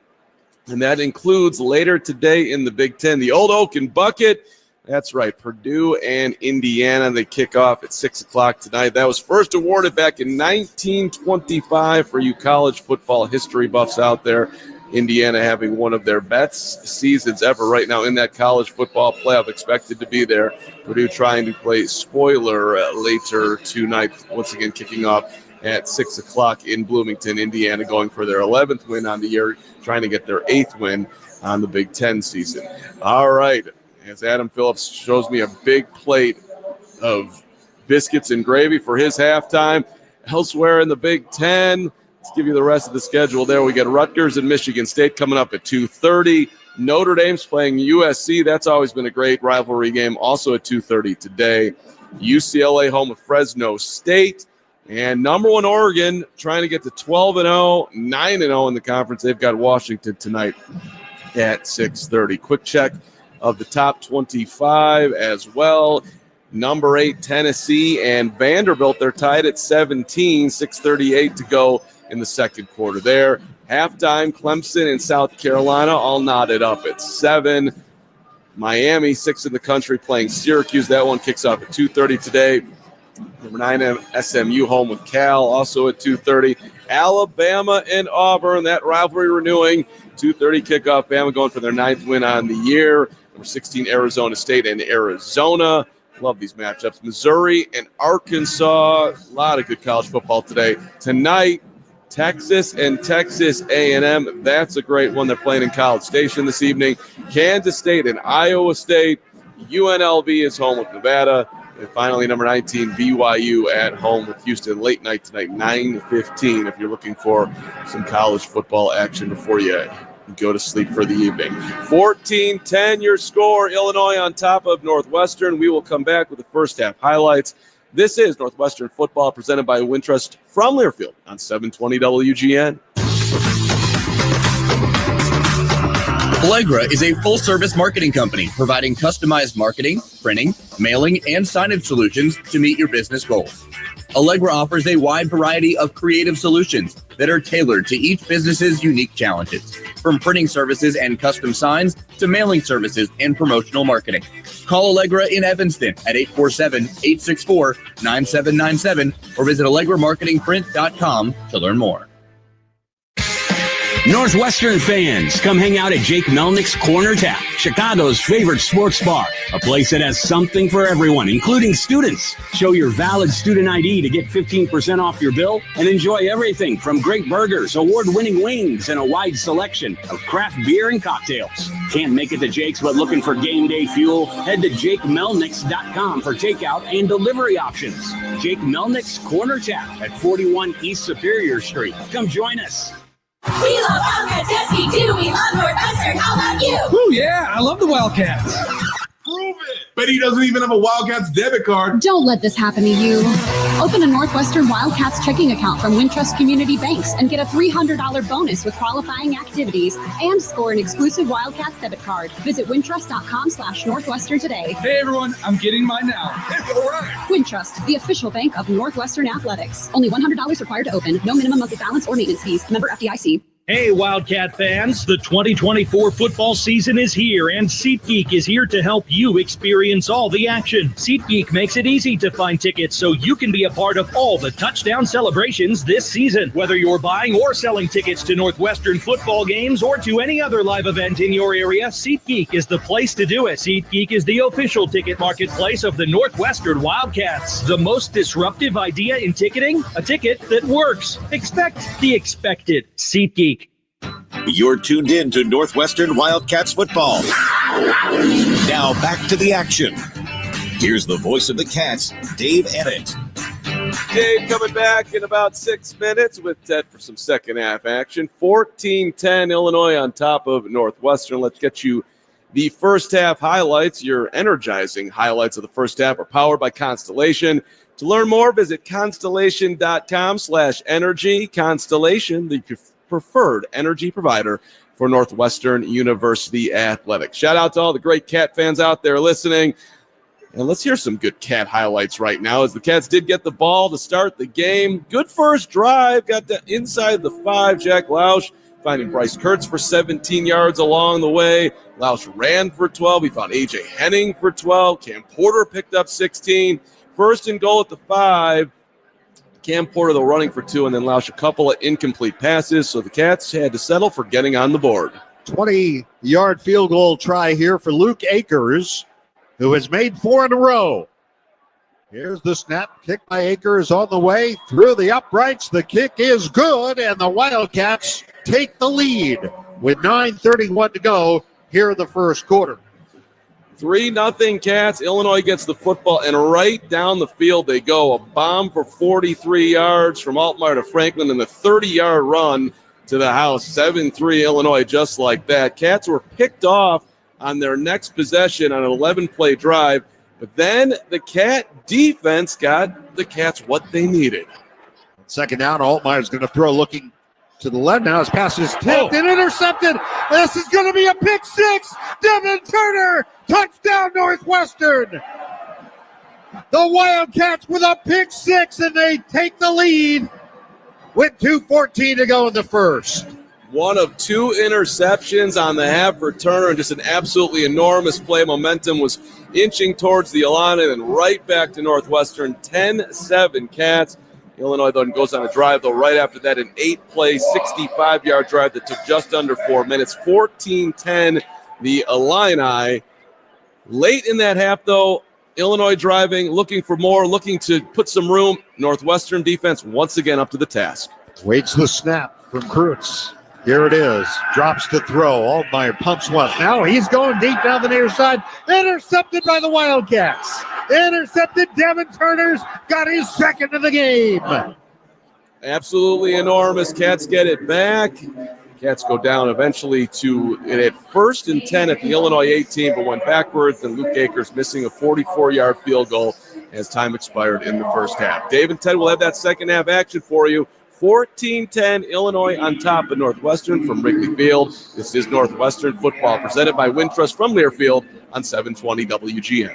And that includes later today in the Big Ten, the Old Oaken Bucket. That's right, Purdue and Indiana. They kick off at 6 o'clock tonight. That was first awarded back in 1925 for you college football history buffs out there. Indiana having one of their best seasons ever right now in that college football playoff, expected to be there. Purdue trying to play spoiler later tonight, once again kicking off at 6 o'clock in Bloomington, Indiana, going for their 11th win on the year, trying to get their 8th win on the Big Ten season. All right. As Adam Phillips shows me a big plate of biscuits and gravy for his halftime. Elsewhere in the Big Ten, let's give you the rest of the schedule there. We get Rutgers and Michigan State coming up at 2:30. Notre Dame's playing USC. That's always been a great rivalry game, also at 2:30 today. UCLA home with Fresno State. And number one Oregon trying to get to 12-0, 9-0 in the conference. They've got Washington tonight at 6:30. Quick check of the top 25 as well. Number 8, Tennessee and Vanderbilt, they're tied at 17, 6:38 to go in the second quarter there. Halftime, Clemson and South Carolina all knotted up at 7. Miami, 6th in the country, playing Syracuse. That one kicks off at 2:30 today. Number 9, SMU home with Cal, also at 2:30. Alabama and Auburn, that rivalry renewing. 2:30 kickoff. Bama going for their 9th win on the year. Number 16, Arizona State and Arizona. Love these matchups. Missouri and Arkansas. A lot of good college football today. Tonight, Texas and Texas A&M. That's a great one. They're playing in College Station this evening. Kansas State and Iowa State. UNLV is home with Nevada. And finally, number 19, BYU at home with Houston. Late night tonight, 9:15, if you're looking for some college football action before you go to sleep for the evening. 14-10 your score. Illinois on top of Northwestern. We will come back with the first half highlights. This is Northwestern football presented by Wintrust from Learfield on 720 WGN. Allegra is a full-service marketing company providing customized marketing, printing, mailing, and signage solutions to meet your business goals. Allegra offers a wide variety of creative solutions that are tailored to each business's unique challenges, from printing services and custom signs to mailing services and promotional marketing. Call Allegra in Evanston at 847-864-9797 or visit AllegraMarketingPrint.com to learn more. Northwestern fans, come hang out at Jake Melnick's Corner Tap, Chicago's favorite sports bar. A place that has something for everyone, including students. Show your valid student ID to get 15% off your bill and enjoy everything from great burgers, award-winning wings, and a wide selection of craft beer and cocktails. Can't make it to Jake's but looking for game day fuel? Head to JakeMelnicks.com for takeout and delivery options. Jake Melnick's Corner Tap at 41 East Superior Street. Come join us. We love Wildcats, yes we do. We love Northwestern. How about you? Oh yeah, I love the Wildcats. Prove it. Bet he doesn't even have a Wildcats debit card. Don't let this happen to you. Open a Northwestern Wildcats checking account from Wintrust Community Banks and get a $300 bonus with qualifying activities and score an exclusive Wildcats debit card. Visit wintrust.com/Northwestern today. Hey everyone, I'm getting mine now. All right. Wintrust, the official bank of Northwestern Athletics. Only $100 required to open. No minimum monthly balance or maintenance fees. Member FDIC. Hey, Wildcat fans, the 2024 football season is here, and SeatGeek is here to help you experience all the action. SeatGeek makes it easy to find tickets so you can be a part of all the touchdown celebrations this season. Whether you're buying or selling tickets to Northwestern football games or to any other live event in your area, SeatGeek is the place to do it. SeatGeek is the official ticket marketplace of the Northwestern Wildcats. The most disruptive idea in ticketing? A ticket that works. Expect the expected. SeatGeek. You're tuned in to Northwestern Wildcats football. Now back to the action. Here's the voice of the Cats, Dave Emmett. Dave coming back in about 6 minutes with Ted for some second half action. 14-10 Illinois on top of Northwestern. Let's get you The first half highlights, your energizing highlights of the first half, are powered by Constellation. To learn more, visit constellation.com/energy. Constellation, the preferred energy provider for Northwestern University Athletics. Shout out to all the great Cat fans out there listening. And let's hear some good Cat highlights right now, as the Cats did get the ball to start the game. Good first drive, got that inside the 5. Jack Lausch finding Bryce Kurtz for 17 yards along the way. Lausch ran for 12. He found A.J. Henning for 12. Cam Porter picked up 16. First and goal at the 5. Cam Porter, though, running for 2, and then Lausch a couple of incomplete passes, so the Cats had to settle for getting on the board. 20-yard field goal try here for Luke Akers, who has made 4 in a row. Here's the snap. Kick by Akers on the way through the uprights. The kick is good, and the Wildcats take the lead with 9:31 to go here in the first quarter. 3-0 Cats. Illinois gets the football, and right down the field they go. A bomb for 43 yards from Altmaier to Franklin, and the 30-yard run to the house. 7-3 Illinois, just like that. Cats were picked off on their next possession on an 11-play drive, but then the Cat defense got the Cats what they needed. Second down, Altmaier's going to throw looking to the left now. His pass is tipped and intercepted. This is going to be a pick 6. Devin Turner, touchdown Northwestern. The Wildcats with a pick 6, and they take the lead with 2:14 to go in the first. One of 2 interceptions on the half for Turner, and just an absolutely enormous play. Momentum was inching towards the Illini and right back to Northwestern. 10-7 Cats. Illinois then goes on a drive, though, right after that, an 8-play, 65-yard drive that took just under 4 minutes. 14-10, the Illini. Late in that half, though, Illinois driving, looking for more, looking to put some room. Northwestern defense once again up to the task. Waits the snap from Kreutz. Here it is. Drops to throw. Altmaier pumps left. Now he's going deep down the near side. Intercepted by the Wildcats. Intercepted. Devin Turner's got his second of the game. Absolutely enormous. Cats get it back. Cats go down eventually to it at 1st and 10 at the Illinois 18, but went backwards, and Luke Akers missing a 44-yard field goal as time expired in the first half. Dave and Ted will have that second half action for you. 14-10, Illinois on top of Northwestern from Wrigley Field. This is Northwestern football presented by Wintrust from Learfield on 720 WGN.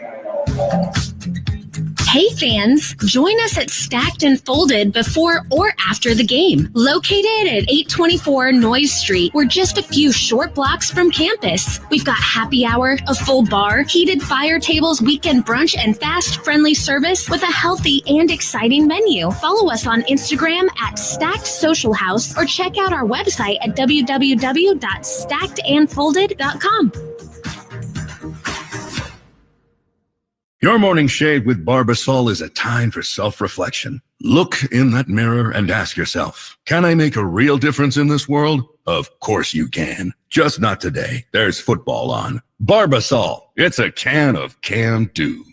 Hey fans, join us at Stacked and Folded before or after the game. Located at 824 Noyes Street, we're just a few short blocks from campus. We've got happy hour, a full bar, heated fire tables, weekend brunch, and fast, friendly service with a healthy and exciting menu. Follow us on Instagram at Stacked Social House or check out our website at www.stackedandfolded.com. Your morning shave with Barbasol is a time for self-reflection. Look in that mirror and ask yourself, can I make a real difference in this world? Of course you can. Just not today. There's football on. Barbasol. It's a can of can-do.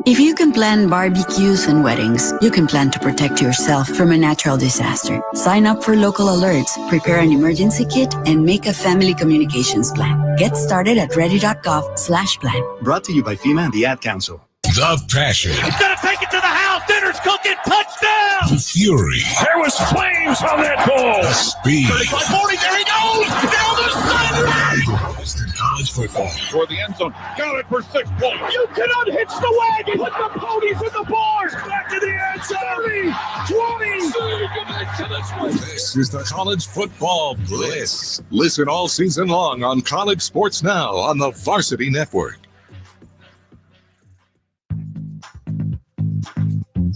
If you can plan barbecues and weddings, you can plan to protect yourself from a natural disaster. Sign up for local alerts, prepare an emergency kit, and make a family communications plan. Get started at ready.gov/plan. Brought to you by FEMA and the Ad Council. The passion. He's going to take it to the house. Dinner's cooking. Touchdown. The fury. There was flames on that ball. The speed. 35-40. There he goes. Down the sideline. Northwestern college football. For the end zone. Got it for 6 points. You cannot hitch the wagon. Put the ponies in the bars. Back to the end zone. 20. This is the College Football Bliss. Listen all season long on College Sports Now on the Varsity Network.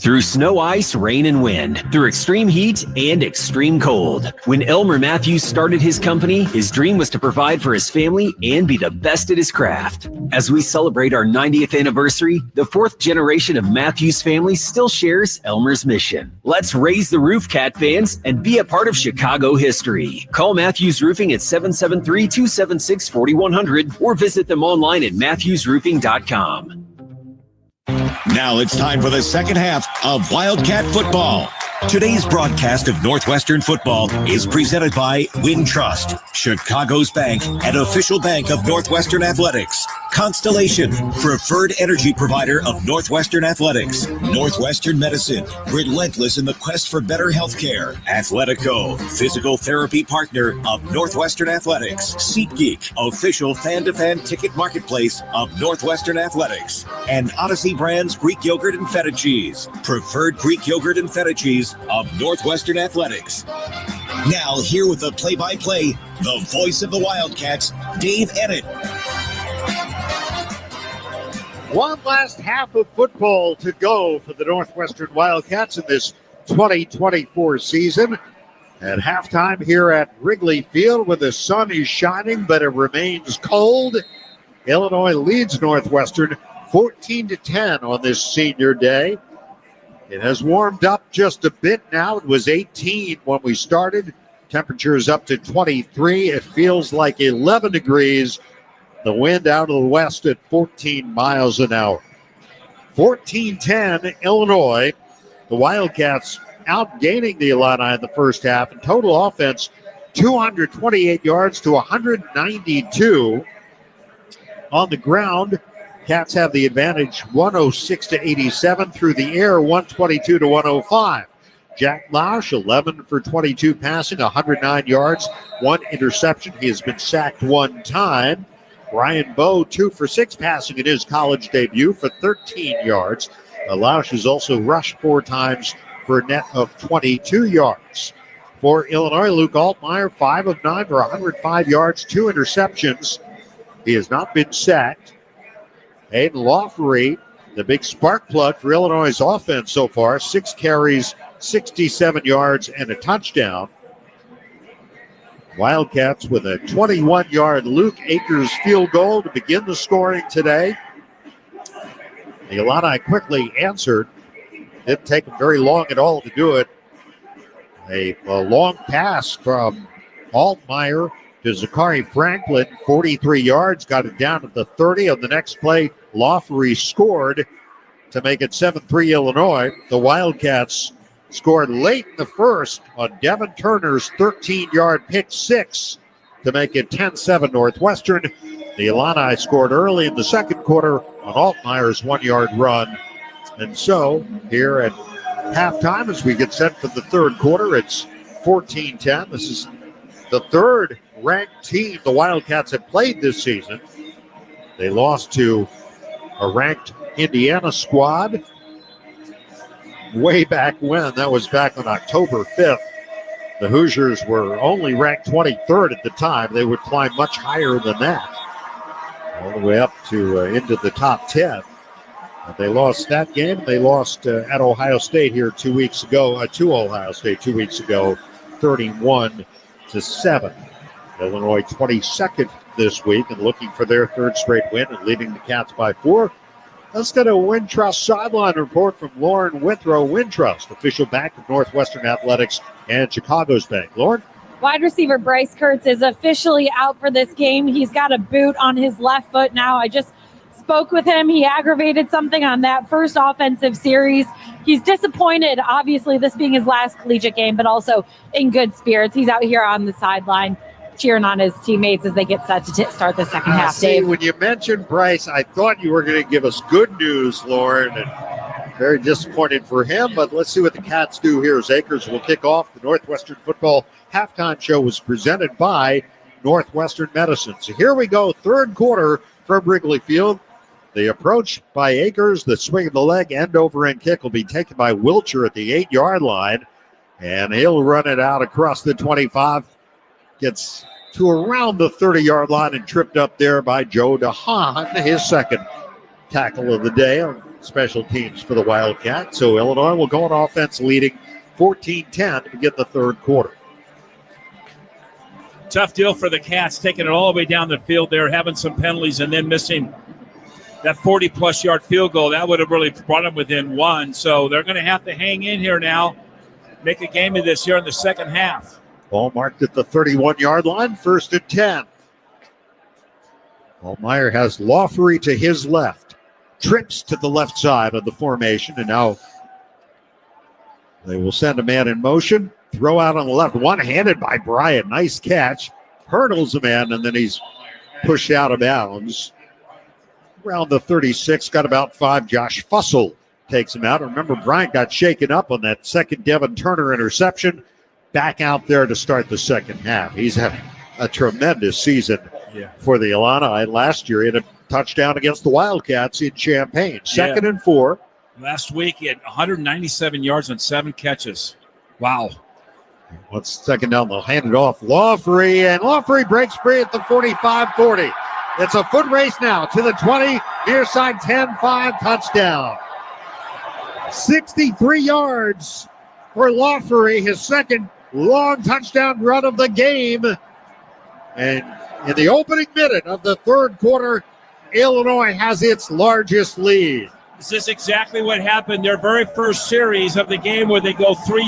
Through snow, ice, rain, and wind. Through extreme heat and extreme cold. When Elmer Matthews started his company, his dream was to provide for his family and be the best at his craft. As we celebrate our 90th anniversary, the 4th generation of Matthews family still shares Elmer's mission. Let's raise the roof, Cat fans, and be a part of Chicago history. Call Matthews Roofing at 773-276-4100 or visit them online at matthewsroofing.com. Now it's time for the second half of Wildcat football. Today's broadcast of Northwestern football is presented by Wintrust, Chicago's bank and official bank of Northwestern Athletics. Constellation, preferred energy provider of Northwestern Athletics. Northwestern Medicine, relentless in the quest for better health care. Athletico, physical therapy partner of Northwestern Athletics. SeatGeek, official fan-to-fan ticket marketplace of Northwestern Athletics. And Odyssey Brands Greek Yogurt and Feta Cheese, preferred Greek Yogurt and Feta Cheese of Northwestern Athletics. Now, here with the play-by-play, the voice of the Wildcats, Dave Ennett. One last half of football to go for the Northwestern Wildcats in this 2024 season. At halftime here at Wrigley Field, where the sun is shining, but it remains cold. Illinois leads Northwestern 14-10 on this senior day. It has warmed up just a bit now. It was 18 when we started. Temperature is up to 23. It feels like 11 degrees. The wind out of the west at 14 miles an hour. 14-10, Illinois. The Wildcats outgaining the Illini in the first half. In total offense, 228 yards to 192. On the ground, Cats have the advantage, 106-87. Through the air, 122-105. Jack Lausch, 11 for 22 passing, 109 yards, 1 interception. He has been sacked 1 time. Ryan Bowe, 2 for 6 passing in his college debut for 13 yards. Lausch has also rushed 4 times for a net of 22 yards. For Illinois, Luke Altmaier, 5 of 9 for 105 yards, 2 interceptions. He has not been sacked. Aiden Lawfrey, the big spark plug for Illinois' offense so far, 6 carries, 67 yards, and a touchdown. Wildcats with a 21-yard Luke Akers field goal to begin the scoring today. The Illini quickly answered. Didn't take them very long at all to do it. A long pass from Altmaier to Zachary Franklin, 43 yards, got it down to the 30. On the next play, Lawfrey scored to make it 7-3 Illinois. The Wildcats scored late in the first on Devin Turner's 13-yard pick six to make it 10-7 Northwestern. The Illini scored early in the second quarter on Altmaier's 1-yard run. And so here at halftime, as we get set for the third quarter, it's 14-10. This is the third ranked team the Wildcats have played this season. They lost to a ranked Indiana squad way back when. That was back on October 5th. The Hoosiers were only ranked 23rd at the time. They would climb much higher than that, all the way up to into the top 10. But they lost that game. They lost at Ohio State here 2 weeks ago, to Ohio State 2 weeks ago, 31-7. Illinois 22nd this week and looking for their third straight win and leading the Cats by 4. Let's get a Wintrust sideline report from Lauren Withrow. Wintrust, official bank of Northwestern Athletics and Chicago's bank. Lauren? Wide receiver Bryce Kurtz is officially out for this game. He's got a boot on his left foot now. I just spoke with him. He aggravated something on that first offensive series. He's disappointed, obviously, this being his last collegiate game, but also in good spirits. He's out here on the sideline cheering on his teammates as they get set to start the second half. See, Dave, when you mentioned Bryce, I thought you were going to give us good news, Lauren, and very disappointed for him, but let's see what the Cats do here as Akers will kick off. The Northwestern football halftime show was presented by Northwestern Medicine. So here we go, third quarter from Wrigley Field. The approach by Akers, the swing of the leg, end over end kick will be taken by Wilcher at the 8-yard line, and he'll run it out across the 25. Gets to around the 30-yard line and tripped up there by Joe DeHaan, his second tackle of the day on special teams for the Wildcats. So Illinois will go on offense leading 14-10 to begin the third quarter. Tough deal for the Cats, taking it all the way down the field there, having some penalties and then missing that 40-plus yard field goal. That would have really brought them within one. So they're going to have to hang in here now, make a game of this here in the second half. Ball marked at the 31-yard line, first and 10. Altmaier has Lawfrey to his left. Trips to the left side of the formation, and now They will send a man in motion. Throw out on the left. One-handed by Bryant. Nice catch. Hurdles the man, and then he's pushed out of bounds. Around the 36, got about 5. Josh Fussell takes him out. Remember, Bryant got shaken up on that second Devin Turner interception. Back out there to start the second half. He's had a tremendous season for the Illini. Last year, he had a touchdown against the Wildcats in Champaign. Second and 4. Last week, he had 197 yards on 7 catches. Wow. Once second down, they'll hand it off. Lawfrey, and Lawfrey breaks free at the 45-40. It's a foot race now to the 20, near side 10-5 touchdown. 63 yards for Lawfrey, his second long touchdown run of the game. And in the opening minute of the third quarter, Illinois has its largest lead. This is exactly what happened their very first series of the game where they go 3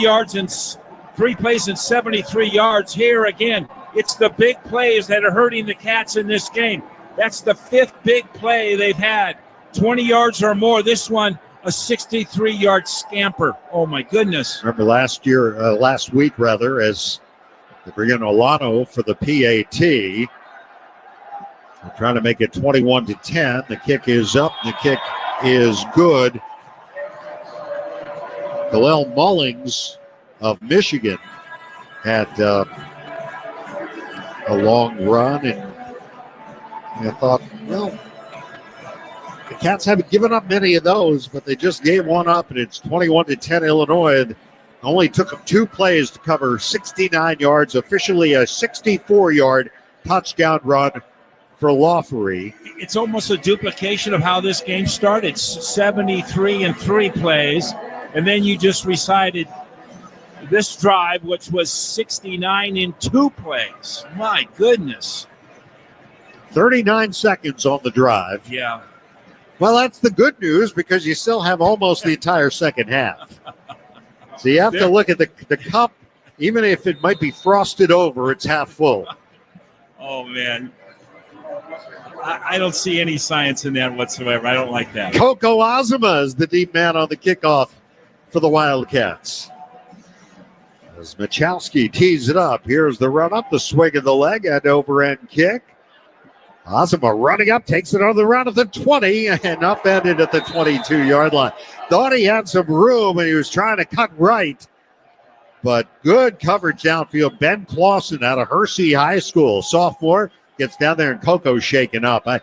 plays and 73 yards. Here again, it's the big plays that are hurting the Cats in this game. That's the 5th big play they've had, 20 yards or more. This one, a 63-yard scamper. Oh, my goodness. Remember last week, as they bring in Olano for the PAT. They're trying to make it 21-10. The kick is up. The kick is good. Kalel Mullings of Michigan had a long run, and I thought, well, the Cats haven't given up many of those, but they just gave one up, and it's 21-10 Illinois. And only took them 2 plays to cover 69 yards, officially a 64-yard touchdown run for Lawfrey. It's almost a duplication of how this game started, 73 in 3 plays, and then you just recited this drive, which was 69 in 2 plays. My goodness. 39 seconds on the drive. Yeah. Well, that's the good news because you still have almost the entire second half. So you have to look at the cup. Even if it might be frosted over, it's half full. Oh, man. I don't see any science in that whatsoever. I don't like that. Coco Azuma is the deep man on the kickoff for the Wildcats. As Machowski tees it up, here's the run up, the swing of the leg, and over-end kick. Azuma running up, takes it on the run at the 20 and upended at the 22-yard line. Thought he had some room and he was trying to cut right, but good coverage downfield. Ben Clausen out of Hersey High School, sophomore, gets down there and Coco's shaken up. I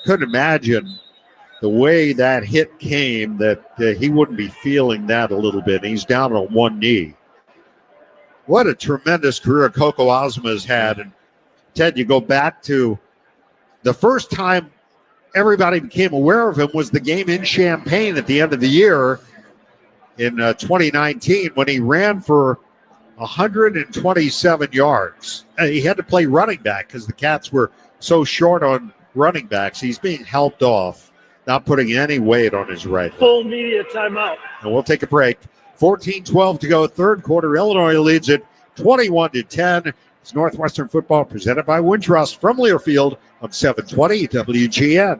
couldn't imagine the way that hit came that he wouldn't be feeling that a little bit. He's down on one knee. What a tremendous career Coco Azuma has had. And Ted, you go back to the first time everybody became aware of him was the game in Champaign at the end of the year in 2019 when he ran for 127 yards. He had to play running back because the Cats were so short on running backs. He's being helped off, not putting any weight on his right leg. Full media timeout. And we'll take a break. 14-12 to go, third quarter. Illinois leads it 21-10. It's Northwestern football presented by Wintrust from Learfield on 720 WGN.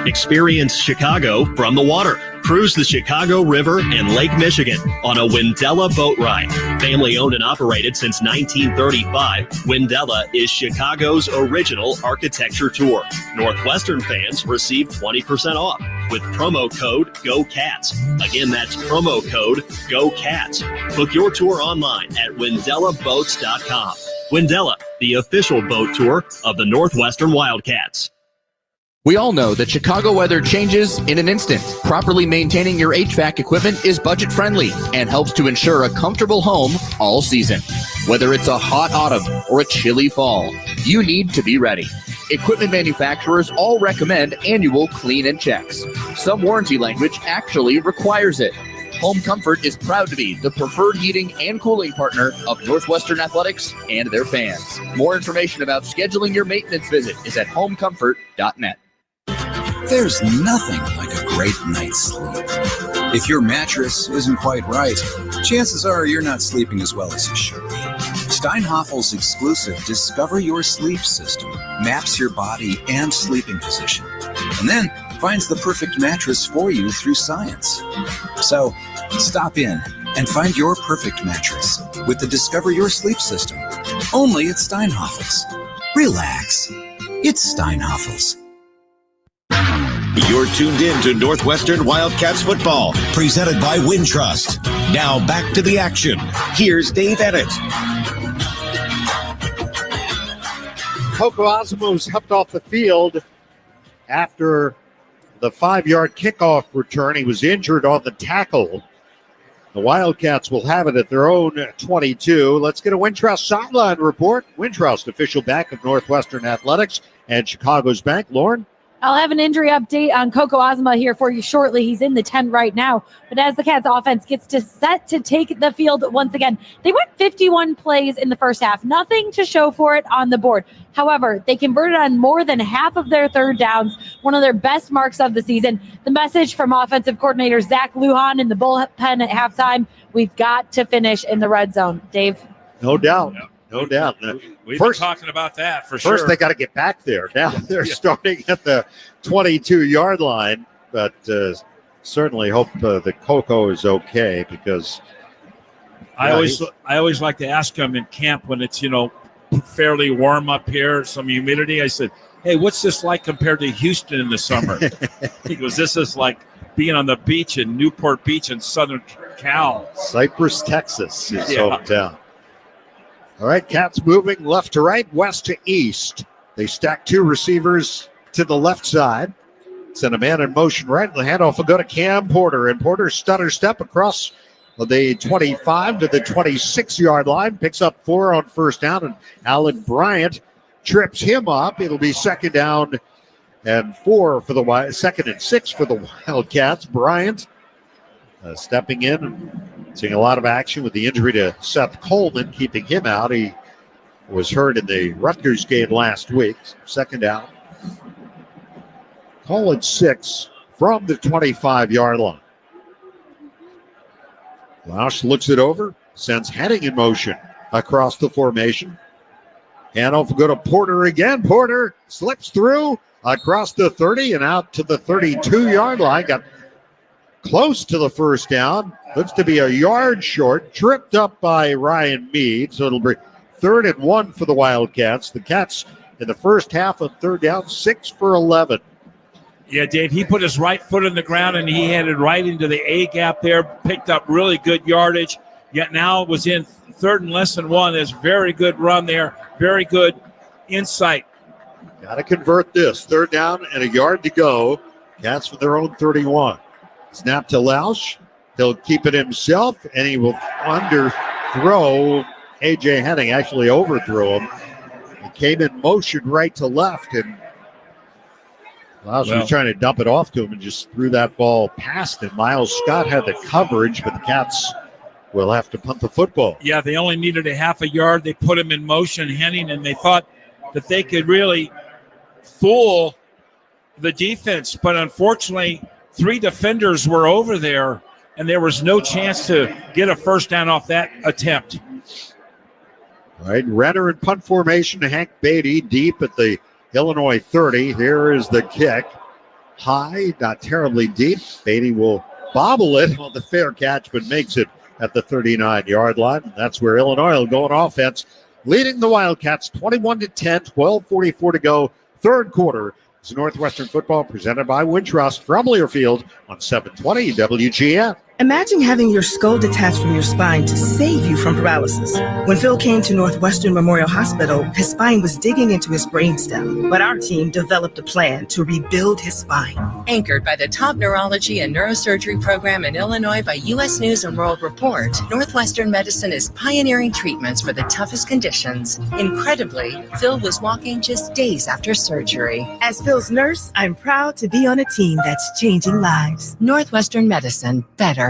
Experience Chicago from the water. Cruise the Chicago River and Lake Michigan on a Windella boat ride. Family owned and operated since 1935, Windella is Chicago's original architecture tour. Northwestern fans receive 20% off with promo code GOCATS. Again, that's promo code GOCATS. Book your tour online at WindellaBoats.com. Windella, the official boat tour of the Northwestern Wildcats. We all know that Chicago weather changes in an instant. Properly maintaining your HVAC equipment is budget friendly and helps to ensure a comfortable home all season. Whether it's a hot autumn or a chilly fall, you need to be ready. Equipment manufacturers all recommend annual clean-in checks. Some warranty language actually requires it. Home Comfort is proud to be the preferred heating and cooling partner of Northwestern Athletics and their fans. More information about scheduling your maintenance visit is at homecomfort.net. There's nothing like a great night's sleep. If your mattress isn't quite right, chances are you're not sleeping as well as you should be. Steinhoffel's exclusive Discover Your Sleep system maps your body and sleeping position, and then finds the perfect mattress for you through science. So stop in and find your perfect mattress with the Discover Your Sleep system. Only at Steinhofels. Relax. It's Steinhofels. You're tuned in to Northwestern Wildcats football, presented by Wintrust. Now back to the action. Here's Dave Ennett. Coco Osmo was helped off the field after the 5-yard kickoff return. He was injured on the tackle. The Wildcats will have it at their own 22. Let's get a Wintrust sideline report. Wintrust, official bank of Northwestern Athletics and Chicago's bank. Lauren? I'll have an injury update on Coco Osma here for you shortly. He's in the tent right now. But as the Cats offense gets set to take the field once again, they went 51 plays in the first half. Nothing to show for it on the board. However, they converted on more than half of their third downs, one of their best marks of the season. The message from offensive coordinator Zach Lujan in the bullpen at halftime, we've got to finish in the red zone. Dave? No doubt. No doubt. We've been talking about that for sure. First, they got to get back there. Now they're starting at the 22-yard line, but certainly hope the Coco is okay because I always like to ask him in camp when it's fairly warm up here, some humidity. I said, "Hey, what's this like compared to Houston in the summer?" He goes, "This is like being on the beach in Newport Beach in Southern Cal, Cypress, Texas, his hometown." All right, Cats moving left to right, west to east. They stack two receivers to the left side. Send a man in motion right. The handoff will go to Cam Porter. And Porter stutter step across the 25 to the 26-yard line. Picks up 4 on first down. And Alec Bryant trips him up. It'll be second down and 4 for the second and 6 for the Wildcats. Bryant stepping in and seeing a lot of action with the injury to Seth Coleman, keeping him out. He was hurt in the Rutgers game last week. Second down. Call it 6 from the 25-yard line. Lausch looks it over, sends Henning in motion across the formation. Handoff will go to Porter again. Porter slips through across the 30 and out to the 32-yard line. Got close to the first down. Looks to be a yard short. Tripped up by Ryan Mead. So it'll be 3rd and 1 for the Wildcats. The Cats in the first half of third down, 6 for 11. Yeah, Dave, he put his right foot in the ground and he headed right into the A gap there. Picked up really good yardage. Yet now it was in 3rd and less than 1. There's very good run there. Very good insight. Got to convert this. 3rd down and a yard to go. Cats for their own 31. Snap to Lausch. He'll keep it himself, and he will underthrow A.J. Henning, actually overthrow him. He came in motion right to left, and Lausch was trying to dump it off to him and just threw that ball past him. Miles Scott had the coverage, but the Cats will have to punt the football. Yeah, they only needed a half a yard. They put him in motion, Henning, and they thought that they could really fool the defense. But unfortunately, 3 defenders were over there, and there was no chance to get a first down off that attempt. All right, Renner in punt formation. Hank Beatty deep at the Illinois 30. Here is the kick. High, not terribly deep. Beatty will bobble it on the fair catch, but makes it at the 39-yard line. That's where Illinois will go on offense, leading the Wildcats 21-10, 12:44 to go, third quarter. It's Northwestern football presented by Wintrust from Learfield on 720 WGN. Imagine having your skull detached from your spine to save you from paralysis. When Phil came to Northwestern Memorial Hospital, his spine was digging into his brainstem, but our team developed a plan to rebuild his spine. Anchored by the top neurology and neurosurgery program in Illinois by U.S. News and World Report, Northwestern Medicine is pioneering treatments for the toughest conditions. Incredibly, Phil was walking just days after surgery. As Phil's nurse, I'm proud to be on a team that's changing lives. Northwestern Medicine, better.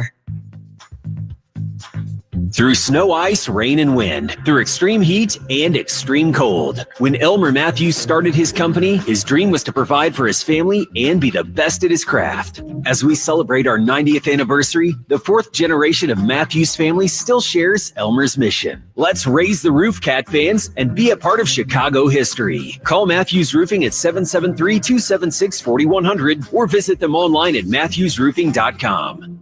Through snow, ice, rain, and wind. Through extreme heat and extreme cold. When Elmer Matthews started his company, his dream was to provide for his family and be the best at his craft. As we celebrate our 90th anniversary, the 4th generation of Matthews family still shares Elmer's mission. Let's raise the roof, Cat fans, and be a part of Chicago history. Call Matthews Roofing at 773-276-4100 or visit them online at matthewsroofing.com.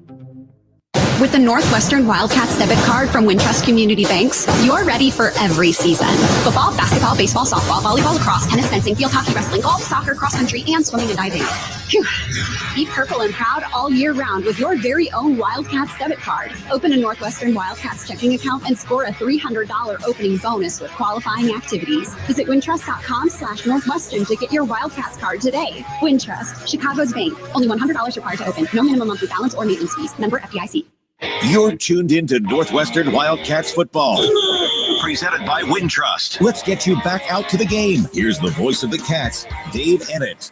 With the Northwestern Wildcats debit card from Wintrust Community Banks, you're ready for every season. Football, basketball, baseball, softball, volleyball, lacrosse, tennis, fencing, field hockey, wrestling, golf, soccer, cross country, and swimming and diving. Phew. Be purple and proud all year round with your very own Wildcats debit card. Open a Northwestern Wildcats checking account and score a $300 opening bonus with qualifying activities. Visit wintrust.com/Northwestern to get your Wildcats card today. Wintrust, Chicago's bank. Only $100 required to open. No minimum monthly balance or maintenance fees. Member FDIC. You're tuned into Northwestern Wildcats football. Presented by Wintrust. Let's get you back out to the game. Here's the voice of the Cats, Dave Ennett.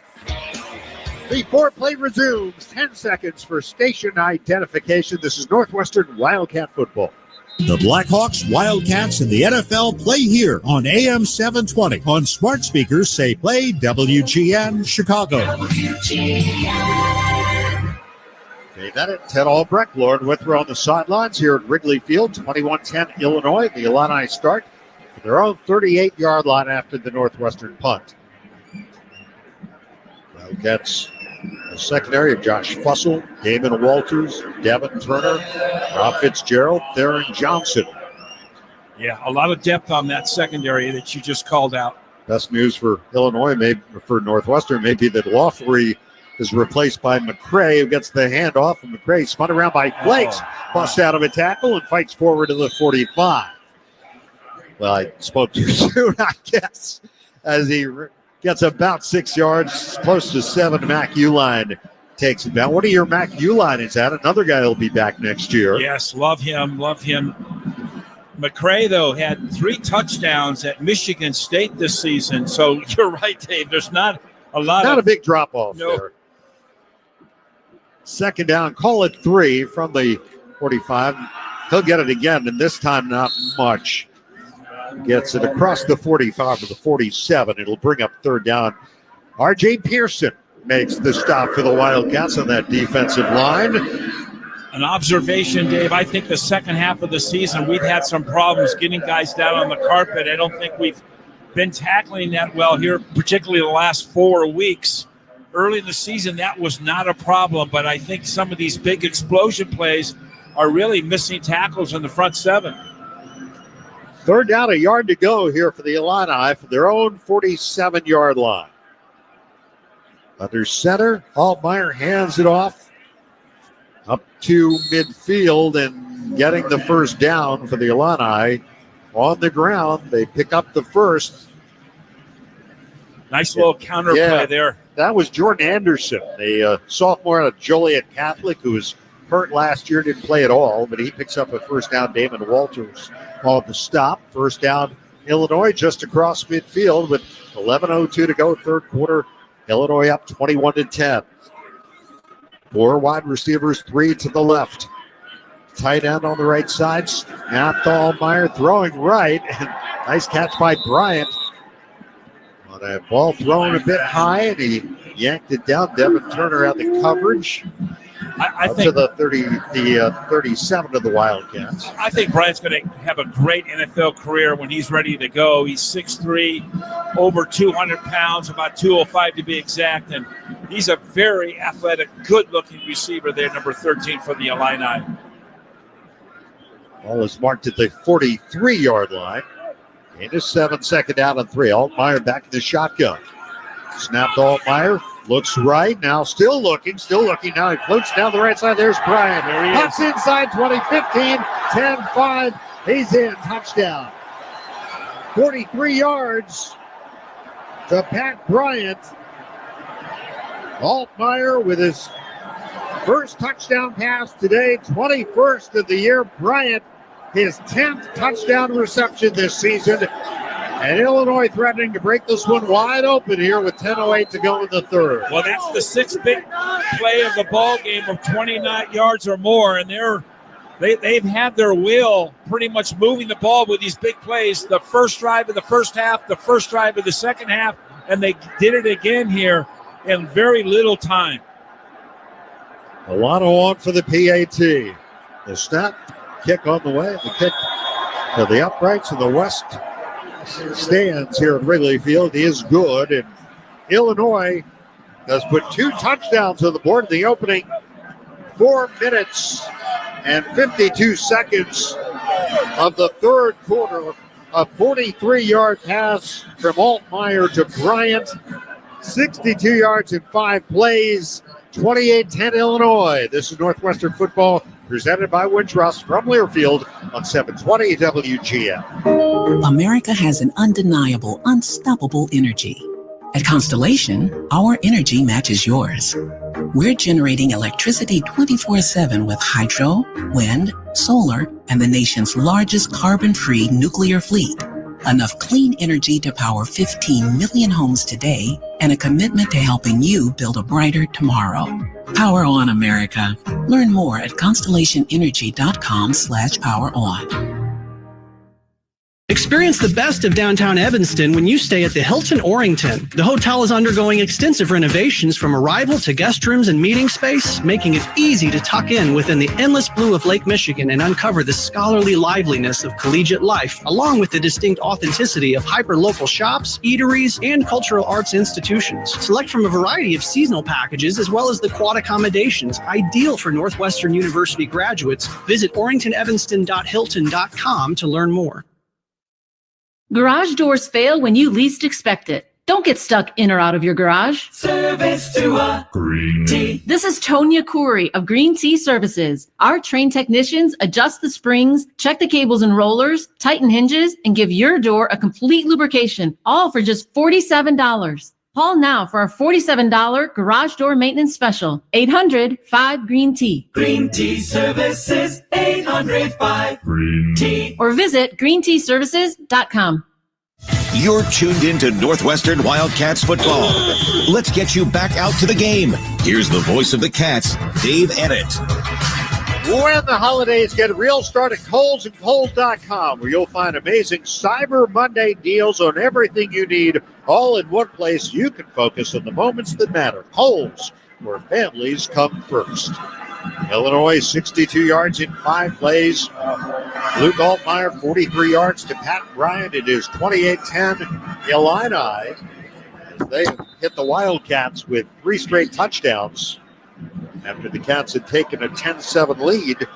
Before play resumes, 10 seconds for station identification. This is Northwestern Wildcat football. The Blackhawks, Wildcats, and the NFL play here on AM 720. On smart speakers, say play WGN Chicago. Dave Ennett, Ted Albrecht, Lauren Withrow on the sidelines here at Wrigley Field, 21-10 Illinois. The Illini start with their own 38-yard line after the Northwestern punt. Wildcats, the secondary of Josh Fussell, Damon Walters, Devin Turner, Rob Fitzgerald, Theron Johnson. Yeah, a lot of depth on that secondary that you just called out. Best news for Illinois, maybe for Northwestern, may be that Lawfrey is replaced by McCray, who gets the handoff, and McCray spun around by Flakes, busts out of a tackle and fights forward to the 45. Well, I spoke too soon, I guess, as he gets about 6 yards, close to 7. Mac Uline takes it down. One of your Mac Uline is at. Another guy will be back next year. Yes, love him. McCray, though, had 3 touchdowns at Michigan State this season. So you're right, Dave. There's not a lot Not a big drop-off there. Second down, call it 3 from the 45. He'll get it again, and this time not much. Gets it across the 45 to the 47. It'll bring up third down. R.J. Pearson makes the stop for the Wildcats on that defensive line. An observation, Dave. I think the second half of the season, we've had some problems getting guys down on the carpet. I don't think we've been tackling that well here, particularly the last 4 weeks. Early in the season, that was not a problem, but I think some of these big explosion plays are really missing tackles in the front 7. Third down, a yard to go here for the Illini for their own 47-yard line. Under center, Altmaier hands it off up to midfield and getting the first down for the Illini. On the ground, they pick up the first. Nice little counter play there. That was Jordan Anderson, a sophomore out of Joliet Catholic who was hurt last year, didn't play at all, but he picks up a first down. Damon Walters on the stop. First down, Illinois just across midfield with 11:02 to go, third quarter. Illinois up 21-10. 4 wide receivers, 3 to the left. Tight end on the right side. Snap to Altmaier, throwing right. And nice catch by Bryant. On a ball thrown a bit high, and he yanked it down. Devin Turner had the coverage. I up think to the 37 of the Wildcats. I think Bryant's going to have a great NFL career when he's ready to go. He's 6'3", over 200 pounds, about 205 to be exact, and he's a very athletic, good-looking receiver there, number 13 for the Illini. Ball is marked at the 43-yard line. Into 7, second down and 3. Altmaier back in the shotgun. Snap to Altmaier. Looks right. Now still looking. Now he floats down the right side. There's Bryant. There he Pops inside 20, 15, 10, 5. He's in. Touchdown. 43 yards to Pat Bryant. Altmaier with his first touchdown pass today. 21st of the year. Bryant, his 10th touchdown reception this season. And Illinois threatening to break this one wide open here with 10:08 to go in the third. Well, that's the 6th big play of the ball game of 29 yards or more, and they've had their will pretty much moving the ball with these big plays. The first drive of the first half, the first drive of the second half, and they did it again here in very little time. Milano on for the PAT. The snap, kick on the way, the kick to the uprights in the west stands here at Wrigley Field is good, and Illinois has put 2 touchdowns on the board in the opening 4 minutes and 52 seconds of the third quarter. A 43-yard pass from Altmaier to Bryant. 62 yards in 5 plays. 28-10 Illinois. This is Northwestern football presented by Wintrust from Learfield on 720 WGN. America has an undeniable, unstoppable energy. At Constellation, our energy matches yours. We're generating electricity 24/7 with hydro, wind, solar, and the nation's largest carbon-free nuclear fleet. Enough clean energy to power 15 million homes today, and a commitment to helping you build a brighter tomorrow. Power on, America. Learn more at constellationenergy.com/poweron. Experience the best of downtown Evanston when you stay at the Hilton Orrington. The hotel is undergoing extensive renovations from arrival to guest rooms and meeting space, making it easy to tuck in within the endless blue of Lake Michigan and uncover the scholarly liveliness of collegiate life, along with the distinct authenticity of hyper-local shops, eateries, and cultural arts institutions. Select from a variety of seasonal packages as well as the quad accommodations, ideal for Northwestern University graduates. Visit orringtonevanston.hilton.com to learn more. Garage doors fail when you least expect it. Don't get stuck in or out of your garage. Service to a Green Tea. This is Tonya Khoury of Green Tea Services. Our trained technicians adjust the springs, check the cables and rollers, tighten hinges, and give your door a complete lubrication, all for just $47. Call now for our $47 garage door maintenance special. 800-5-GREEN-TEA. Green Tea Services, 800-5-GREEN-TEA. Or visit greenteaservices.com. You're tuned in to Northwestern Wildcats football. Let's get you back out to the game. Here's the voice of the Cats, Dave Ennett. When the holidays get real, start at KohlsandKohl.com, where you'll find amazing Cyber Monday deals on everything you need, all in one place. You can focus on the moments that matter. Kohl's, where families come first. Illinois, 62 yards in 5 plays. Luke Altmaier, 43 yards to Pat Bryant. It is 28-10 Illini. They hit the Wildcats with 3 straight touchdowns after the Cats had taken a 10-7 lead.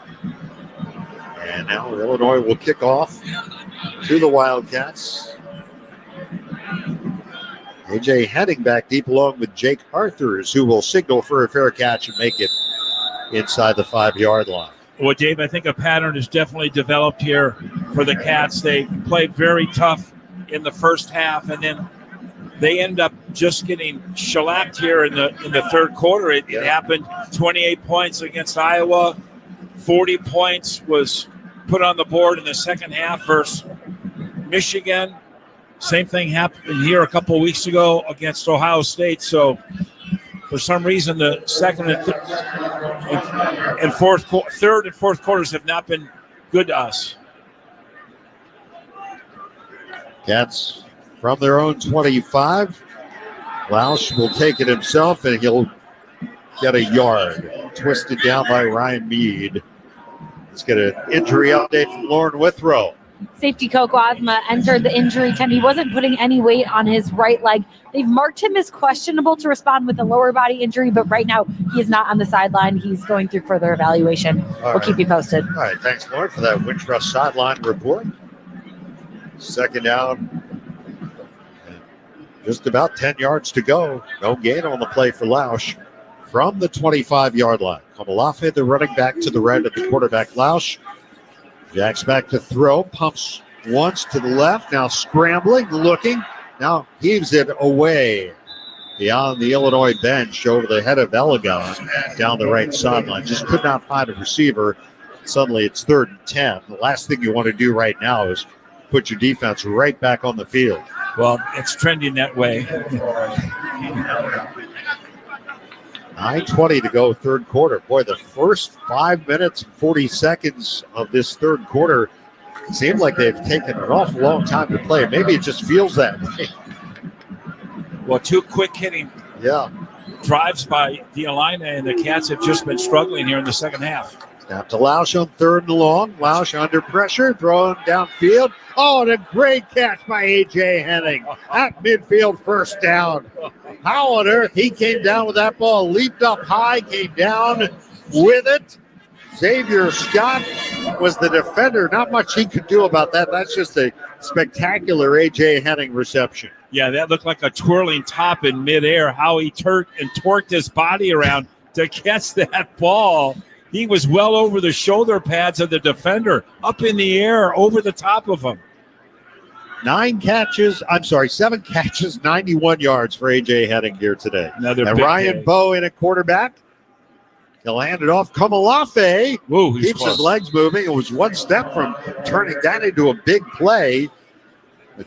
And now Illinois will kick off to the Wildcats. A.J. Henning back deep along with Jake Arthurs, who will signal for a fair catch and make it inside the 5-yard line. Well, Dave, I think a pattern has definitely developed here for the Cats. They played very tough in the first half, and then they end up just getting shellacked here in the third quarter. It happened. 28 points against Iowa. 40 points was put on the board in the second half versus Michigan. Same thing happened here a couple of weeks ago against Ohio State. So for some reason, the second and third and fourth quarters have not been good to us. Cats from their own 25. Lausch will take it himself, and he'll get a yard. Twisted down by Ryan Mead. Let's get an injury update from Lauren Withrow. Safety Coco Ozma entered the injury tent. He wasn't putting any weight on his right leg. They've marked him as questionable to respond with a lower body injury, but right now he is not on the sideline. He's going through further evaluation. We'll keep you posted. All right, thanks, Lauren, for that Wintrust sideline report. Second down. Just about 10 yards to go. No gain on the play for Lausch from the 25-yard line. Komalafe, the running back to the right of the quarterback, Lausch. Jacks back to throw, pumps once to the left, now scrambling, looking, now heaves it away beyond the Illinois bench over the head of Elegant down the right sideline. Just could not find a receiver. Suddenly it's 3rd and 10. The last thing you want to do right now is put your defense right back on the field. Well, it's trending that way. 9:20 to go, third quarter. Boy, the first 5 minutes and 40 seconds of this third quarter seemed like they've taken an awful long time to play. Maybe it just feels that way. Well, 2 quick hitting drives by the Illini, and the Cats have just been struggling here in the second half. Snap to Lausch on 3rd and long. Lausch under pressure, throwing downfield. Oh, and a great catch by A.J. Henning at midfield, first down. How on earth he came down with that ball, leaped up high, came down with it, Xavier Scott was the defender. Not much he could do about that. That's just a spectacular A.J. Henning reception. Yeah, that looked like a twirling top in midair. How he torqued his body around to catch that ball. He was well over the shoulder pads of the defender, up in the air, over the top of him. 7 catches, 91 yards for A.J. Henning here today. Another and big Ryan day. Bowe in at quarterback. He'll hand it off. Kamalafe keeps close. his legs moving. It was one step from turning that into a big play.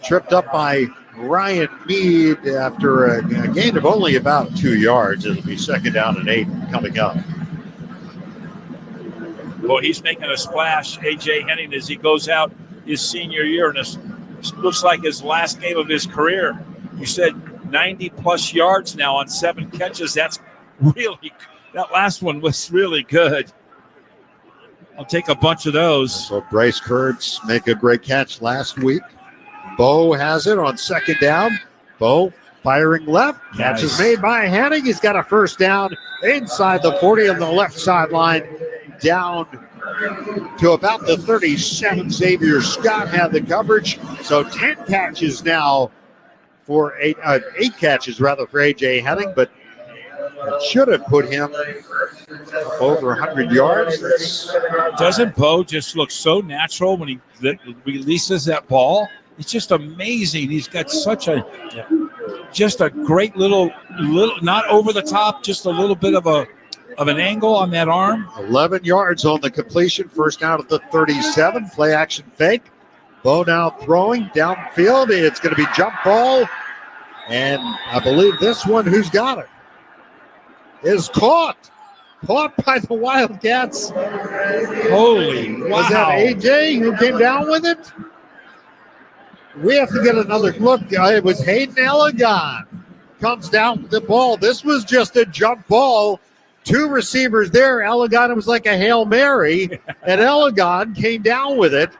Tripped up by Ryan Mead after a gain of only about 2 yards. It'll be 2nd down and 8 coming up. Well, he's making a splash, A.J. Henning, as he goes out his senior year. And this looks like his last game of his career. You said 90-plus yards now on 7 catches. That's really – that last one was really good. I'll take a bunch of those. So Bryce Kurtz make a great catch last week. Bowe has it on 2nd down. Bowe firing left. Catch is made by Henning. He's got a 1st down inside the 40 on the left sideline. Down to about the 37. Xavier Scott had the coverage. So 10 catches now for 8 catches rather for A.J. Henning, but it should have put him over 100 yards. Doesn't Bowe just look so natural when he releases that ball? It's just amazing. He's got such a great little, not over the top, just a little bit of an angle on that arm. 11 yards on the completion. 1st down at the 37. Play action fake. Bowe now throwing downfield. It's going to be jump ball. And I believe this one, who's got it, is caught by the Wildcats. Holy wow. Was that AJ who came down with it? We have to get another look. It was Hayden Elegant. Comes down with the ball. This was just a jump ball. 2 receivers there. Elegant, it was like a Hail Mary. And Elegant came down with it.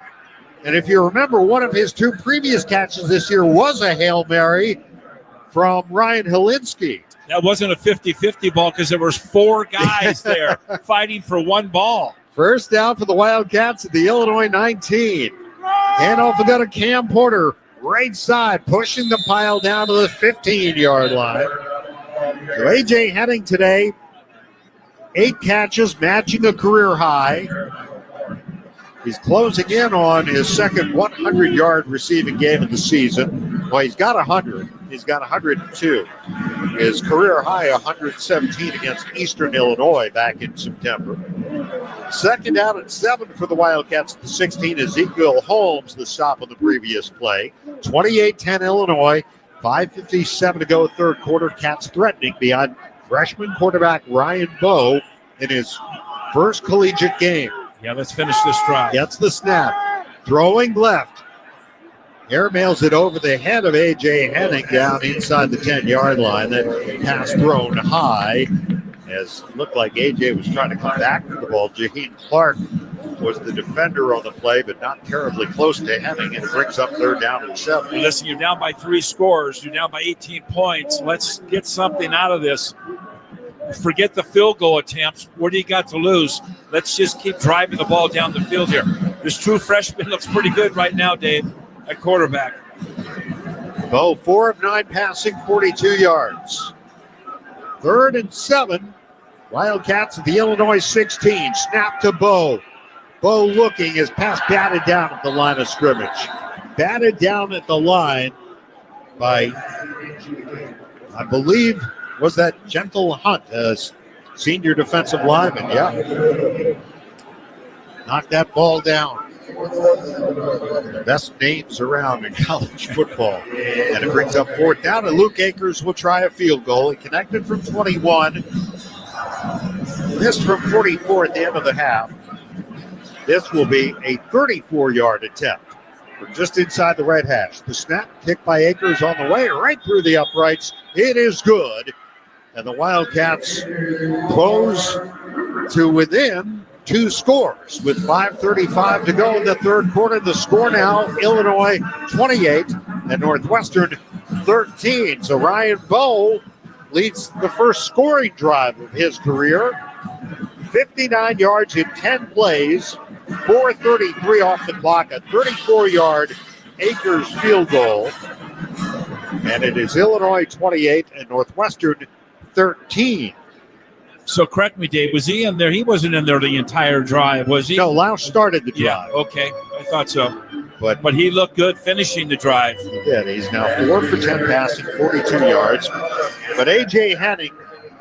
And if you remember, one of his 2 previous catches this year was a Hail Mary from Ryan Helinski. That wasn't a 50-50 ball because there was 4 guys there fighting for one ball. 1st down for the Wildcats at the Illinois 19. Handoff we got a Cam Porter, right side, pushing the pile down to the 15-yard line. So A.J. Henning today, 8 catches, matching a career high. He's closing in on his second 100-yard receiving game of the season. Well, he's got 100. He's got 102. His career high, 117 against Eastern Illinois back in September. 2nd down and 7 for the Wildcats. The 16, Ezekiel Holmes, the stop on the previous play. 28-10 Illinois. 5:57 to go, 3rd quarter. Cats threatening beyond freshman quarterback Ryan Bowe in his first collegiate game. Yeah, let's finish this drive. Gets the snap. Throwing left. Airmails it over the head of A.J. Henning down inside the 10-yard line. That pass thrown high. As it looked like A.J. was trying to come back to the ball. Jaheen Clark was the defender on the play, but not terribly close to Henning. It brings up 3rd down and 7. Listen, you're down by 3 scores. You're down by 18 points. Let's get something out of this. Forget the field goal attempts. What do you got to lose? Let's just keep driving the ball down the field here. This true freshman looks pretty good right now, Dave, at quarterback. Bowe, 4 of 9 passing, 42 yards. 3rd and 7. Wildcats at the Illinois 16. Snap to Bowe. Bowe looking, his pass batted down at the line of scrimmage. Batted down at the line by, I believe, was that Gentle Hunt, senior defensive lineman? Yeah. Knocked that ball down. The best names around in college football. And it brings up 4th down, and Luke Akers will try a field goal. He connected from 21. Missed from 44 at the end of the half. This will be a 34-yard attempt. We're just inside the right hash. The snap, kicked by Akers on the way, right through the uprights. It is good. And the Wildcats close to within 2 scores with 5:35 to go in the 3rd quarter. The score now, Illinois 28 and Northwestern 13. So Ryan Bowe leads the first scoring drive of his career. 59 yards in 10 plays, 4:33 off the clock, a 34-yard Akers field goal. And it is Illinois 28 and Northwestern 13. So correct me, Dave. Was he in there? He wasn't in there the entire drive, was he? No, Lausch started the drive. Yeah, okay. I thought so. But he looked good finishing the drive. He did. He's now 4 for 10 passing, 42 yards. But A.J. Henning.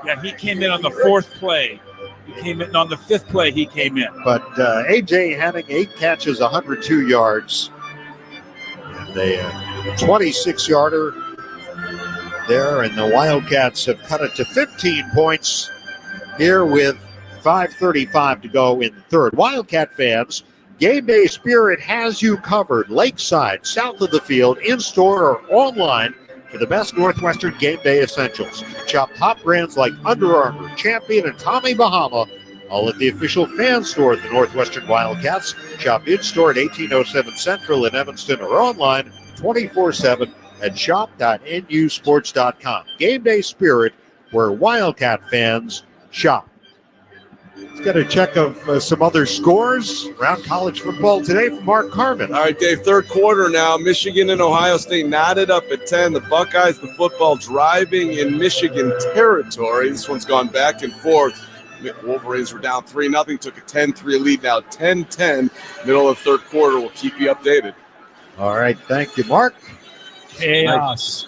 Yeah, he came in on the fourth play. He came in on the fifth play. He came in. But A.J. Henning, 8 catches, 102 yards. And a 26-yarder there. And the Wildcats have cut it to 15 points here with 5:35 to go in the third. Wildcat fans, Game Day Spirit has you covered. Lakeside, south of the field, in-store or online for the best Northwestern Game Day essentials. Shop top brands like Under Armour, Champion, and Tommy Bahama, all at the official fan store of the Northwestern Wildcats. Shop in-store at 1807 Central in Evanston or online 24/7 at shop.nusports.com. Game Day Spirit, where Wildcat fans shop. Let's get a check of some other scores around college football today from Mark Carmen. All right, Dave, third quarter now. Michigan and Ohio State knotted up at 10. The Buckeyes, the football driving in Michigan territory. This one's gone back and forth. Wolverines were down 3-0, took a 10-3 lead, now 10-10. Middle of the third quarter. We'll keep you updated. All right, thank you, Mark. Chaos.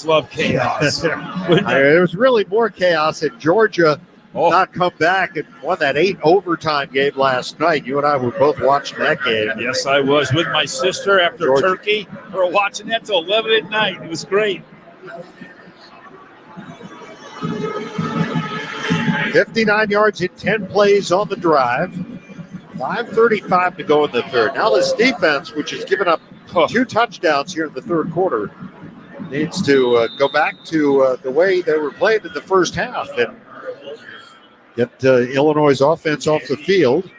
Love chaos. There was really more chaos at Georgia. Not come back and won that 8 overtime game last night. You and I were both watching that game. Yes, I was with my sister after Georgia. Turkey. We were watching that till 11 at night. It was great. 59 yards in 10 plays on the drive. 5:35 to go in the third. Now this defense, which has given up 2 touchdowns here in the third quarter, needs to go back to the way they were playing in the first half and get Illinois' offense off the field.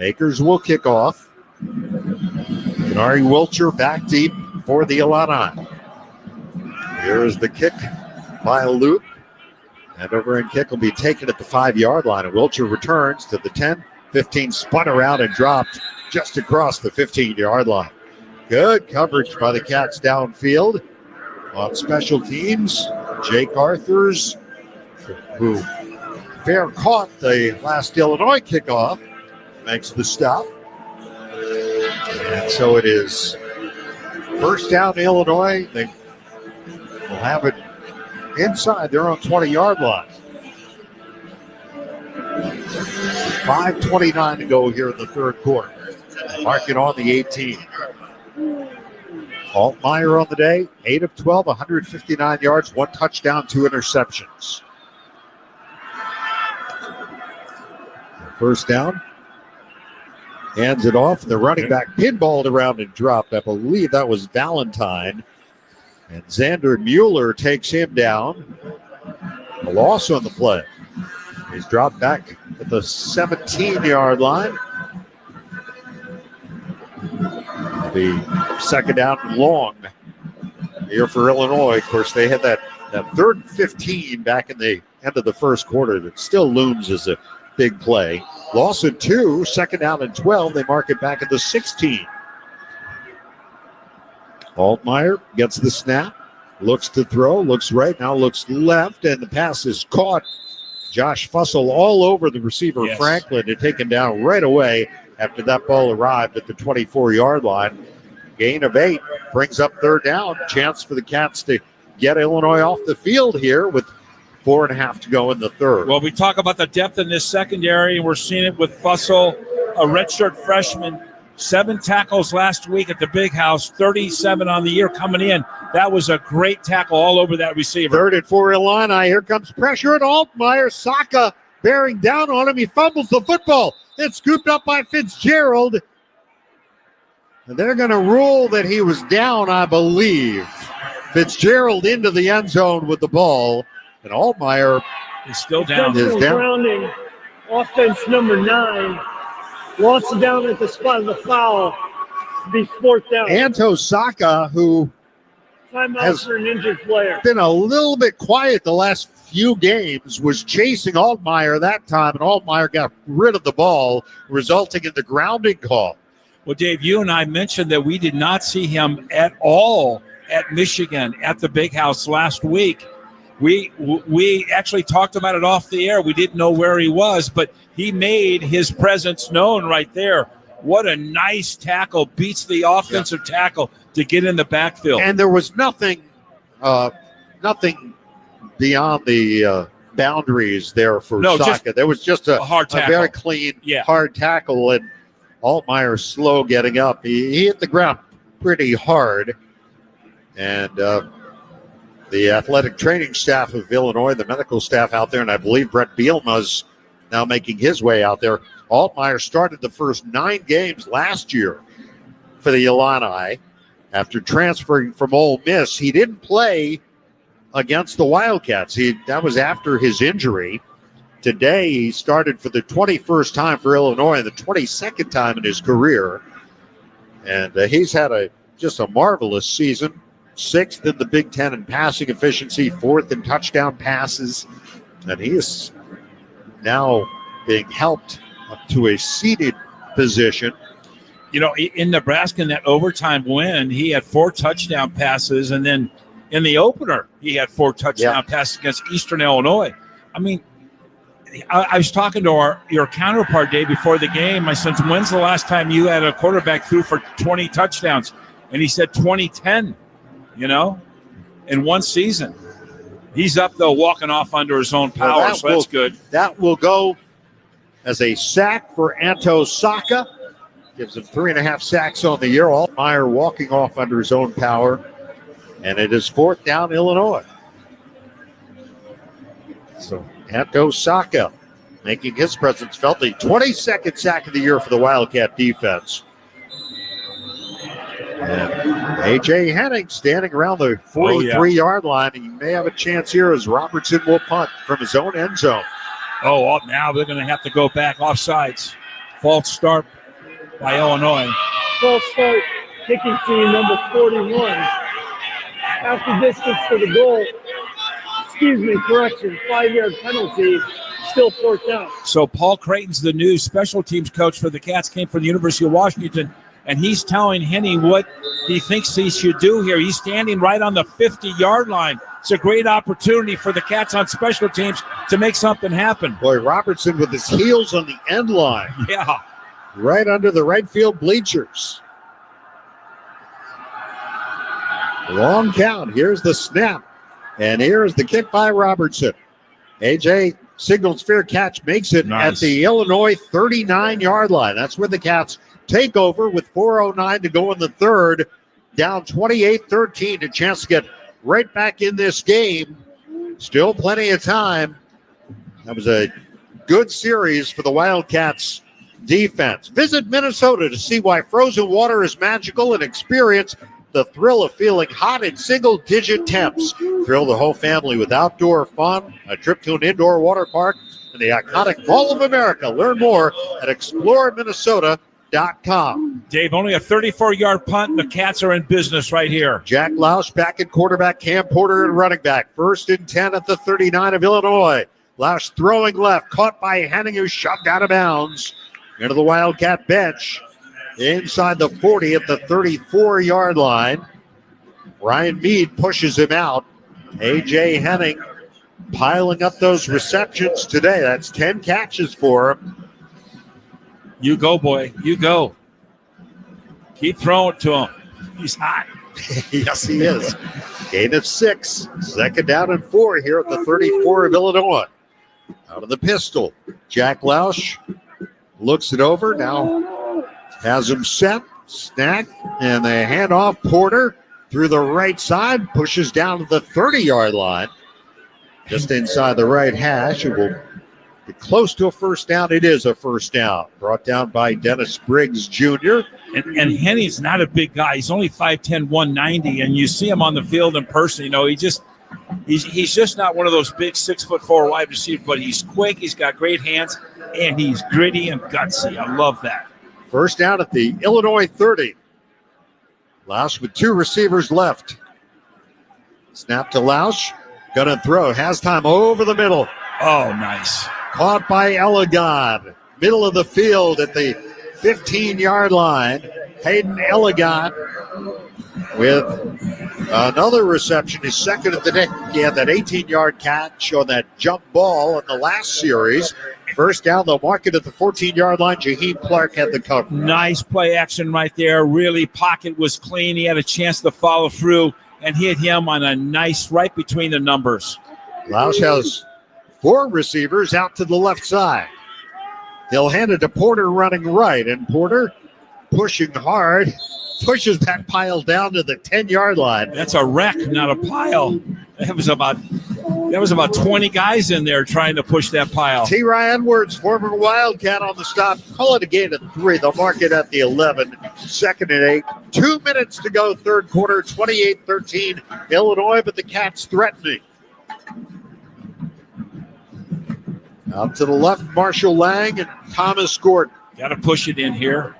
Akers will kick off. Denari Wilcher back deep for the Illini. Here is the kick by Luke. And over and kick will be taken at the 5-yard line. And Wilcher returns to the 10. 15 spun around and dropped just across the 15-yard line. Good coverage by the Cats downfield. On special teams, Jake Arthurs, who fair caught the last Illinois kickoff, makes the stop. And so it is first down Illinois. They will have it inside their own 20-yard line. 5:29 to go here in the third quarter. Marking on the 18. Altmaier on the day, 8 of 12, 159 yards, 1 touchdown, 2 interceptions. First down. Hands it off. The running back pinballed around and dropped. I believe that was Valentine. And Xander Mueller takes him down. A loss on the play. He's dropped back at the 17-yard line. The second down and long here for Illinois. Of course, they had that 3rd and 15 back in the end of the first quarter that still looms as a big play. Loss of 2, second down and 12. They mark it back at the 16. Altmaier gets the snap, looks to throw, looks right, now looks left, and the pass is caught. Josh Fussell all over the receiver, yes. Franklin, and taken down right away after that ball arrived at the 24-yard line. Gain of 8 brings up third down. Chance for the Cats to get Illinois off the field here with 4.5 to go in the third. Well, we talk about the depth in this secondary, and we're seeing it with Fussell, a redshirt freshman. 7 tackles last week at the Big House, 37 on the year coming in. That was a great tackle all over that receiver. 3rd and 4 Illini. Here comes pressure at Altmaier. Saka bearing down on him. He fumbles the football. It's scooped up by Fitzgerald. And they're going to rule that he was down, I believe. Fitzgerald into the end zone with the ball. And Altmaier is still down. Grounding. Offense number 9. Lost it down at the spot of the foul. Be 4th down. Anto Saka, who timeout for an injured player, been a little bit quiet the last few games, was chasing Altmaier that time, and Altmaier got rid of the ball, resulting in the grounding call. Well, Dave, you and I mentioned that we did not see him at all at Michigan at the Big House last week. We actually talked about it off the air. We didn't know where he was, but he made his presence known right there. What a nice tackle. Beats the offensive tackle to get in the backfield. And there was nothing beyond the boundaries there for Saka. There was just a hard tackle. A very clean, hard tackle, and Altmaier slow getting up. He hit the ground pretty hard, and the athletic training staff of Illinois, the medical staff out there, and I believe Brett Bielema's now making his way out there. Altmaier started the first 9 games last year for the Illini. After transferring from Ole Miss, he didn't play against the Wildcats. That was after his injury. Today, he started for the 21st time for Illinois and the 22nd time in his career. And he's had just a marvelous season. 6th in the Big Ten in passing efficiency, 4th in touchdown passes. And he is now being helped up to a seated position. You know, in Nebraska, in that overtime win, he had 4 touchdown passes. And then in the opener, he had 4 touchdown passes against Eastern Illinois. I mean, I was talking to your counterpart, Dave, before the game. I said, when's the last time you had a quarterback threw for 20 touchdowns? And he said 2010, in one season. He's up, though, walking off under his own power, that's good. That will go as a sack for Anto Saka. Gives him 3.5 sacks on the year. Altmaier walking off under his own power. And it is 4th down, Illinois. So Anto Saka making his presence felt. The 22nd sack of the year for the Wildcat defense. And A.J. Henning standing around the 43-yard line. He may have a chance here as Robertson will punt from his own end zone. Oh, now they're going to have to go back offsides. False start by Illinois. False start, kicking team number 41. After distance to the goal. 5-yard penalty. Still 4th down. So Paul Creighton's the new special teams coach for the Cats, came from the University of Washington, and he's telling Henning what he thinks he should do here. He's standing right on the 50-yard line. It's a great opportunity for the Cats on special teams to make something happen. Boy, Robertson with his heels on the end line. Yeah. Right under the right field bleachers. Long count. Here's the snap. And here's the kick by Robertson. A.J. signals fair catch, makes it at the Illinois 39-yard line. That's where the Cats take over with 4:09 to go in the third. Down 28-13. A chance to get right back in this game. Still plenty of time. That was a good series for the Wildcats defense. Visit Minnesota to see why frozen water is magical and experience the thrill of feeling hot in single-digit temps. Thrill the whole family with outdoor fun, a trip to an indoor water park, and the iconic Mall of America. Learn more at exploreminnesota.com. Dave, only a 34-yard punt. The Cats are in business right here. Jack Lausch back at quarterback, Cam Porter and running back. 1st and 10 at the 39 of Illinois. Lausch throwing left, caught by Henning, who shoved out of bounds into the Wildcat bench. Inside the 40 at the 34-yard line. Ryan Mead pushes him out. A.J. Henning piling up those receptions today. That's 10 catches for him. You go, boy. You go. Keep throwing to him. He's hot. Yes, he is. Gain of 6. 2nd down and 4 here at the 34 of Illinois. Out of the pistol. Jack Lausch looks it over. Now has him set, snap, and the handoff. Porter through the right side, pushes down to the 30-yard line. Just inside the right hash. It will be close to a first down. It is a first down. Brought down by Dennis Briggs Jr. And Henny's not a big guy. He's only 5'10", 190, and you see him on the field in person. He's just not one of those big 6'4" wide receivers, but he's quick. He's got great hands, and he's gritty and gutsy. I love that. First down at the Illinois 30. Lausch with 2 receivers left. Snap to Lausch. Gonna throw. Has time over the middle. Oh, nice. Caught by Elegant. Middle of the field at the 15-yard line. Hayden Elegant with another reception. His second of the day. He had that 18-yard catch on that jump ball in the last series. First down, they'll mark it at the 14-yard line. Jaheim Clark had the cover. Nice play action right there. Really, pocket was clean. He had a chance to follow through and hit him on a nice right between the numbers. Lausch has 4 receivers out to the left side. He'll hand it to Porter running right, and Porter pushing hard, pushes that pile down to the 10-yard line. That's a wreck, not a pile. That was about 20 guys in there trying to push that pile. T.Y. Edwards, former Wildcat, on the stop. Call it a gain of 3. They'll mark it at the 11. Second and 8. 2 minutes to go, third quarter, 28-13. Illinois, but the Cats threatening. Out to the left, Marshall Lang and Thomas Gordon. Got to push it in here.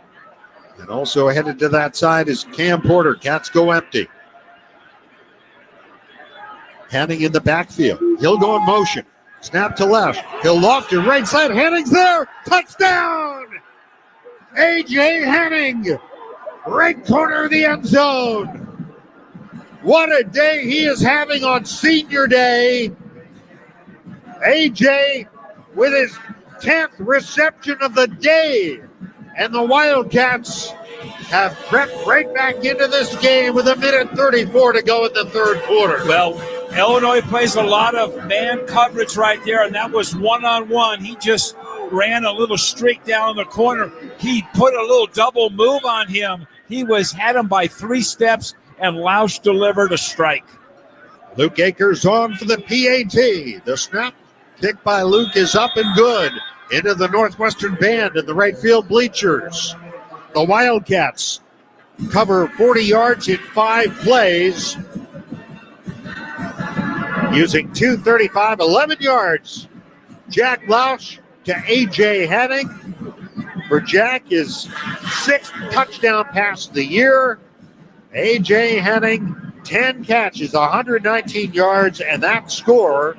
And also headed to that side is Cam Porter. Cats go empty. Hanning in the backfield. He'll go in motion. Snap to left. He'll loft to right side. Hanning's there. Touchdown! A.J. Hanning. Right corner of the end zone. What a day he is having on senior day. A.J. with his 10th reception of the day. And the Wildcats have crept right back into this game with 1:34 to go in the third quarter. Well, Illinois plays a lot of man coverage right there, and that was one-on-one. He just ran a little streak down in the corner. He put a little double move on him. He had him by 3 steps, and Lausch delivered a strike. Luke Akers on for the PAT. The snap kick by Luke is up and good into the Northwestern band in the right field bleachers. The Wildcats cover 40 yards in 5 plays, using 2:35, 11 yards. Jack Lausch to A.J. Hanning. For Jack, his 6th touchdown pass of the year. A.J. Hanning, 10 catches, 119 yards, and that score.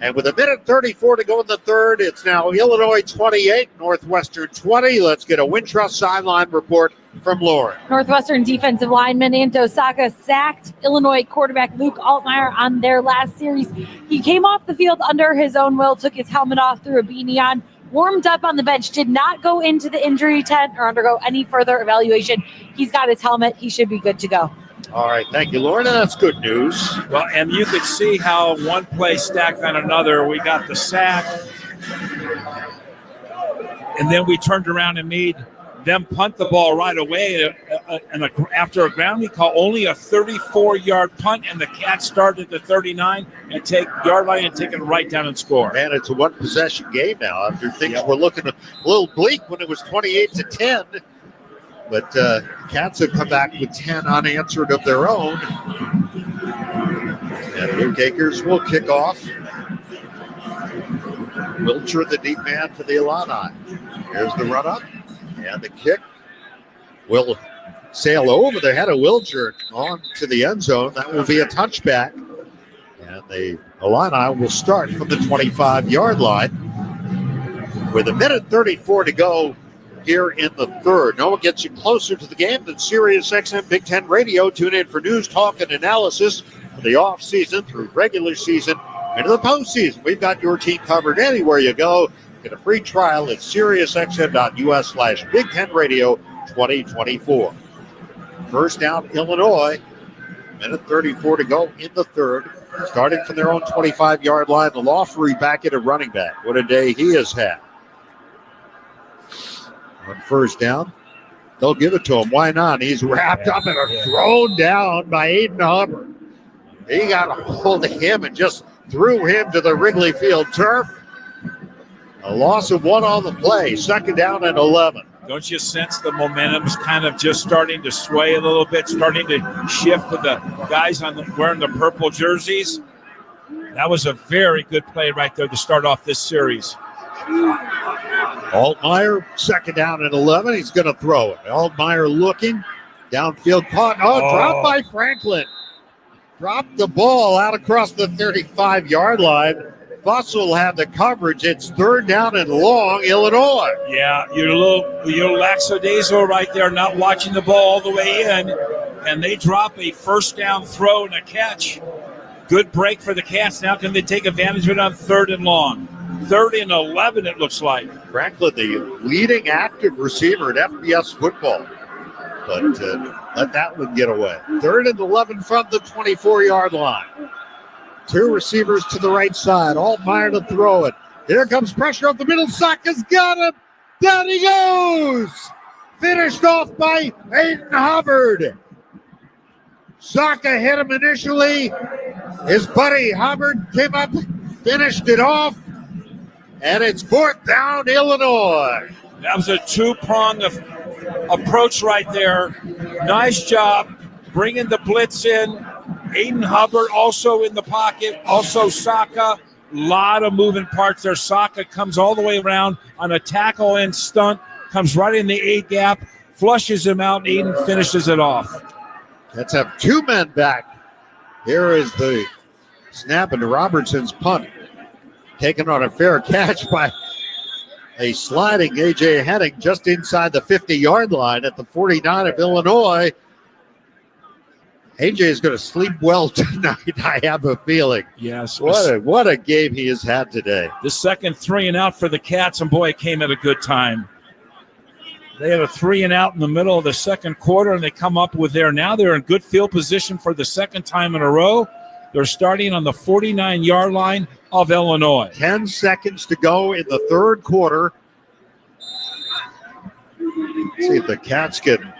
And with 1:34 to go in the third, it's now Illinois 28, Northwestern 20. Let's get a Wintrust sideline report from Lauren. Northwestern defensive lineman Anto Saka sacked Illinois quarterback Luke Altmaier on their last series. He came off the field under his own will, took his helmet off, threw a beanie on, warmed up on the bench, did not go into the injury tent or undergo any further evaluation. He's got his helmet. He should be good to go. All right, thank you, Lauren. That's good news. Well, and you could see how one play stacked on another. We got the sack, and then we turned around and made them punt the ball right away. And after a grounding call, only a 34-yard punt, and the Cats started at the 39 and take yard line and take it right down and score. Man, it's a one-possession game now after things were looking a little bleak when it was 28-10. But Cats have come back with 10 unanswered of their own. And Luke Akers will kick off. Wilcher, the deep man for the Illini. Here's the run-up. And the kick will sail over the head of Wilcher on to the end zone. That will be a touchback. And the Illini will start from the 25-yard line with 1:34 to go here in the third. No one gets you closer to the game than Sirius XM Big Ten Radio. Tune in for news, talk, and analysis for the off-season through regular season into the postseason. We've got your team covered anywhere you go. Get a free trial at SiriusXM.us/Big Ten Radio 2024. First down, Illinois. 1:34 to go in the third. Starting from their own 25-yard line, the Lawfrey back at a running back. What a day he has had. On first down, they'll give it to him. Why not? He's wrapped up and thrown down by Aiden Hubbard. He got a hold of him and just threw him to the Wrigley Field turf. A loss of 1 on the play. Second down and 11. Don't you sense the momentum's kind of just starting to sway a little bit, starting to shift with the guys wearing the purple jerseys? That was a very good play right there to start off this series. Altmaier, second down and 11. He's going to throw it. Altmaier looking. Downfield caught. Dropped by Franklin. dropped the ball out across the 35-yard line. Fussell had the coverage. It's 3rd down and long, Illinois. Yeah, you're a little lackadaisical right there, not watching the ball all the way in, and they drop a first down throw and a catch. Good break for the Cats. Now can they take advantage of it on 3rd and long? 3rd and 11, it looks like. Franklin, the leading active receiver in FBS football, but let that one get away. 3rd and 11 from the 24-yard line. 2 receivers to the right side. Altmaier to throw it. Here comes pressure up the middle. Saka's got him. Down he goes. Finished off by Aiden Hubbard. Saka hit him initially. His buddy Hubbard came up, finished it off, and it's 4th down, Illinois. That was a 2-prong approach right there. Nice job bringing the blitz in. Aiden Hubbard also in the pocket, also Saka. A lot of moving parts there. Saka comes all the way around on a tackle and stunt, comes right in the 8 gap, flushes him out, and Aiden finishes it off. Let's have 2 men back. Here is the snap into Robertson's punt. Taken on a fair catch by a sliding A.J. Henning just inside the 50-yard line at the 49 of Illinois. A.J. is going to sleep well tonight, I have a feeling. Yes. What a game he has had today. The second 3 and out for the Cats, and boy, it came at a good time. They had a 3 and out in the middle of the second quarter, and they come up with now they're in good field position for the second time in a row. They're starting on the 49-yard line of Illinois. 10 seconds to go in the 3rd quarter. Let's see if the Cats can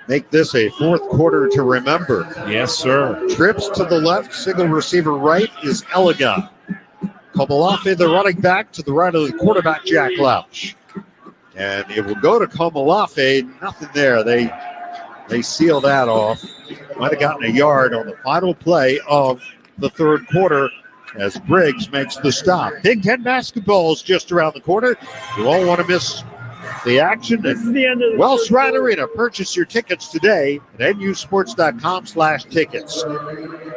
make this a 4th quarter to remember. Yes, sir. Trips to the left, single receiver right is Elegant. Komalafe, the running back, to the right of the quarterback, Jack Lausch. And it will go to Komalafe. Nothing there. They seal that off. Might have gotten a yard on the final play of the 3rd quarter as Briggs makes the stop. Big Ten basketball is just around the corner. You won't want to miss the action at Welsh Ride Arena. Purchase your tickets today at nusports.com/tickets.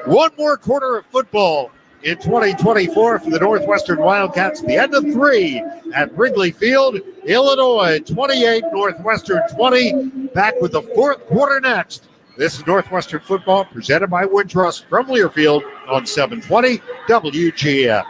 One more quarter of football in 2024 for the Northwestern Wildcats. The end of 3 at Wrigley Field. Illinois 28, Northwestern 20. Back with the 4th quarter next. This is Northwestern football presented by Wintrust from Learfield on 720 WGN.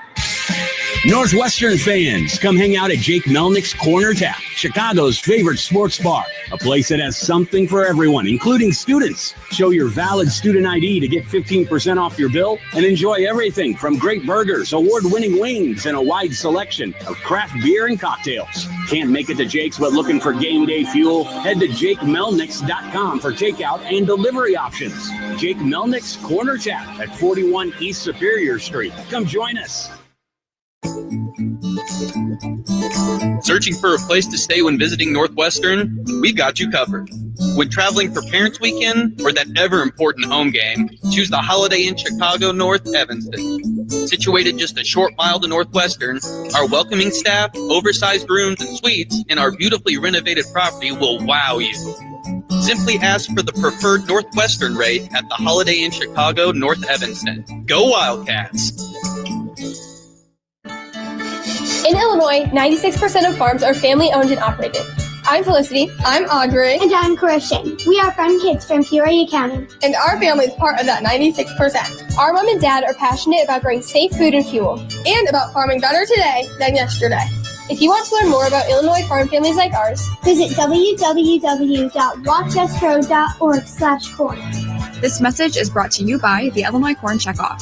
Northwestern fans, come hang out at Jake Melnick's Corner Tap, Chicago's favorite sports bar. A place that has something for everyone, including students. Show your valid student ID to get 15% off your bill and enjoy everything from great burgers, award-winning wings, and a wide selection of craft beer and cocktails. Can't make it to Jake's but looking for game day fuel? Head to JakeMelnicks.com for takeout and delivery options. Jake Melnick's Corner Tap at 41 East Superior Street. Come join us. Searching for a place to stay when visiting Northwestern? We've got you covered. When traveling for Parents Weekend or that ever-important home game, choose the Holiday Inn Chicago North Evanston. Situated just a short mile to Northwestern, our welcoming staff, oversized rooms, and suites in our beautifully renovated property will wow you. Simply ask for the preferred Northwestern rate at the Holiday Inn Chicago North Evanston. Go Wildcats! In Illinois, 96% of farms are family-owned and operated. I'm Felicity. I'm Audrey. And I'm Christian. We are fun kids from Peoria County. And our family is part of that 96%. Our mom and dad are passionate about growing safe food and fuel, and about farming better today than yesterday. If you want to learn more about Illinois farm families like ours, visit www.rochestroad.org/corn. This message is brought to you by the Illinois Corn Checkoff.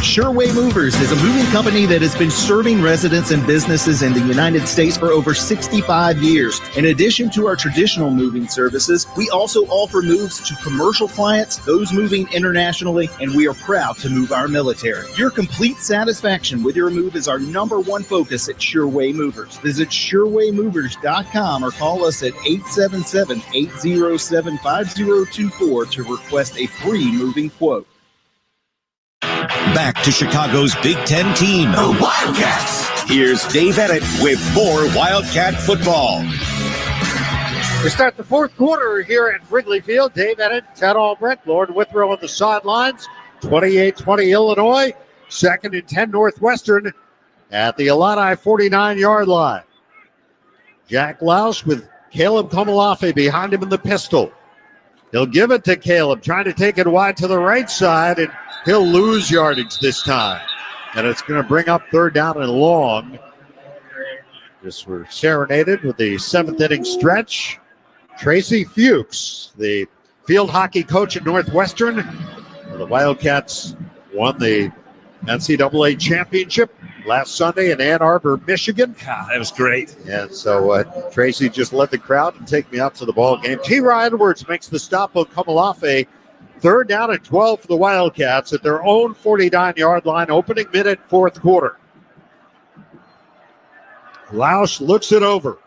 Sureway Movers is a moving company that has been serving residents and businesses in the United States for over 65 years. In addition to our traditional moving services, we also offer moves to commercial clients, those moving internationally, and we are proud to move our military. Your complete satisfaction with your move is our #1 focus at Sureway Movers. Visit SurewayMovers.com or call us at 877-807-5024 to request a free moving quote. Back to Chicago's Big Ten team, the Wildcats. Here's Dave Ennett with more Wildcat football. We start the fourth quarter here at Wrigley Field. Dave Ennett, Ted Albrecht, Lauren Withrow on the sidelines. 28-20 Illinois. 2nd and 10 Northwestern at the Illini 49-yard line. Jack Lausch with Caleb Komalafe behind him in the pistol. He'll give it to Caleb, trying to take it wide to the right side, and he'll lose yardage this time. And it's going to bring up 3rd down and long. Just were serenaded with the 7th inning stretch. Tracy Fuchs, the field hockey coach at Northwestern. The Wildcats won the NCAA championship last Sunday in Ann Arbor, Michigan. Yeah, that was great. And so Tracy just led the crowd and take me out to the ball game. T.Y. Edwards makes the stop on Komalafe. 3rd down and 12 for the Wildcats at their own 49-yard line, opening minute, 4th quarter. Lausch looks it over.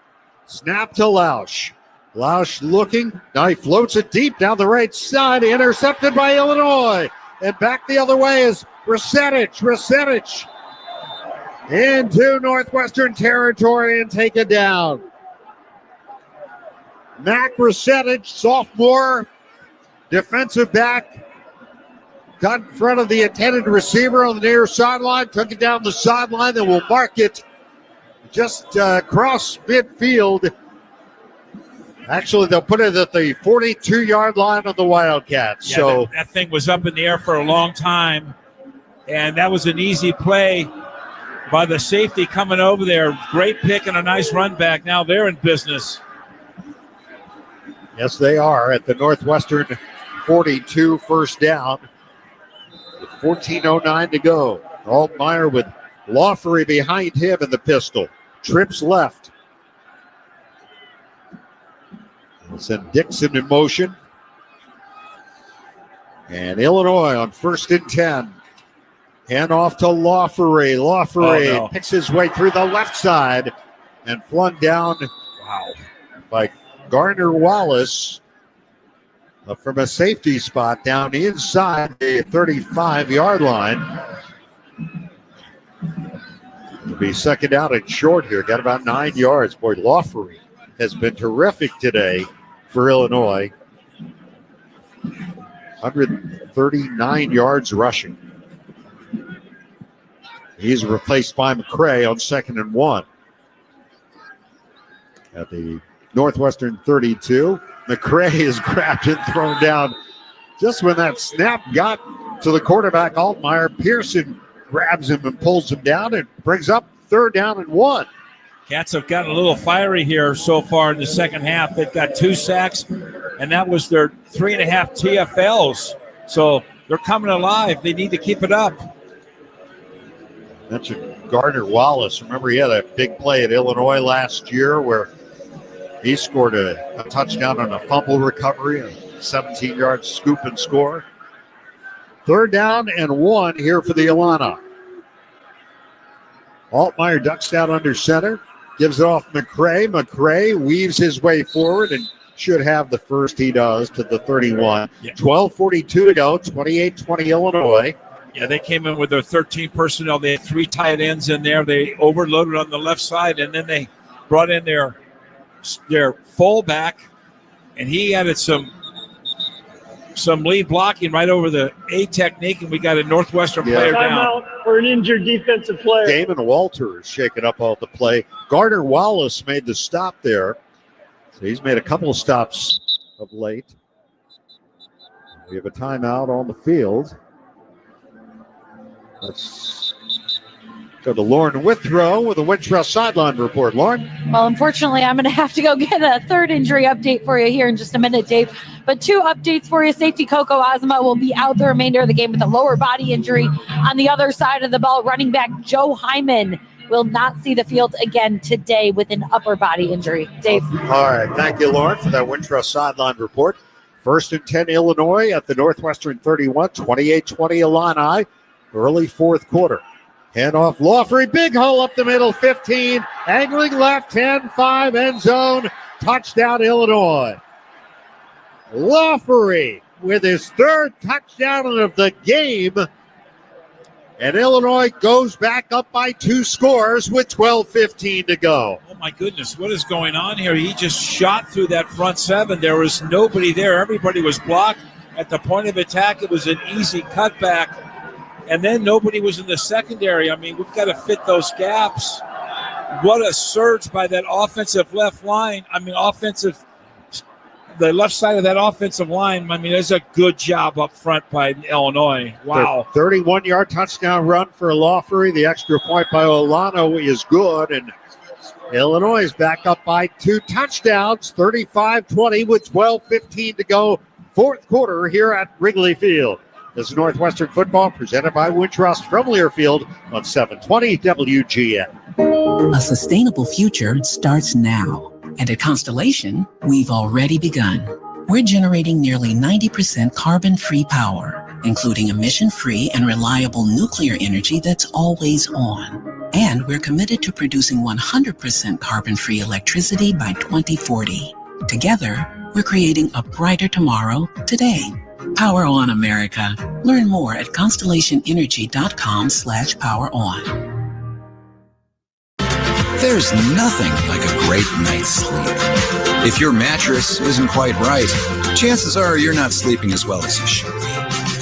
Snap to Lausch. Lausch looking. Now he floats it deep down the right side. Intercepted by Illinois. And back the other way is Resetich. Resetich into Northwestern territory and take it down. Mac Resetich, sophomore, defensive back, got in front of the intended receiver on the near sideline, took it down the sideline, and will mark it just across midfield. Actually, they'll put it at the 42-yard line of the Wildcats. Yeah, so that thing was up in the air for a long time, and that was an easy play by the safety coming over there. Great pick and a nice run back. Now they're in business. yes, they are at the Northwestern 42, 1st down. With 14:09 to go. Altmaier with Lawfery behind him in the pistol. Trips left. We'll send Dixon in motion. And Illinois on 1st and 10. Hand off to Lawfery. Lawfery picks his way through the left side and flung down by Garner Wallace from a safety spot down inside the 35-yard line. It'll be 2nd down and short here. Got about 9 yards. Boy, Lawfery has been terrific today for Illinois. 139 yards rushing. He's replaced by McCray on 2nd and 1. At the Northwestern 32, McCray is grabbed and thrown down just when that snap got to the quarterback, Altmaier. Pearson grabs him and pulls him down and brings up 3rd down and 1. Cats have gotten a little fiery here so far in the second half. They've got 2 sacks, and that was their 3.5 TFLs. So they're coming alive. They need to keep it up. Mentioned Gardner Wallace. Remember, he had a big play at Illinois last year where he scored a touchdown on a fumble recovery, a 17-yard scoop and score. 3rd down and 1 here for the Illini. Altmaier ducks down under center, gives it off McCray. McCray weaves his way forward and should have the first. He does to the 31. 12:42 to go, 28-20 Illinois. Yeah, they came in with their 13 personnel. They had 3 tight ends in there. They overloaded on the left side, and then they brought in their fullback, and he added some lead blocking right over the A technique, and we got a Northwestern player down. Timeout for an injured defensive player. Damon Walter is shaking up all the play. Gardner Wallace made the stop there. So he's made a couple of stops of late. We have a timeout on the field. Let's go to Lauren Withrow with a Wintrust sideline report. Lauren? Well, unfortunately, I'm going to have to go get a 3rd injury update for you here in just a minute, Dave. But 2 updates for you. Safety Coco Ozma will be out the remainder of the game with a lower body injury. On the other side of the ball, running back Joe Hyman will not see the field again today with an upper body injury. Dave? All right. Thank you, Lauren, for that Wintrust sideline report. 1st and 10 Illinois at the Northwestern 31, 28-20 Illini. Early 4th quarter. Handoff Lawfery, big hole up the middle, 15, angling left, 10, 5, end zone, touchdown Illinois. Lawfery with his 3rd touchdown of the game. And Illinois goes back up by 2 scores with 12:15 to go. Oh, my goodness. What is going on here? He just shot through that front 7. There was nobody there. Everybody was blocked. At the point of attack, it was an easy cutback. And then nobody was in the secondary. I mean, we've got to fit those gaps. What a surge by that offensive left line. I mean, the left side of that offensive line, I mean, there's a good job up front by Illinois. Wow. 31-yard touchdown run for Lawfrey. The extra point by Olano is good, and Illinois is back up by 2 touchdowns, 35-20 with 12:15 to go, fourth quarter here at Wrigley Field. This is Northwestern football presented by Wintrust from Learfield on 720 WGN. A sustainable future starts now. And at Constellation, we've already begun. We're generating nearly 90% carbon-free power, including emission-free and reliable nuclear energy that's always on. And we're committed to producing 100% carbon-free electricity by 2040. Together, we're creating a brighter tomorrow today. Power on, America. Learn more at constellationenergy.com/poweron. There's nothing like a great night's sleep. If your mattress isn't quite right, chances are you're not sleeping as well as you should be.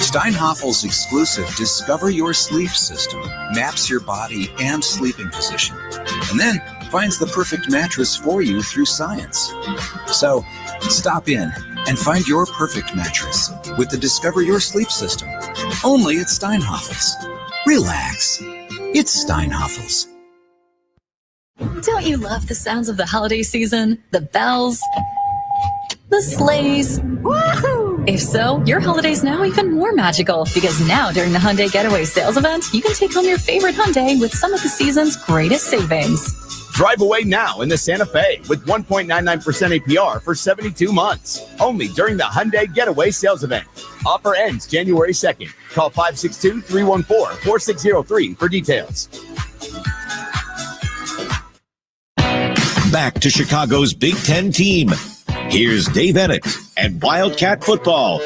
Steinhoffel's exclusive Discover Your Sleep system maps your body and sleeping position, and then finds the perfect mattress for you through science. So, stop in and find your perfect mattress with the Discover Your Sleep system. Only at Steinhoffel's. Relax. It's Steinhoffel's. Don't you love the sounds of the holiday season? The bells, the sleighs. Woohoo! If so, your holiday's now even more magical because now during the Hyundai Getaway Sales Event, you can take home your favorite Hyundai with some of the season's greatest savings. Drive away now in the Santa Fe with 1.99% APR for 72 months. Only during the Hyundai Getaway Sales Event. Offer ends January 2nd. Call 562-314-4603 for details. Back to Chicago's Big Ten team. Here's Dave Ennett and Wildcat football.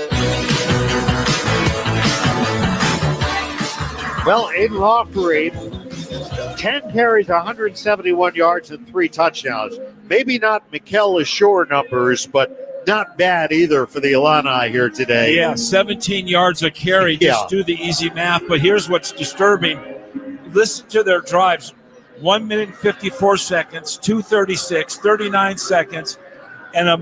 Well, Aiden Lawfrey, 10 carries, 171 yards, and 3 touchdowns. Maybe not Mikel Ashore numbers, but not bad either for the Illini here today. Yeah, 17 yards a carry. Just do the easy math. But here's what's disturbing. Listen to their drives. 1 minute and 54 seconds, 2:36, 39 seconds, and a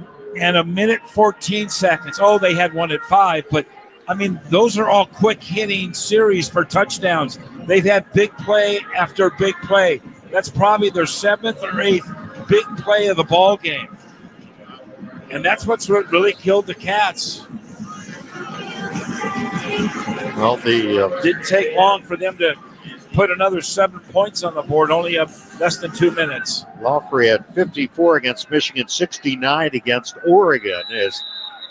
minute 14 seconds. Oh, they had one at 5, but I mean, those are all quick hitting series for touchdowns. They've had big play after big play. That's probably their 7th or 8th big play of the ball game. And that's what's really killed the Cats. Well, didn't take long for them to put another 7 points on the board, only up less than 2 minutes. Lawfrey had 54 against Michigan, 69 against Oregon as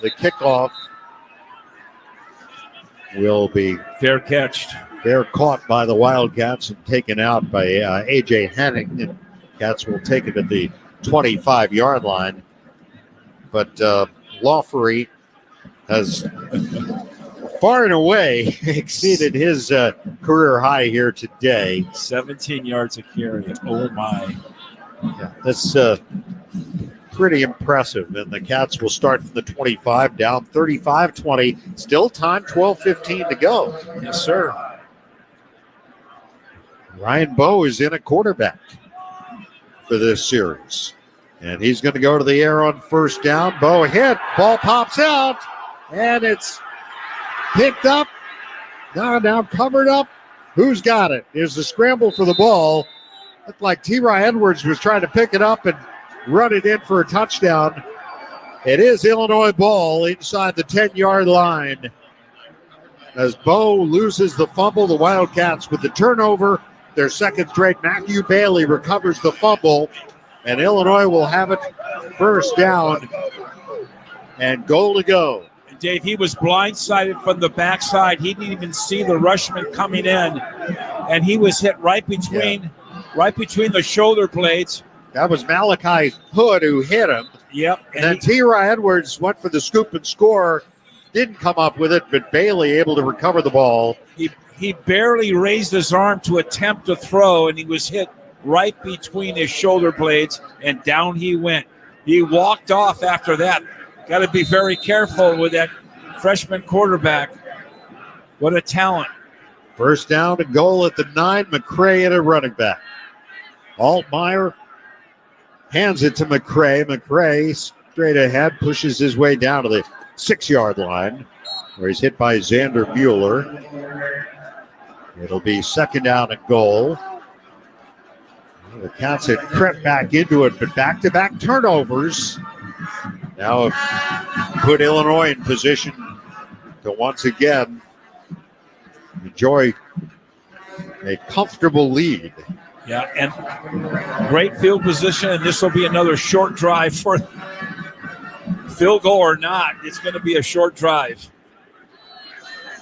the kickoff will be fair catched. Fair caught by the Wildcats and taken out by A.J. Henning. Cats will take it at the 25-yard line. But Lawfrey has far and away exceeded his career high here today. 17 yards a carry. Oh, my. Yeah, that's pretty impressive. And the Cats will start from the 25, down 35-20. Still time, 12:15 to go. Yes, sir. Ryan Bowe is in a quarterback for this series. And he's going to go to the air on first down. Bowe hit. Ball pops out. And it's picked up. Now covered up. Who's got it? There's a scramble for the ball. Looked like T.Ry Edwards was trying to pick it up and run it in for a touchdown. It is Illinois ball inside the 10-yard line. As Bowe loses the fumble, the Wildcats with the turnover. Their second straight. Matthew Bailey recovers the fumble. And Illinois will have it first down and goal to go. Dave, he was blindsided from the backside. He didn't even see the rushman coming in, and he was hit right between the shoulder blades. That was Malachi Hood who hit him. Yep. And then T.Ry Edwards went for the scoop and score didn't come up with it, but Bailey able to recover the ball. He barely raised his arm to attempt to throw, and he was hit right between his shoulder blades, and down he went. He walked off after that. Got to be very careful with that freshman quarterback. What a talent. First down and goal at the 9. McCray at a running back. Altmaier hands it to McCray. McCray straight ahead, pushes his way down to the 6-yard line, where he's hit by Xander Mueller. It'll be second down and goal. The Cats had crept back into it, but back-to-back turnovers now have put Illinois in position to once again enjoy a comfortable lead. Yeah, and great field position, and this will be another short drive for field goal or not. It's going to be a short drive.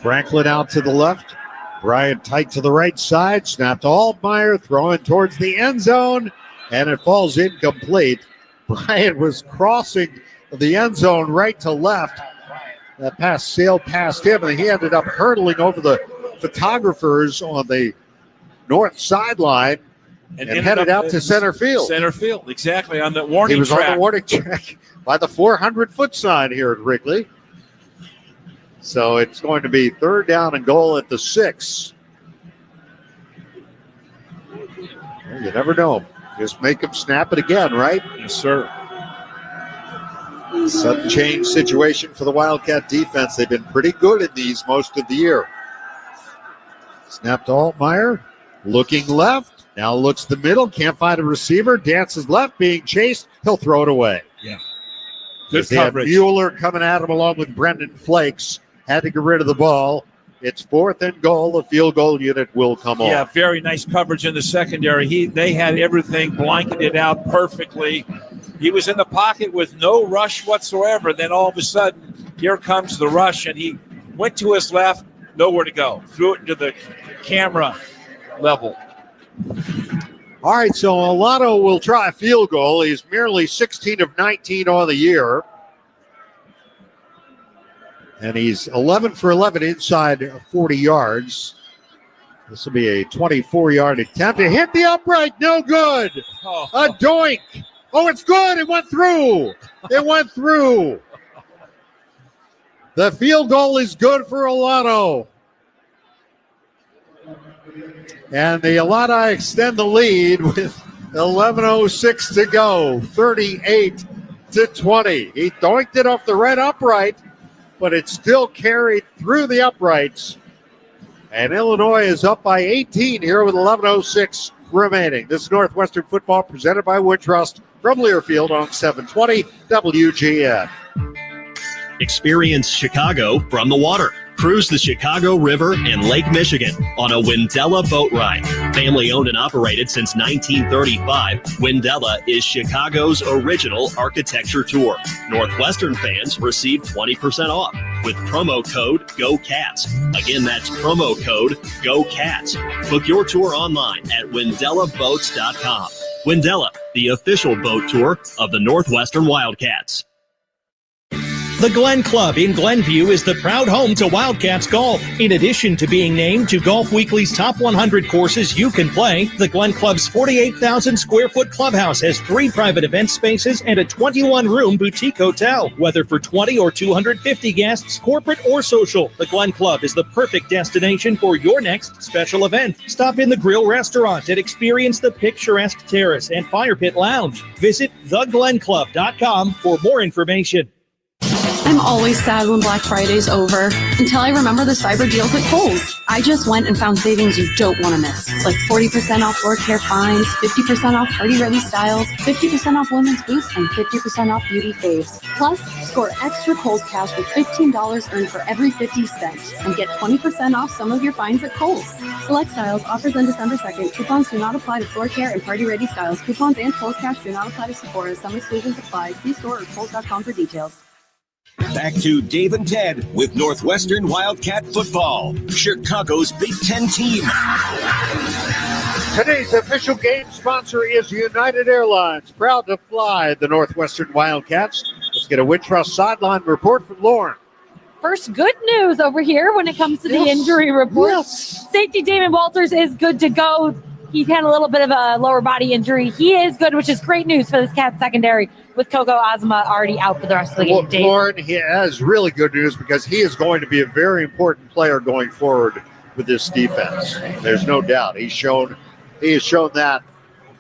Franklin out to the left. Bryant tight to the right side. Snap to Altmaier, throwing towards the end zone, and it falls incomplete. Bryant was crossing the end zone right to left. That pass sailed past him, and he ended up hurtling over the photographers on the north sideline and headed out to center field. Center field, exactly, on the warning track. He was on the warning track by the 400-foot sign here at Wrigley. So it's going to be third down and goal at the 6. Well, you never know. Just make them snap it again, right? Yes, sir. Sudden change situation for the Wildcat defense. They've been pretty good in these most of the year. Snap to Altmaier. Looking left. Now looks the middle. Can't find a receiver. Dances left. Being chased. He'll throw it away. Yeah. Good coverage. Mueller coming at him along with Brendan Flakes. Had to get rid of the ball. It's fourth and goal. The field goal unit will come on. Yeah, very nice coverage in the secondary. They had everything blanketed out perfectly. He was in the pocket with no rush whatsoever. Then all of a sudden, here comes the rush, and he went to his left, nowhere to go. Threw it into the camera level. All right, so Alano will try a field goal. He's merely 16 of 19 on the year. And he's 11 for 11 inside 40 yards. This will be a 24-yard attempt to hit the upright. No good. A doink. Oh, it's good. It went through. It went through. The field goal is good for Alano. And the Illini extend the lead with 11:06 to go. 38-20. He doinked it off the right upright, but it still carried through the uprights. And Illinois is up by 18 here with 11:06 remaining. This is Northwestern football presented by Wintrust from Learfield on 720 WGN. Experience Chicago from the water. Cruise the Chicago River and Lake Michigan on a Windella boat ride. Family owned and operated since 1935, Windella is Chicago's original architecture tour. Northwestern fans receive 20% off with promo code GOCATS. Again, that's promo code GOCATS. Book your tour online at WindellaBoats.com. Windella, the official boat tour of the Northwestern Wildcats. The Glen Club in Glenview is the proud home to Wildcats golf. In addition to being named to Golf Weekly's top 100 courses you can play, the Glen Club's 48,000 square foot clubhouse has 3 private event spaces and a 21-room boutique hotel. Whether for 20 or 250 guests, corporate or social, the Glen Club is the perfect destination for your next special event. Stop in the Grill Restaurant and experience the picturesque terrace and fire pit lounge. Visit theglenclub.com for more information. I'm always sad when Black Friday's over, until I remember the cyber deals at Kohl's. I just went and found savings you don't want to miss, like 40% off floor care finds, 50% off party-ready styles, 50% off women's boots, and 50% off beauty faves. Plus, score extra Kohl's cash with $15 earned for every 50 spent, and get 20% off some of your finds at Kohl's. Select styles, offers on December 2nd. Coupons do not apply to floor care and party-ready styles. Coupons and Kohl's cash do not apply to Sephora. Some exclusions apply. See store or Kohl's.com for details. Back to Dave and Ted with Northwestern Wildcat football, Chicago's Big Ten team. Today's official game sponsor is United Airlines, proud to fly the Northwestern Wildcats. Let's get a Wintrust sideline report from Lauren. first good news over here when it comes to the injury report. Yes. Safety Damon Walters is good to go. He had a little bit of a lower body injury. He is good, which is great news for this Cats secondary with Kogo Ozma already out for the rest of the game. Dave. Lauren, he has really good news because he is going to be a very important player going forward with this defense. There's no doubt. He has shown that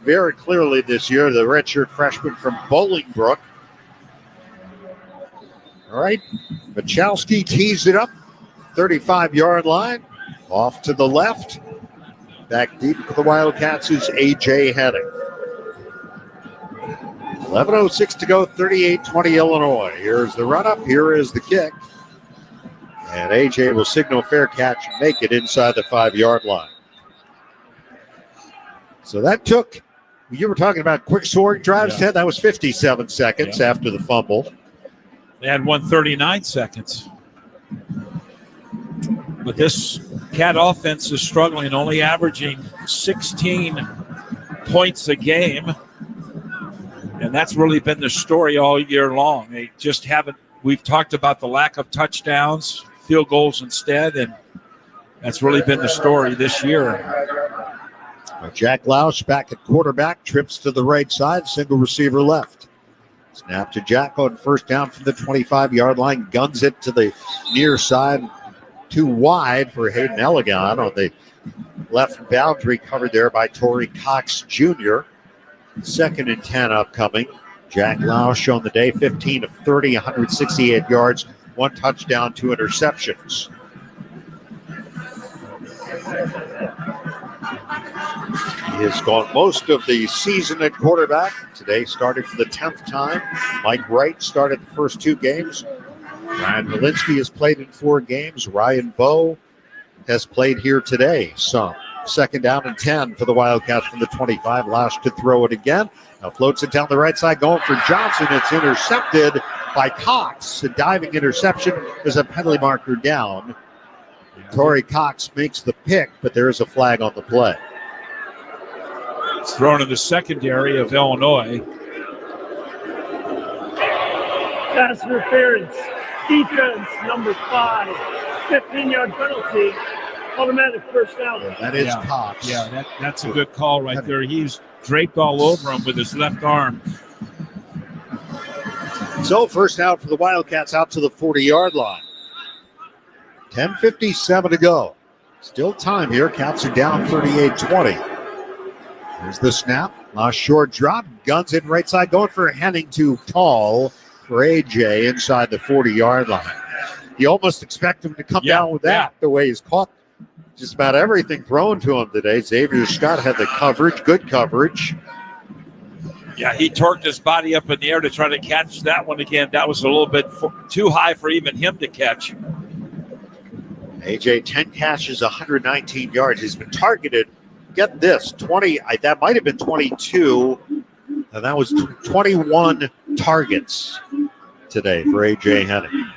very clearly this year, the redshirt freshman from Bolingbrook. All right, Machowski tees it up, 35-yard line, off to the left. Back deep for the Wildcats is A.J. Henning. 11:06 to go, 38-20 Illinois. Here's the run-up, here is the kick. And A.J. will signal fair catch and make it inside the 5-yard line. So that took, you were talking about quick scoring drives, Ted. That was 57 seconds after the fumble. They had 139 seconds. But this Cat offense is struggling, only averaging 16 points a game. And that's really been the story all year long. They just haven't, we've talked about the lack of touchdowns, field goals instead, and that's really been the story this year. Jack Lausch back at quarterback, trips to the right side, single receiver left. Snap to Jack on first down from the 25-yard line, guns it to the near side, too wide for Hayden Elegant on the left boundary, covered there by Torrey Cox Jr. 2nd and 10 upcoming. Jack Lausch on the day, 15 of 30, 168 yards, 1 touchdown, 2 interceptions. He has gone most of the season at quarterback. Today started for the 10th time. Mike Wright started the first 2 games. Ryan Malinsky has played in 4 games. Ryan Bowe has played here today some. 2nd down and 10 for the Wildcats from the 25. Lausch to throw it again. Now floats it down the right side, going for Johnson. It's intercepted by Cox. A diving interception. There's a penalty marker down. Torrey Cox makes the pick, but there is a flag on the play. It's thrown in the secondary of Illinois. Pass interference. Defense, number 5. 15-yard penalty. Automatic first down. That is Cox. Yeah, that's a good call right there. He's draped all over him with his left arm. So first out for the Wildcats out to the 40-yard line. 10:57 to go. Still time here. Cats are down 38-20. Here's the snap. Last short drop. Guns in right side. Going for Henning, too tall for AJ inside the 40-yard line. You almost expect him to come down with that, the way he's caught just about everything thrown to him today. Xavier Scott had the coverage, good coverage. Yeah, he torqued his body up in the air to try to catch that one again. That was a little bit too high for even him to catch. AJ, 10 catches, 119 yards. He's been targeted, get this, 20, that might have been 22, and that was 21 targets today for AJ Henning.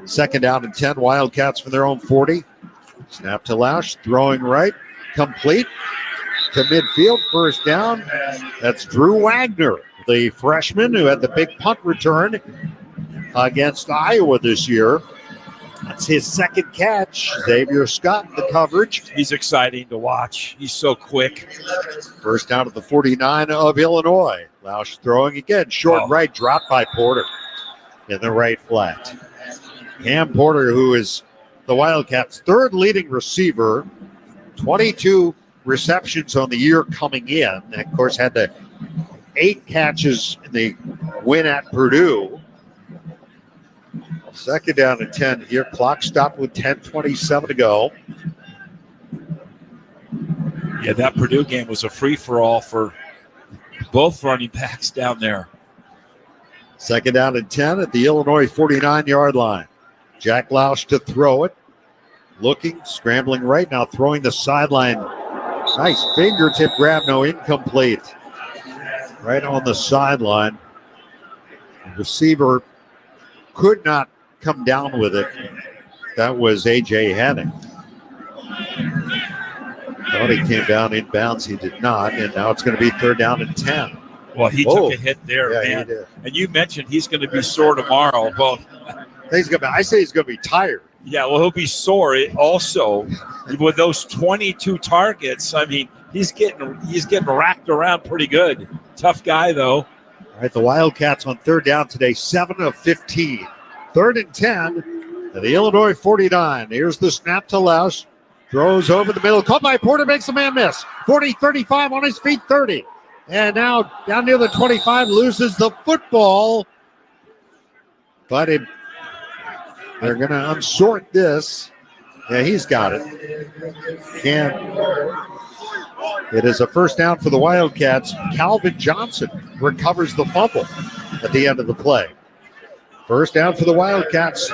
2nd down and 10, Wildcats from their own 40. Snap to Lausch, throwing right, complete to midfield, first down. That's Drew Wagner, the freshman who had the big punt return against Iowa this year. That's his 2nd catch. Xavier Scott, the coverage. He's exciting to watch. He's so quick. First down at the 49 of Illinois. Lausch throwing again. Short right, dropped by Porter in the right flat. Cam Porter, who is the Wildcats' 3rd leading receiver, 22 receptions on the year coming in. And of course, had the 8 catches in the win at Purdue. 2nd down and 10 here. Clock stopped with 10:27 to go. Yeah, that Purdue game was a free-for-all for both running backs down there. 2nd down and 10 at the Illinois 49-yard line. Jack Lausch to throw it. Looking, scrambling right now, throwing the sideline. Nice fingertip grab, no, incomplete. Right on the sideline. The receiver could not come down with it. That was A.J. Henning. Thought he came down in bounds. He did not. And now it's going to be 3rd down and 10. Well, he took a hit there, man. And you mentioned he's going to be sore tomorrow. Well, I say he's going to be tired. Yeah, well, he'll be sore. Also, with those 22 targets, I mean, he's getting racked around pretty good. Tough guy, though. All right, the Wildcats on third down today, 7 of 15. 3rd and 10 at the Illinois 49. Here's the snap to Lausch. Throws over the middle. Caught by Porter, makes a man miss. 40, 35 on his feet, 30. And now down near the 25, loses the football. But they're going to unsort this. Yeah, he's got it. It is a first down for the Wildcats. Calvin Johnson recovers the fumble at the end of the play. First down for the Wildcats,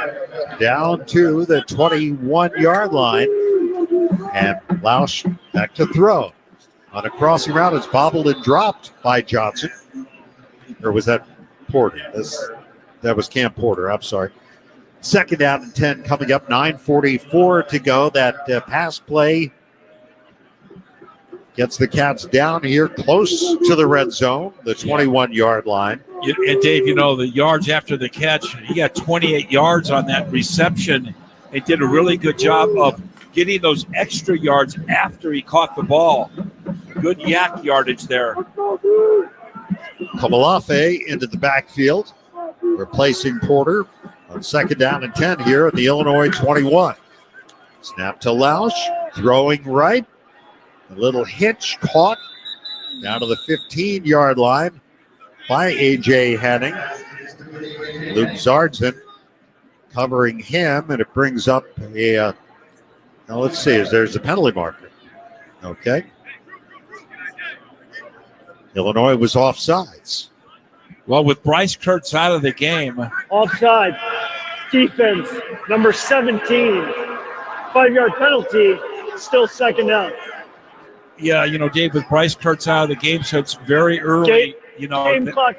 down to the 21-yard line. And Lausch back to throw. On a crossing route, it's bobbled and dropped by Johnson. Or was that Porter? That was Cam Porter, I'm sorry. Second down and 10 coming up, 9:44 to go. That pass play gets the Cats down here close to the red zone, the 21-yard line. And Dave, the yards after the catch, he got 28 yards on that reception. They did a really good job of getting those extra yards after he caught the ball. Good yak yardage there. Kamalafe into the backfield, replacing Porter on second down and 10 here at the Illinois 21. Snap to Lausch, throwing right. A little hitch caught down to the 15-yard line by A.J. Henning. Luke Zardzin covering him, and it brings up a, now let's see, there's a penalty marker. Okay. Illinois was offsides. Well, with Bryce Kurtz out of the game. Offside. Defense, number 17. 5-yard penalty, still second down. Yeah, Dave, with Bryce Kurtz out of the game, so it's very early. Game clock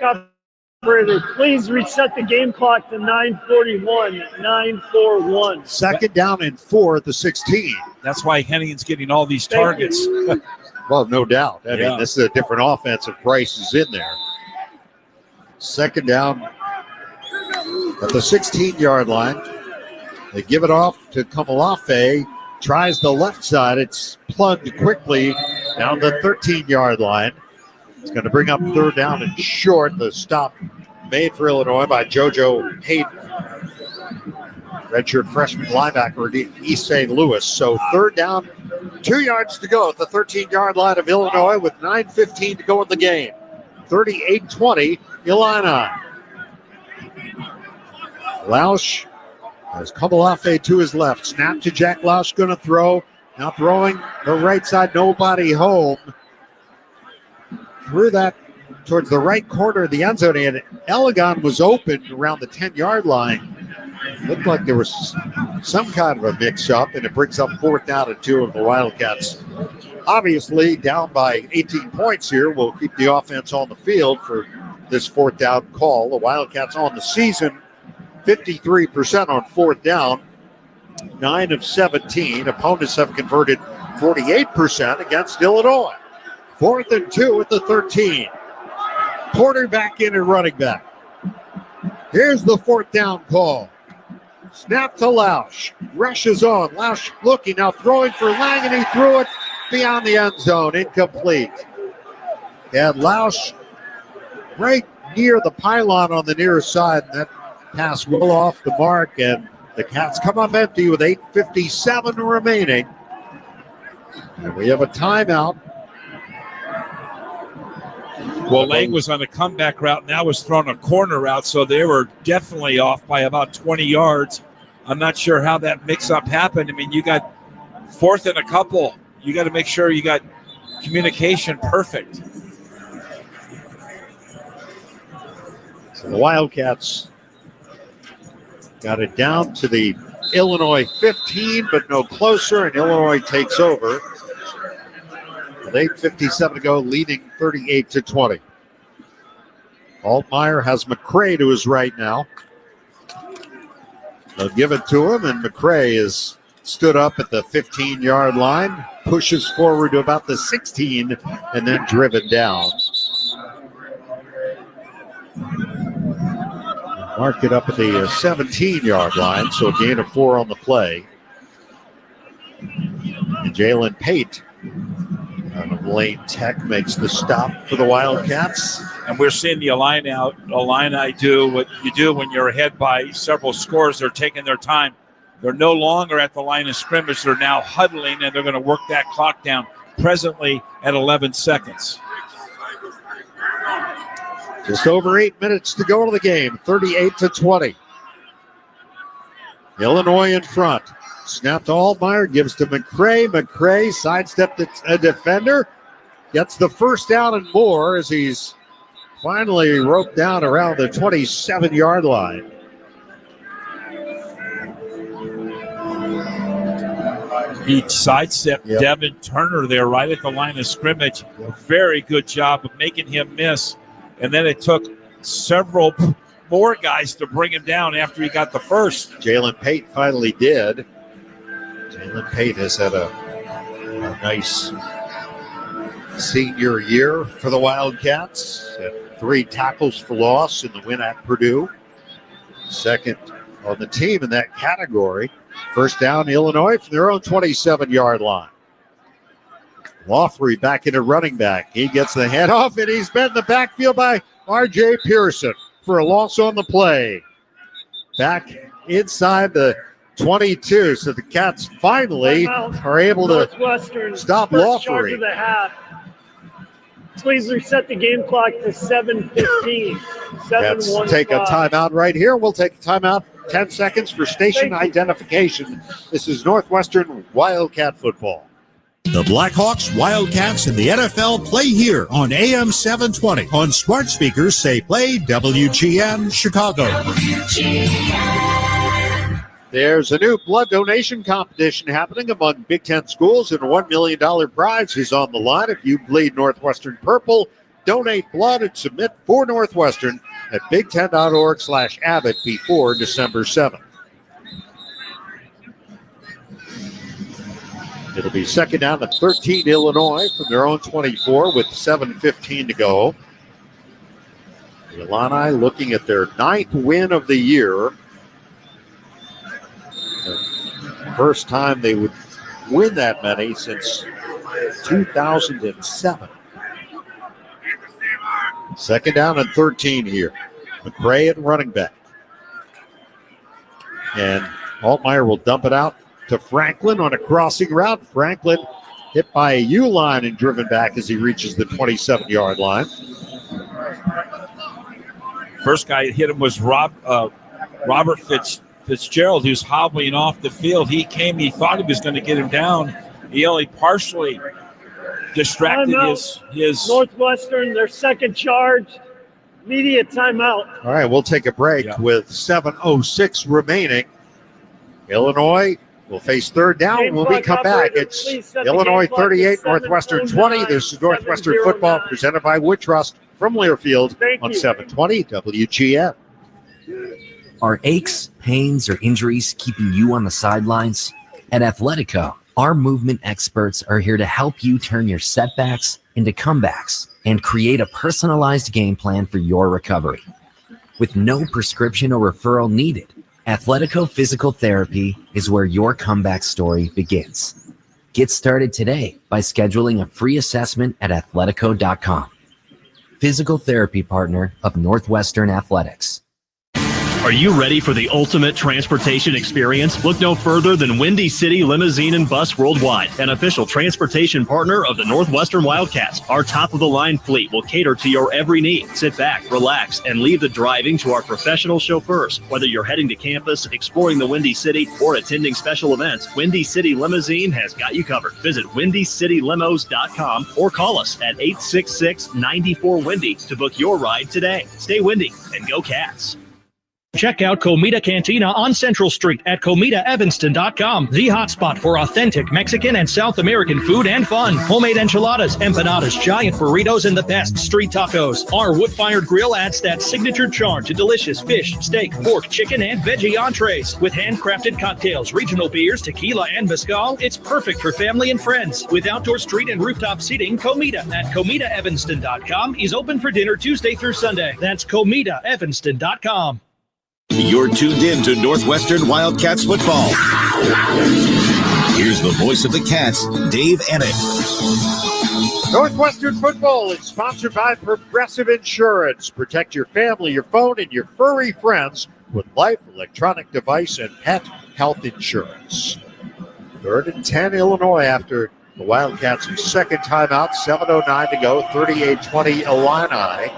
operator, please reset the game clock to 9:41. 9:41. Second down and 4 at the 16. That's why Henning's getting all these targets. Well, no doubt. I mean, this is a different offense if Bryce is in there. Second down at the 16-yard line. They give it off to Kamalafe. Tries the left side. It's plugged quickly down the 13-yard line. It's going to bring up third down and short. The stop made for Illinois by JoJo Hayden, redshirt freshman linebacker at East St. Louis. So third down, 2 yards to go at the 13-yard line of Illinois with 9:15 to go in the game. 38-20, Illini. Lausch has Kamalafe to his left. Snap to Jack Lausch, going to throw. Now throwing the right side, nobody home. Threw that towards the right corner of the end zone, and Elegon was open around the 10-yard line. Looked like there was some kind of a mix-up, and it brings up fourth down and 2 of the Wildcats. Obviously, down by 18 points here. We'll keep the offense on the field for this fourth down call. The Wildcats on the season, 53% on fourth down, 9 of 17. Opponents have converted 48% against Illinois. 4th and 2 at the 13. Porter back in and running back. Here's the fourth down call. Snap to Lausch. Rushes on. Lausch looking now, throwing for Lang, and he threw it beyond the end zone. Incomplete. And Lausch right near the pylon on the near side. And that pass well off the mark, and the Cats come up empty with 8:57 remaining. And we have a timeout. Well, Lang was on a comeback route, now was thrown a corner route, so they were definitely off by about 20 yards. I'm not sure how that mix-up happened. I mean, you got 4th and a couple. You got to make sure you got communication perfect. So the Wildcats got it down to the Illinois 15, but no closer, and Illinois takes over. With 8:57 to go, leading 38-20. Altmaier has McCray to his right now. They'll give it to him, and McCray is stood up at the 15-yard line, pushes forward to about the 16, and then driven down. Mark it up at the 17-yard line, so a gain of 4 on the play. And Jalen Pate out of Lane Tech makes the stop for the Wildcats. And we're seeing the Illini do what you do when you're ahead by several scores. They're taking their time. They're no longer at the line of scrimmage. They're now huddling, and they're going to work that clock down presently at 11 seconds. Just over 8 minutes to go to the game, 38-20. Illinois in front. Snap to Altmaier, gives to McCray. McCray sidestepped a defender. Gets the first down and more as he's finally roped down around the 27-yard line. He sidestepped Devin Turner there right at the line of scrimmage. A very good job of making him miss. And then it took several more guys to bring him down after he got the first. Jalen Pate finally did. Jalen Pate has had a nice senior year for the Wildcats. 3 tackles for loss in the win at Purdue. Second on the team in that category. First down, Illinois from their own 27-yard line. Lawfrey back into running back. He gets the handoff, and he's met in the backfield by R.J. Pearson for a loss on the play. Back inside the 22, so the Cats finally are able to stop Lawfrey. Of the half. Please reset the game clock to 7:15. Let's take a timeout right here. We'll take a timeout. 10 seconds for station identification. This is Northwestern Wildcat football. The Blackhawks, Wildcats, and the NFL play here on AM 720. On smart speakers, say play WGN Chicago. There's a new blood donation competition happening among Big Ten schools, and a $1 million prize is on the line. If you bleed Northwestern purple, donate blood and submit for Northwestern at big10.org/Abbott before December 7th. It'll be second down at 13 Illinois from their own 24 with 7:15 to go. The Illini looking at their 9th win of the year. The first time they would win that many since 2007. Second down and 13 here. McCray at running back. And Altmaier will dump it out to Franklin on a crossing route. Franklin hit by a U-line and driven back as he reaches the 27-yard line. First guy that hit him was Robert Fitzgerald, who's hobbling off the field. He thought he was going to get him down. He only partially distracted his Northwestern, their second charge. Immediate timeout. All right, we'll take a break with 7:06 remaining. Illinois will face third down when we come back. It's Illinois 38, Northwestern 20. This is Northwestern football presented by Wood Trust from Learfield on 720 WGN. Are aches, pains, or injuries keeping you on the sidelines? At Athletico, our movement experts are here to help you turn your setbacks into comebacks and create a personalized game plan for your recovery. With no prescription or referral needed, Athletico Physical Therapy is where your comeback story begins. Get started today by scheduling a free assessment at athletico.com. Physical therapy partner of Northwestern Athletics. Are you ready for the ultimate transportation experience? Look no further than Windy City Limousine and Bus Worldwide, an official transportation partner of the Northwestern Wildcats. Our top-of-the-line fleet will cater to your every need. Sit back, relax, and leave the driving to our professional chauffeurs. Whether you're heading to campus, exploring the Windy City, or attending special events, Windy City Limousine has got you covered. Visit WindyCityLimos.com or call us at 866-94-WINDY to book your ride today. Stay windy and go Cats. Check out Comida Cantina on Central Street at ComidaEvanston.com, the hotspot for authentic Mexican and South American food and fun. Homemade enchiladas, empanadas, giant burritos, and the best street tacos. Our wood-fired grill adds that signature charm to delicious fish, steak, pork, chicken, and veggie entrees. With handcrafted cocktails, regional beers, tequila, and mezcal, it's perfect for family and friends. With outdoor street and rooftop seating, Comida at ComidaEvanston.com is open for dinner Tuesday through Sunday. That's ComidaEvanston.com. You're tuned in to Northwestern Wildcats football. Here's the voice of the Cats, Dave Ennett. Northwestern football is sponsored by Progressive Insurance. Protect your family, your phone, and your furry friends with life, electronic device, and pet health insurance. 3rd and 10, Illinois after the Wildcats' second timeout. 7:09 to go. 38-20 Illini.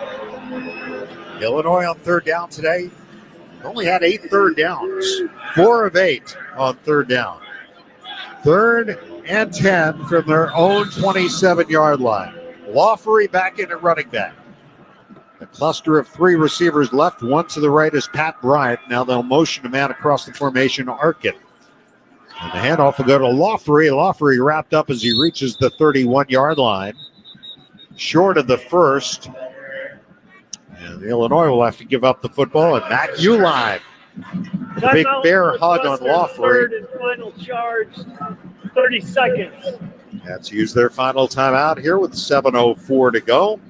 Illinois on third down today only had 8 third downs. 4 of 8 on third down. 3rd and 10 from their own 27-yard line. Lawfery back in at running back. A cluster of 3 receivers left. One to the right is Pat Bryant. Now they'll motion a man across the formation, Arkin. And the handoff will go to Lawfery. Lawfery wrapped up as he reaches the 31-yard line. Short of the first. And Illinois will have to give up the football. And Matt Uline. The big bear hug on Lawfery. Third and final charge, 30 seconds. Cats use their final timeout here with 7:04 to go.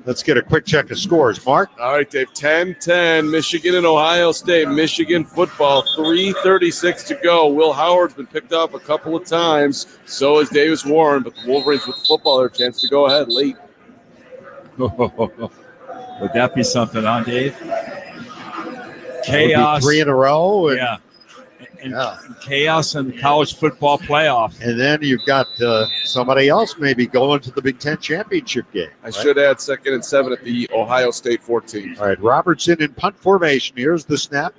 Let's get a quick check of scores. Mark? All right, Dave. 10-10, Michigan and Ohio State. Michigan football, 3:36 to go. Will Howard's been picked up a couple of times. So is Davis Warren, but the Wolverines with the football have a chance to go ahead late. Would that be something, huh, Dave? Chaos. 3 in a row. And chaos in the college football playoff. And then you've got somebody else maybe going to the Big Ten championship game. I should add 2nd and 7 at the Ohio State 14. All right, Robertson in punt formation. Here's the snap.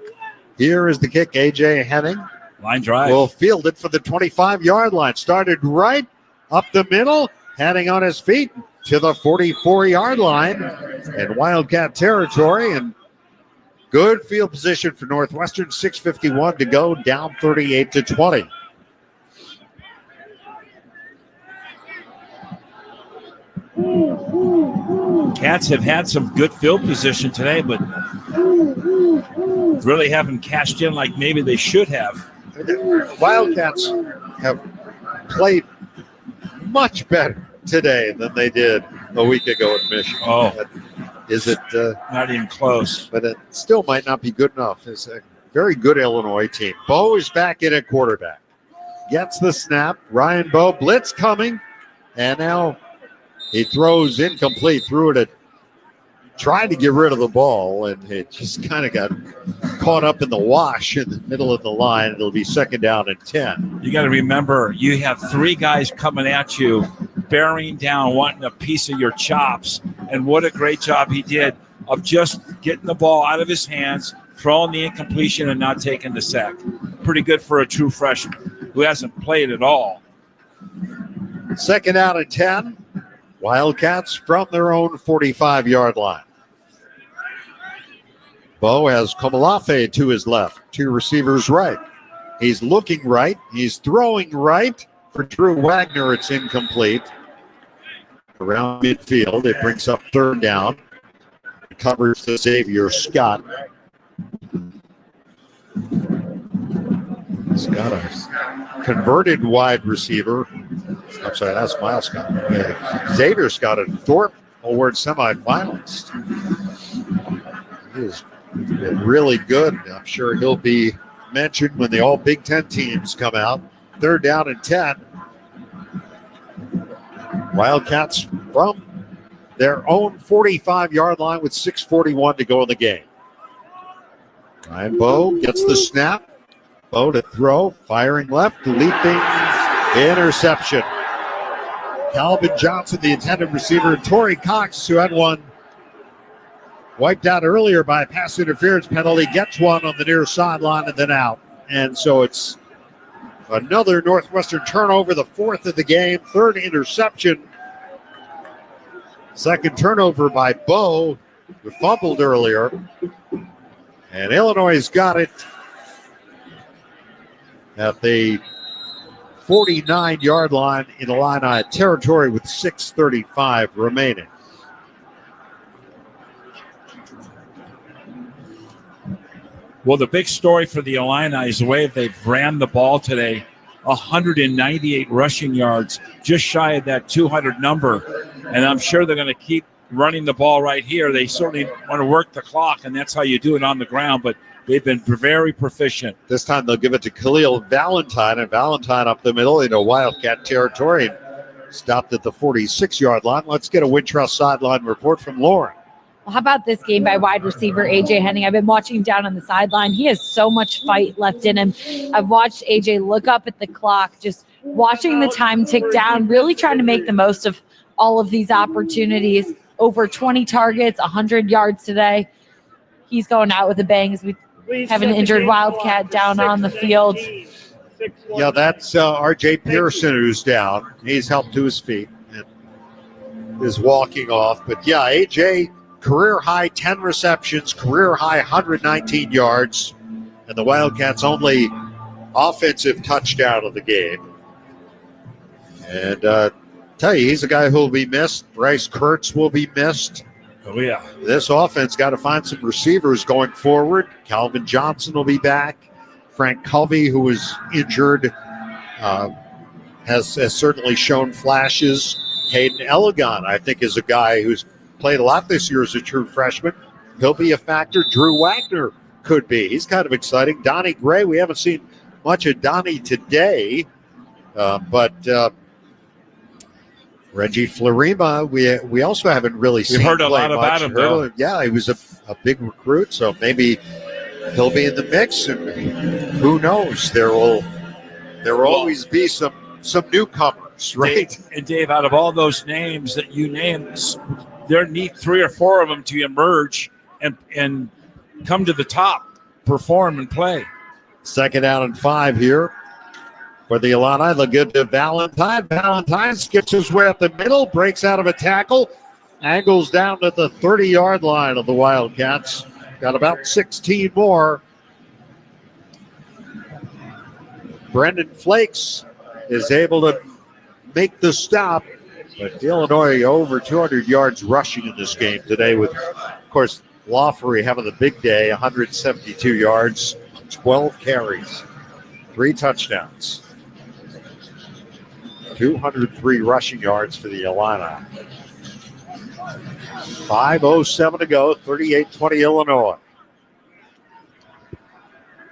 Here is the kick. A.J. Henning line drive will field it for the 25-yard line. Started right up the middle. Henning on his feet to the 44-yard line in Wildcat territory. And good field position for Northwestern. 6:51 to go, down 38-20. Cats have had some good field position today, but really haven't cashed in like maybe they should have. Wildcats have played much better today than they did a week ago at Michigan. Oh. Is it not even close? But it still might not be good enough. It's a very good Illinois team. Bo is back in at quarterback. Gets the snap. Ryan Bo, blitz coming. And now he throws incomplete. Threw it at, tried to get rid of the ball, and it just kind of got caught up in the wash in the middle of the line. It'll be 2nd down and 10. You got to remember, you have 3 guys coming at you, bearing down, wanting a piece of your chops. And what a great job he did of just getting the ball out of his hands, throwing the incompletion, and not taking the sack. Pretty good for a true freshman who hasn't played at all. 2nd down and 10. Wildcats from their own 45-yard line. Bo has Komalafe to his left, 2 receivers right. He's looking right. He's throwing right. For Drew Wagner, it's incomplete. Around midfield, it brings up 3rd down. It covers to Xavier Scott. Scott, a converted wide receiver. I'm sorry, that's Miles Scott. Yeah. Xavier Scott at Thorpe Award semifinalist. He has been really good. I'm sure he'll be mentioned when the all Big Ten teams come out. 3rd down and 10. Wildcats from their own 45-yard line with 6:41 to go in the game. Ryan Bo gets the snap. Bo to throw, firing left, leaping, interception. Calvin Johnson, the intended receiver, and Torrey Cox, who had one wiped out earlier by a pass interference penalty, gets one on the near sideline and then out. And so it's another Northwestern turnover, the 4th of the game, 3rd interception. 2nd turnover by Bo, who fumbled earlier. And Illinois has got it at the 49-yard line in Illini territory with 6:35 remaining. Well, the big story for the Illini is the way they've ran the ball today. 198 rushing yards, just shy of that 200 number. And I'm sure they're going to keep running the ball right here. They certainly want to work the clock, and that's how you do it on the ground, but they've been very proficient. This time they'll give it to Khalil Valentine, and Valentine up the middle into Wildcat territory. Stopped at the 46-yard line. Let's get a Wintrust sideline report from Lauren. Well, how about this game by wide receiver A.J. Henning? I've been watching him down on the sideline. He has so much fight left in him. I've watched A.J. look up at the clock, just watching the time tick down, really trying to make the most of all of these opportunities. Over 20 targets, 100 yards today. He's going out with a bang as we have an injured Wildcat down on the field. Yeah, that's R.J. Pearson who's down. He's helped to his feet and is walking off. But, yeah, A.J., career-high 10 receptions, career-high 119 yards, and the Wildcats' only offensive touchdown of the game. And tell you, he's a guy who will be missed. Bryce Kurtz will be missed. Oh, yeah. This offense got to find some receivers going forward. Calvin Johnson will be back. Frank Covey, who was injured, has certainly shown flashes. Hayden Elegant, I think, is a guy who's played a lot this year as a true freshman. He'll be a factor. Drew Wagner could be. He's kind of exciting. Donnie Gray, we haven't seen much of Donnie today, but Reggie Florima, we also haven't really seen. We heard a play lot much. about him, though. Yeah, he was a big recruit, so maybe he'll be in the mix, and who knows? There will always be some newcomers, right? Dave, out of all those names that you named, there need 3 or 4 of them to emerge and come to the top, perform and play. 2nd down and 5 here for the Illini. They'll give to Valentine. Valentine skips his way up the middle, breaks out of a tackle, angles down to the 30-yard line of the Wildcats. Got about 16 more. Brendan Flakes is able to make the stop, but Illinois over 200 yards rushing in this game today with, of course, Lawfery having the big day, 172 yards, 12 carries, 3 touchdowns, 203 rushing yards for the Illini. 5:07 to go, 38-20 Illinois.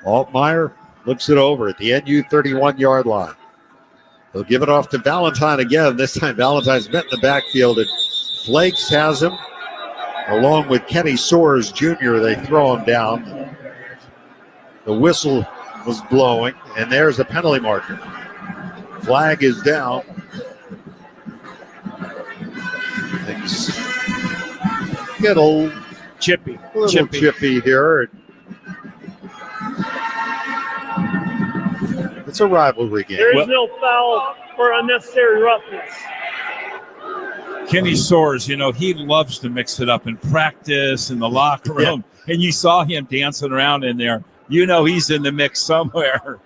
Altmaier looks it over at the NU 31-yard line. They'll give it off to Valentine again. This time Valentine's met in the backfield, and Flakes has him. Along with Kenny Soares Jr., they throw him down. The whistle was blowing, and there's a penalty marker. Flag is down. Things get a little chippy here. It's a rivalry game. There is no foul for unnecessary roughness. Kenny Soares, he loves to mix it up in practice, in the locker room. Yeah. And you saw him dancing around in there. He's in the mix somewhere.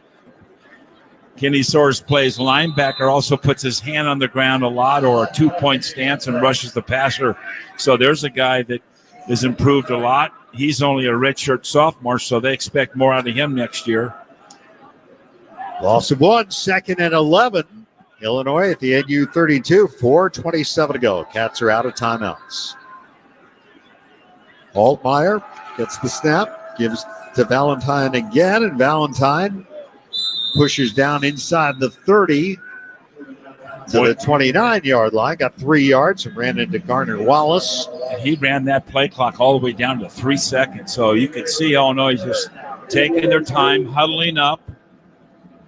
Kenny Soares plays linebacker, also puts his hand on the ground a lot, or a 2-point stance and rushes the passer. So there's a guy that has improved a lot. He's only a redshirt sophomore, so they expect more out of him next year. Loss of 1, 2nd and 11. Illinois at the NU 32, 4:27 to go. Cats are out of timeouts. Altmaier gets the snap, gives to Valentine again, and Valentine pushes down inside the 30 to the 29-yard line. Got 3 yards and ran into Garner Wallace. He ran that play clock all the way down to 3 seconds. So you could see Illinois just taking their time, huddling up.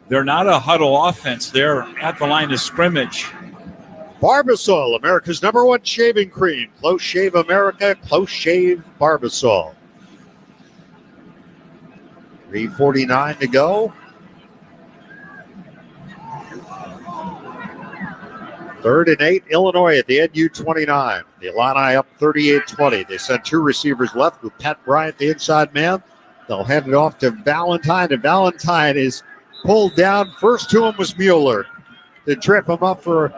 They're not a huddle offense. They're at the line of scrimmage. Barbasol, America's #1 shaving cream. Close Shave America, Close Shave Barbasol. 3:49 to go. 3rd and 8, Illinois at the NU 29. The Illini up 38-20. They sent 2 receivers left with Pat Bryant, the inside man. They'll hand it off to Valentine, and Valentine is pulled down. First to him was Mueller to trip him up for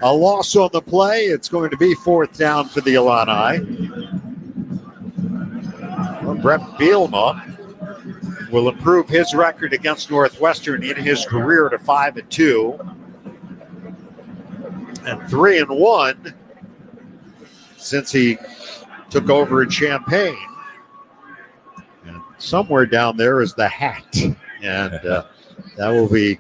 a loss on the play. It's going to be 4th down for the Illini. Well, Brett Bielma will improve his record against Northwestern in his career to 5-2 and 3-1 since he took over in Champaign. And somewhere down there is the hat, and that will be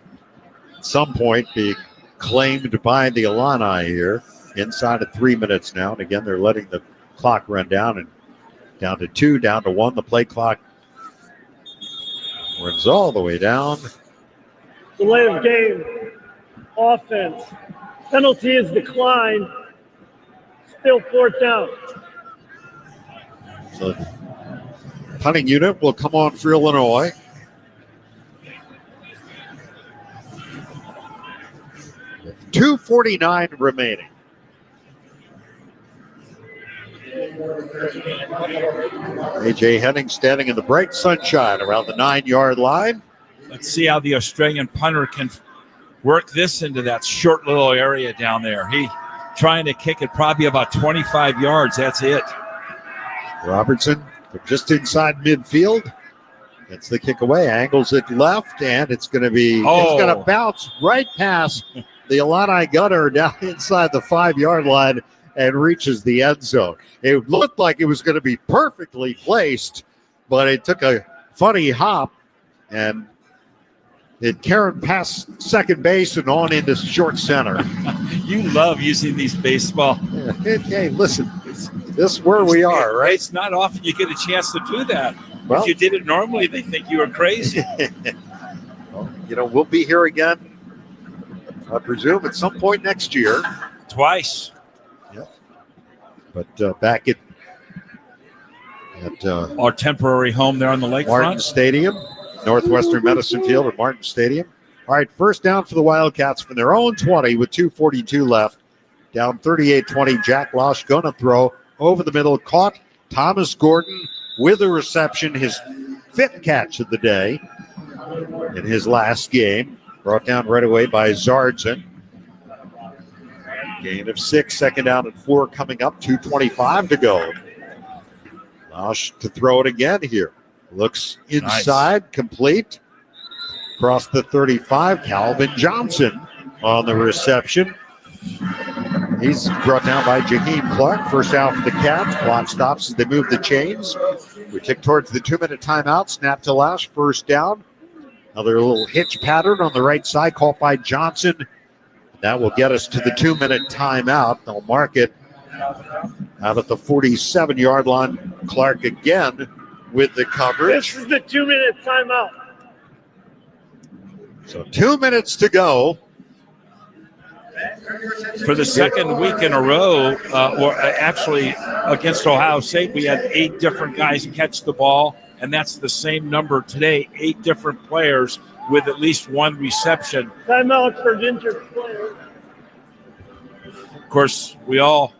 at some point be claimed by the Illini here. Inside of 3 minutes now, and again they're letting the clock run down, and down to 2, down to 1. The play clock runs all the way down. Delay of game. Offense. Penalty is declined. Still 4th down. So punting unit will come on for Illinois. With 2:49 remaining. A.J. Henning standing in the bright sunshine around the 9-yard line. Let's see how the Australian punter can work this into that short little area down there. He trying to kick it probably about 25 yards. That's it. Robertson just inside midfield. Gets the kick away, angles it left, and it's going to be, it's going to bounce right past the Illini gunner down inside the 5-yard line and reaches the end zone. It looked like it was going to be perfectly placed, but it took a funny hop, and it carried past second base and on into short center. You love using these baseball. Hey, listen, this is where we are, right? It's not often you get a chance to do that. Well, if you did it normally, they think you were crazy. Well, we'll be here again, I presume, at some point next year. Twice. But back at our temporary home there on the lakefront. Martin Stadium, Northwestern Medicine Field at Martin Stadium. All right, first down for the Wildcats from their own 20 with 2:42 left. Down 38-20. Jack Losh going to throw over the middle. Caught Thomas Gordon with a reception, his 5th catch of the day in his last game. Brought down right away by Zardson. Gain of 6, second down and 4 coming up, 2:25 to go. Losh to throw it again here. Looks inside, nice. Complete. Across the 35, Calvin Johnson on the reception. He's brought down by Jaheim Clark. First out for the Cats. Clock stops as they move the chains. We tick towards the 2-minute timeout. Snap to Losh, first down. Another little hitch pattern on the right side, caught by Johnson. That will get us to the 2-minute timeout. They'll mark it out at the 47-yard line. Clark again with the coverage. This is the 2-minute timeout. So 2 minutes to go. For the second week in a row, or actually against Ohio State, we had 8 different guys catch the ball, and that's the same number today, 8 different players with at least 1 reception. Timeout for injured player. Of course, we all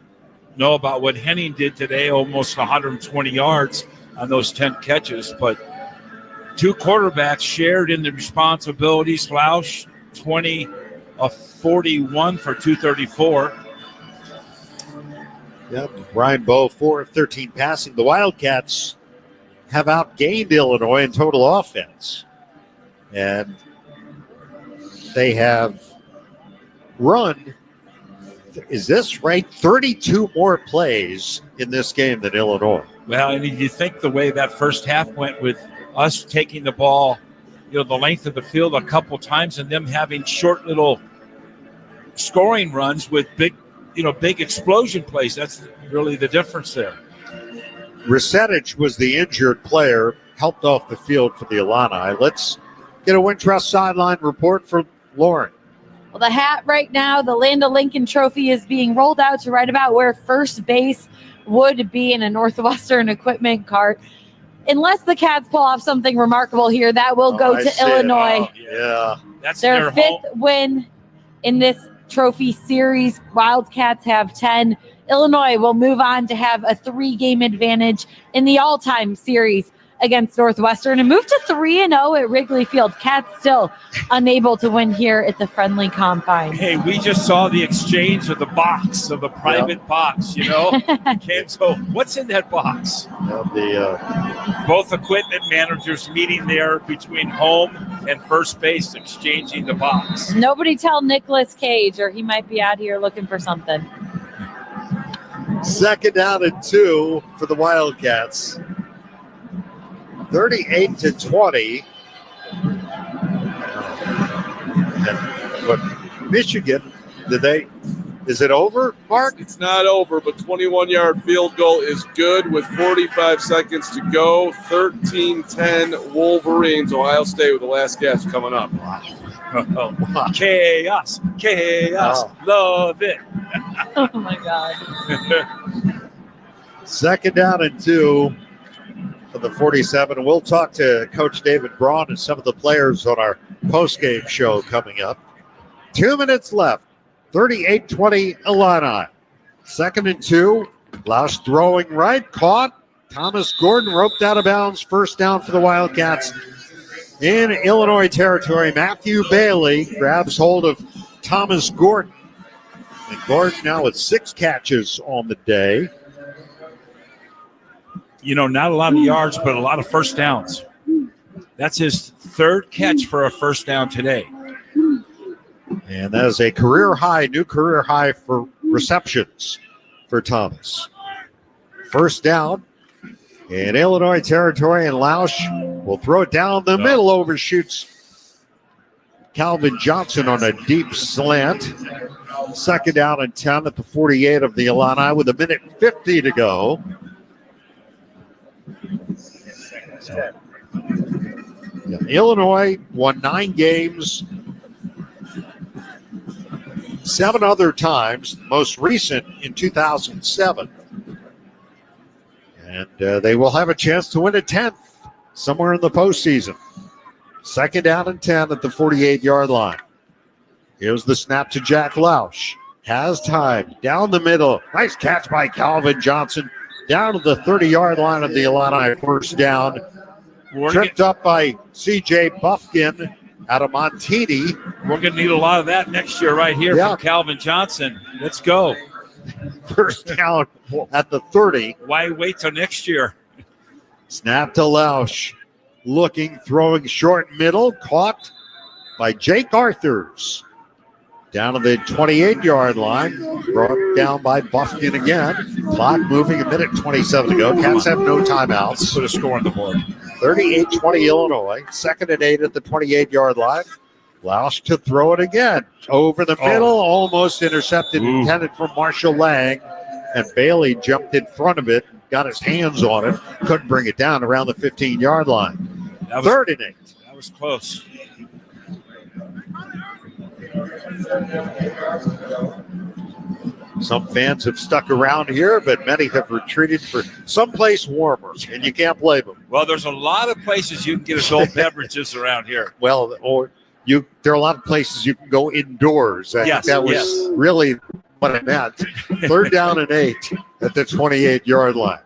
know about what Henning did today, almost 120 yards on those 10 catches, but 2 quarterbacks shared in the responsibilities. Lausch, 20 of 41 for 234. Yep, Ryan Bowe, 4 of 13 passing. The Wildcats have outgained Illinois in total offense. And they have run, is this right, 32 more plays in this game than Illinois. Well, and you think the way that first half went with us taking the ball, the length of the field a couple times and them having short little scoring runs with big explosion plays. That's really the difference there. Resetich was the injured player, helped off the field for the Illini. Let's get a Wintrust sideline report from Lauren. Well, the hat right now, the Land of Lincoln trophy, is being rolled out to right about where first base would be in a Northwestern equipment cart. Unless the Cats pull off something remarkable here, that will go to Illinois. Yeah. That's their 5th win in this trophy series. Wildcats have 10. Illinois will move on to have a 3-game advantage in the all-time series against Northwestern and moved to 3-0 at Wrigley Field. Cats still unable to win here at the friendly confines. Hey, we just saw the exchange of the box, of the private box, Okay, so what's in that box? Both equipment managers meeting there between home and first base, exchanging the box. Nobody tell Nicolas Cage, or he might be out here looking for something. 2nd down and 2 for the Wildcats. 38-20. And what Michigan, is it over, Mark? It's not over, but 21-yard field goal is good with 45 seconds to go. 13-10 Wolverines. Ohio State with the last gasp coming up. Chaos. Love it. Oh, my God. 2nd down and 2 for the 47. We'll talk to Coach David Braun and some of the players on our postgame show coming up. 2 minutes left. 38-20 Illini. 2nd and 2. Lausch throwing right. Caught. Thomas Gordon roped out of bounds. First down for the Wildcats in Illinois territory. Matthew Bailey grabs hold of Thomas Gordon. And Gordon now with 6 catches on the day. Not a lot of yards, but a lot of first downs. That's his 3rd catch for a first down today. And that is a new career high for receptions for Thomas. First down in Illinois territory, and Lausch will throw it down the middle, overshoots Calvin Johnson on a deep slant. 2nd down and 10 at the 48 of the Illini with 1:50 to go. Illinois won 9 games 7 other times, most recent in 2007. And they will have a chance to win a 10th somewhere in the postseason. 2nd down and 10 at the 48-yard line. Here's the snap to Jack Lausch. Has time. Down the middle. Nice catch by Calvin Johnson. Down to the 30-yard line of the Illini. First down. Tripped up by C.J. Buffkin out of Montini. We're going to need a lot of that next year right here from Calvin Johnson. Let's go. First down at the 30. Why wait till next year? Snap to Lausch. Looking, throwing short middle. Caught by Jake Arthurs. Down to the 28-yard line. Brought down by Buffkin again. Clock moving, 1:27 to go. Cats have no timeouts. Put a score on the board. 38-20 Illinois. 2nd and 8 at the 28-yard line. Lausch to throw it again. Over the middle. Almost intercepted. Intended for Marshall Lang. And Bailey jumped in front of it. Got his hands on it. Couldn't bring it down around the 15-yard line. 3rd and 8. That was close. Some fans have stuck around here, but many have retreated for someplace warmer, and you can't blame them. Well, there's a lot of places you can get adult beverages around here. Well, there are a lot of places you can go indoors. I think that was really what I meant. 3rd down and 8 at the 28-yard line.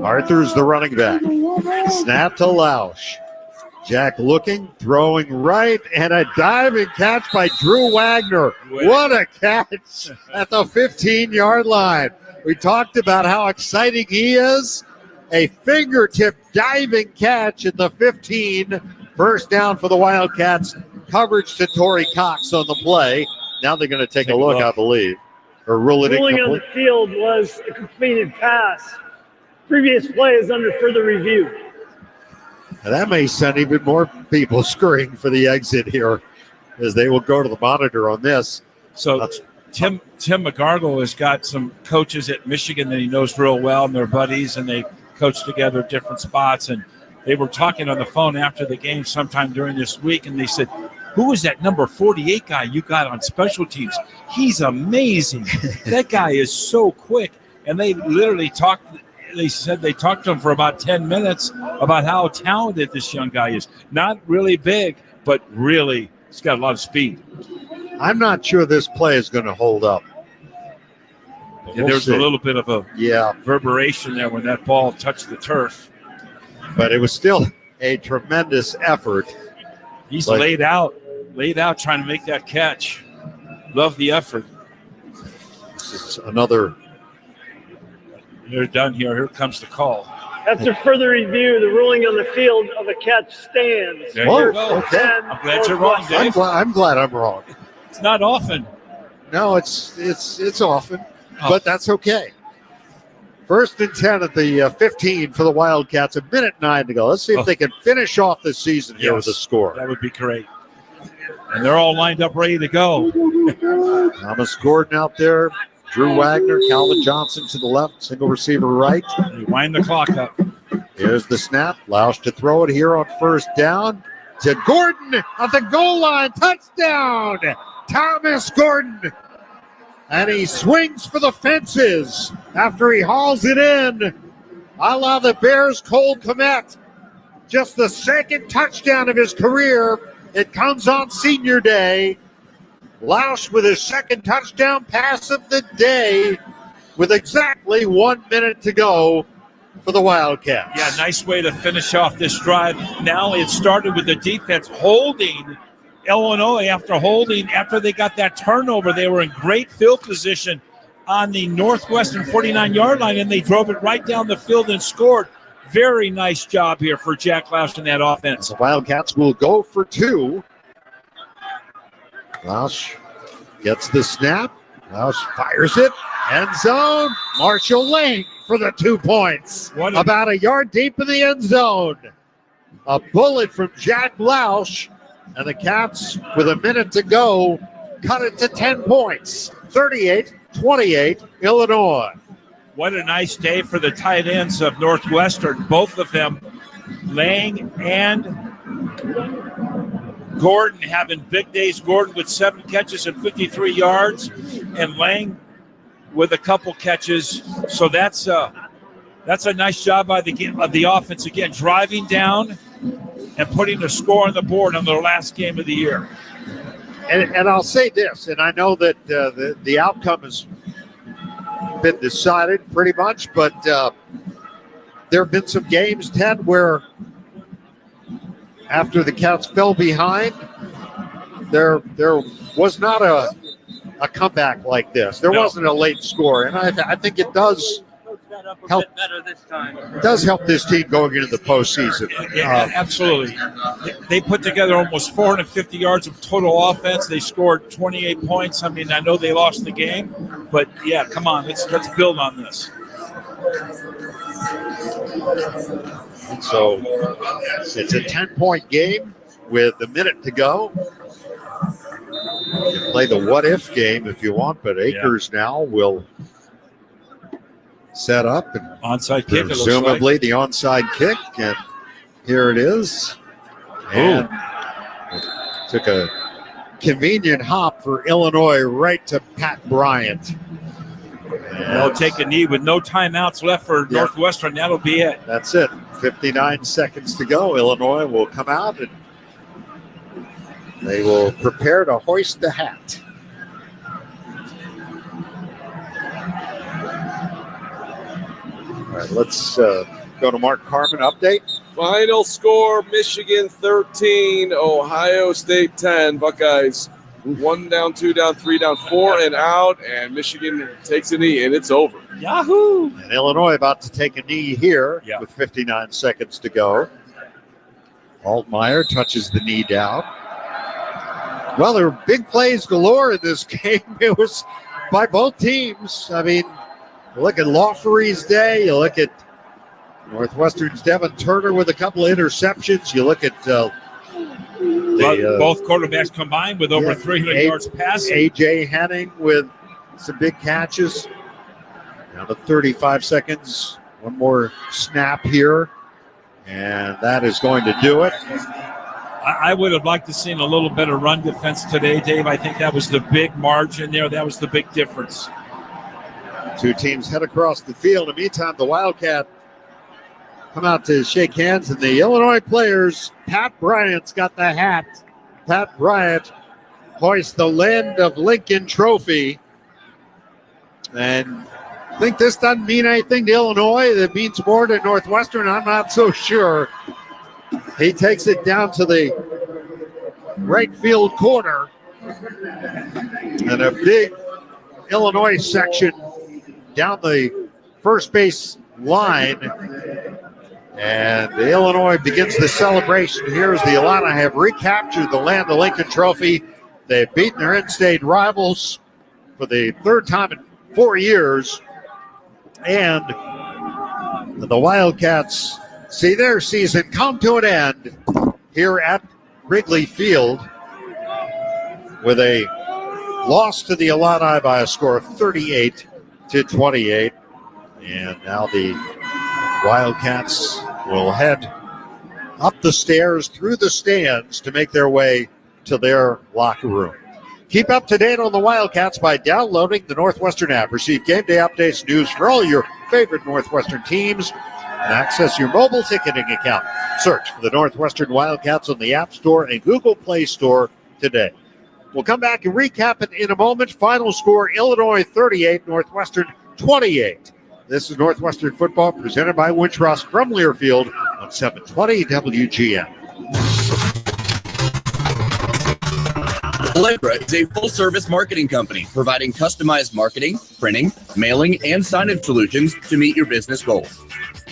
Arthur's the running back. Snap to Lausch. Jack looking, throwing right, and a diving catch by Drew Wagner. What a catch at the 15-yard line. We talked about how exciting he is. A fingertip diving catch at the 15. First down for the Wildcats. Coverage to Torrey Cox on the play. Now they're going to take a look, I believe. Or rule it ruling incomplete. on the field was a completed pass. Previous play is under further review. And that may send even more people scurrying for the exit here as they will go to the monitor on this. So Tim McGargle has got some coaches at Michigan that he knows real well, and they're buddies, and they coach together at different spots. And they were talking on the phone after the game sometime during this week, and they said, who was that number 48 guy you got on special teams? He's amazing. That guy is so quick. And they literally talked – they said they talked to him for about 10 minutes about how talented this young guy is. Not really big, but really he's got a lot of speed. I'm not sure this play is going to hold up. Yeah, there's a little bit of a reverberation there when that ball touched the turf. But it was still a tremendous effort. He's laid out trying to make that catch. Love the effort. This is another. They're done here. Here comes the call. After further review, the ruling on the field of a catch stands. There you go. Okay. I'm glad you're wrong, Dave. I'm glad I'm wrong. It's not often. No, it's often, but that's okay. 1st and 10 at the 15 for the Wildcats. 1:09 to go. Let's see if they can finish off the season here with a score. That would be great. And they're all lined up, ready to go. Thomas Gordon out there. Drew Wagner, Calvin Johnson to the left, single receiver right. You wind the clock up. Here's the snap. Lausch to throw it here on 1st down to Gordon at the goal line. Touchdown, Thomas Gordon. And he swings for the fences after he hauls it in. A la the Bears' Cole Kmet. Just the 2nd touchdown of his career. It comes on senior day. Lausch with his 2nd touchdown pass of the day with exactly 1 minute to go for the Wildcats. Yeah, nice way to finish off this drive. Now it started with the defense holding Illinois after they got that turnover. They were in great field position on the Northwestern 49-yard line, and they drove it right down the field and scored. Very nice job here for Jack Lausch in that offense. The Wildcats will go for 2. Lausch gets the snap. Lausch fires it. End zone. Marshall Lane for the 2 points. About a yard deep in the end zone. A bullet from Jack Lausch. And the Cats, with a minute to go, cut it to 10 points. 38-28, Illinois. What a nice day for the tight ends of Northwestern. Both of them, Lang and Gordon, having big days. Gordon with 7 catches and 53 yards, and Lang with a couple catches. So that's a nice job by the offense again, driving down and putting a score on the board on their last game of the year. And I'll say this, and I know that the outcome has been decided pretty much, but there have been some games, Ted, where after the Cats fell behind, there was not a comeback like this. There wasn't a late score, and I think it does help. It does help this team going into the postseason. Yeah, absolutely. They put together almost 450 yards of total offense. They scored 28 points. I mean, I know they lost the game, but yeah, come on, let's build on this. So it's a 10-point game with a minute to go. You can play the what-if game if you want, but Akers now will set up and onside kick. Presumably the onside kick, and here it is. And took a convenient hop for Illinois right to Pat Bryant. They'll take a knee with no timeouts left for Northwestern. That'll be it. That's it. 59 seconds to go. Illinois will come out and they will prepare to hoist the hat. All right, let's go to Mark Carmen. Update. Final score, Michigan 13, Ohio State 10. Buckeyes 1 down, 2 down, 3 down, 4 and out, and Michigan takes a knee, and it's over. Yahoo! And Illinois about to take a knee here with 59 seconds to go. Altmaier touches the knee down. Well, there were big plays galore in this game. It was by both teams. I mean, you look at Lawfery's day. You look at Northwestern's Devin Turner with a couple of interceptions. You look at both quarterbacks combined with over 300 yards passing. A.J. Henning with some big catches. Now to 35 seconds. One more snap here. And that is going to do it. I would have liked to see a little better run defense today, Dave. I think that was the big margin there. That was the big difference. Two teams head across the field. In the meantime, the Wildcat come out to shake hands, and the Illinois players, Pat Bryant's got the hat. Pat Bryant hoists the Land of Lincoln trophy. And think this doesn't mean anything to Illinois. That means more to Northwestern. I'm not so sure. He takes it down to the right field corner. And a big Illinois section down the first base line. And Illinois begins the celebration here as the Illini have recaptured the Land of Lincoln Trophy. They've beaten their in-state rivals for the third time in 4 years. And the Wildcats see their season come to an end here at Wrigley Field with a loss to the Illini by a score of 38-28. And now the Wildcats will head up the stairs through the stands to make their way to their locker room. Keep up to date on the Wildcats by downloading the Northwestern app. Receive game day updates, news for all your favorite Northwestern teams, and access your mobile ticketing account. Search for the Northwestern Wildcats on the App Store and Google Play Store today. We'll come back and recap it in a moment. Final score, Illinois 38, Northwestern 28. This is Northwestern football presented by Wintrust from Learfield on 720 WGN. Allegra is a full-service marketing company providing customized marketing, printing, mailing, and signage solutions to meet your business goals.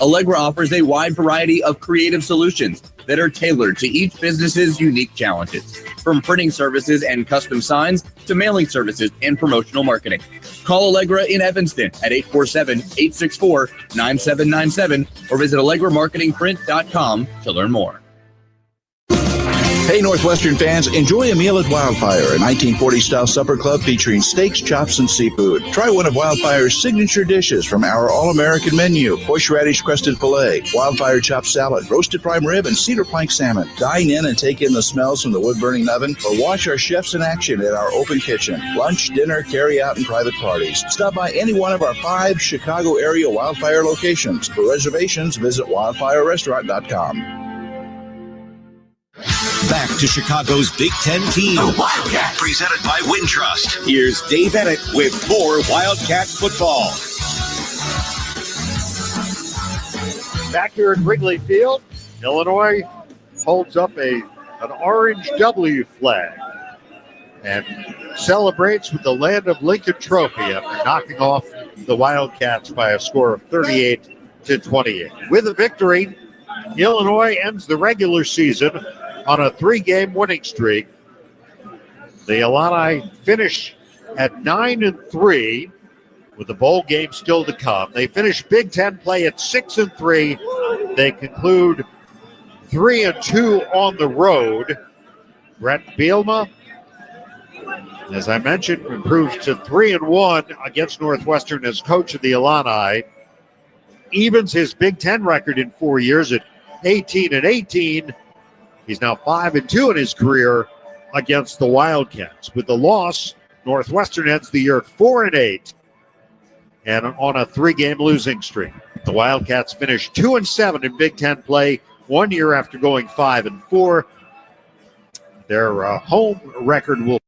Allegra offers a wide variety of creative solutions that are tailored to each business's unique challenges, from printing services and custom signs to mailing services and promotional marketing. Call Allegra in Evanston at 847-864-9797 or visit AllegraMarketingPrint.com to learn more. Hey, Northwestern fans, enjoy a meal at Wildfire, a 1940s-style supper club featuring steaks, chops, and seafood. Try one of Wildfire's signature dishes from our all-American menu: horseradish-crusted filet, Wildfire chopped salad, roasted prime rib, and cedar plank salmon. Dine in and take in the smells from the wood-burning oven, or watch our chefs in action at our open kitchen. Lunch, dinner, carry-out, and private parties. Stop by any one of our 5 Chicago-area Wildfire locations. For reservations, visit wildfirerestaurant.com. Back to Chicago's Big Ten team. The Wildcats. Presented by Wintrust. Here's Dave Ennett with more Wildcat football. Back here at Wrigley Field, Illinois holds up an orange W flag and celebrates with the Land of Lincoln Trophy after knocking off the Wildcats by a score of 38-28. With a victory, Illinois ends the regular season on a 3-game winning streak. The Illini finish at 9-3 with the bowl game still to come. They finish Big Ten play at 6-3. They conclude 3-2 on the road. Brett Bielema, as I mentioned, improves to 3-1 against Northwestern as coach of the Illini. Evens his Big Ten record in 4 years at 18-18. He's now 5-2 in his career against the Wildcats. With the loss, Northwestern ends the year at 4-8 and on a 3-game losing streak. The Wildcats finished 2-7 in Big Ten play 1 year after going 5-4. Their home record will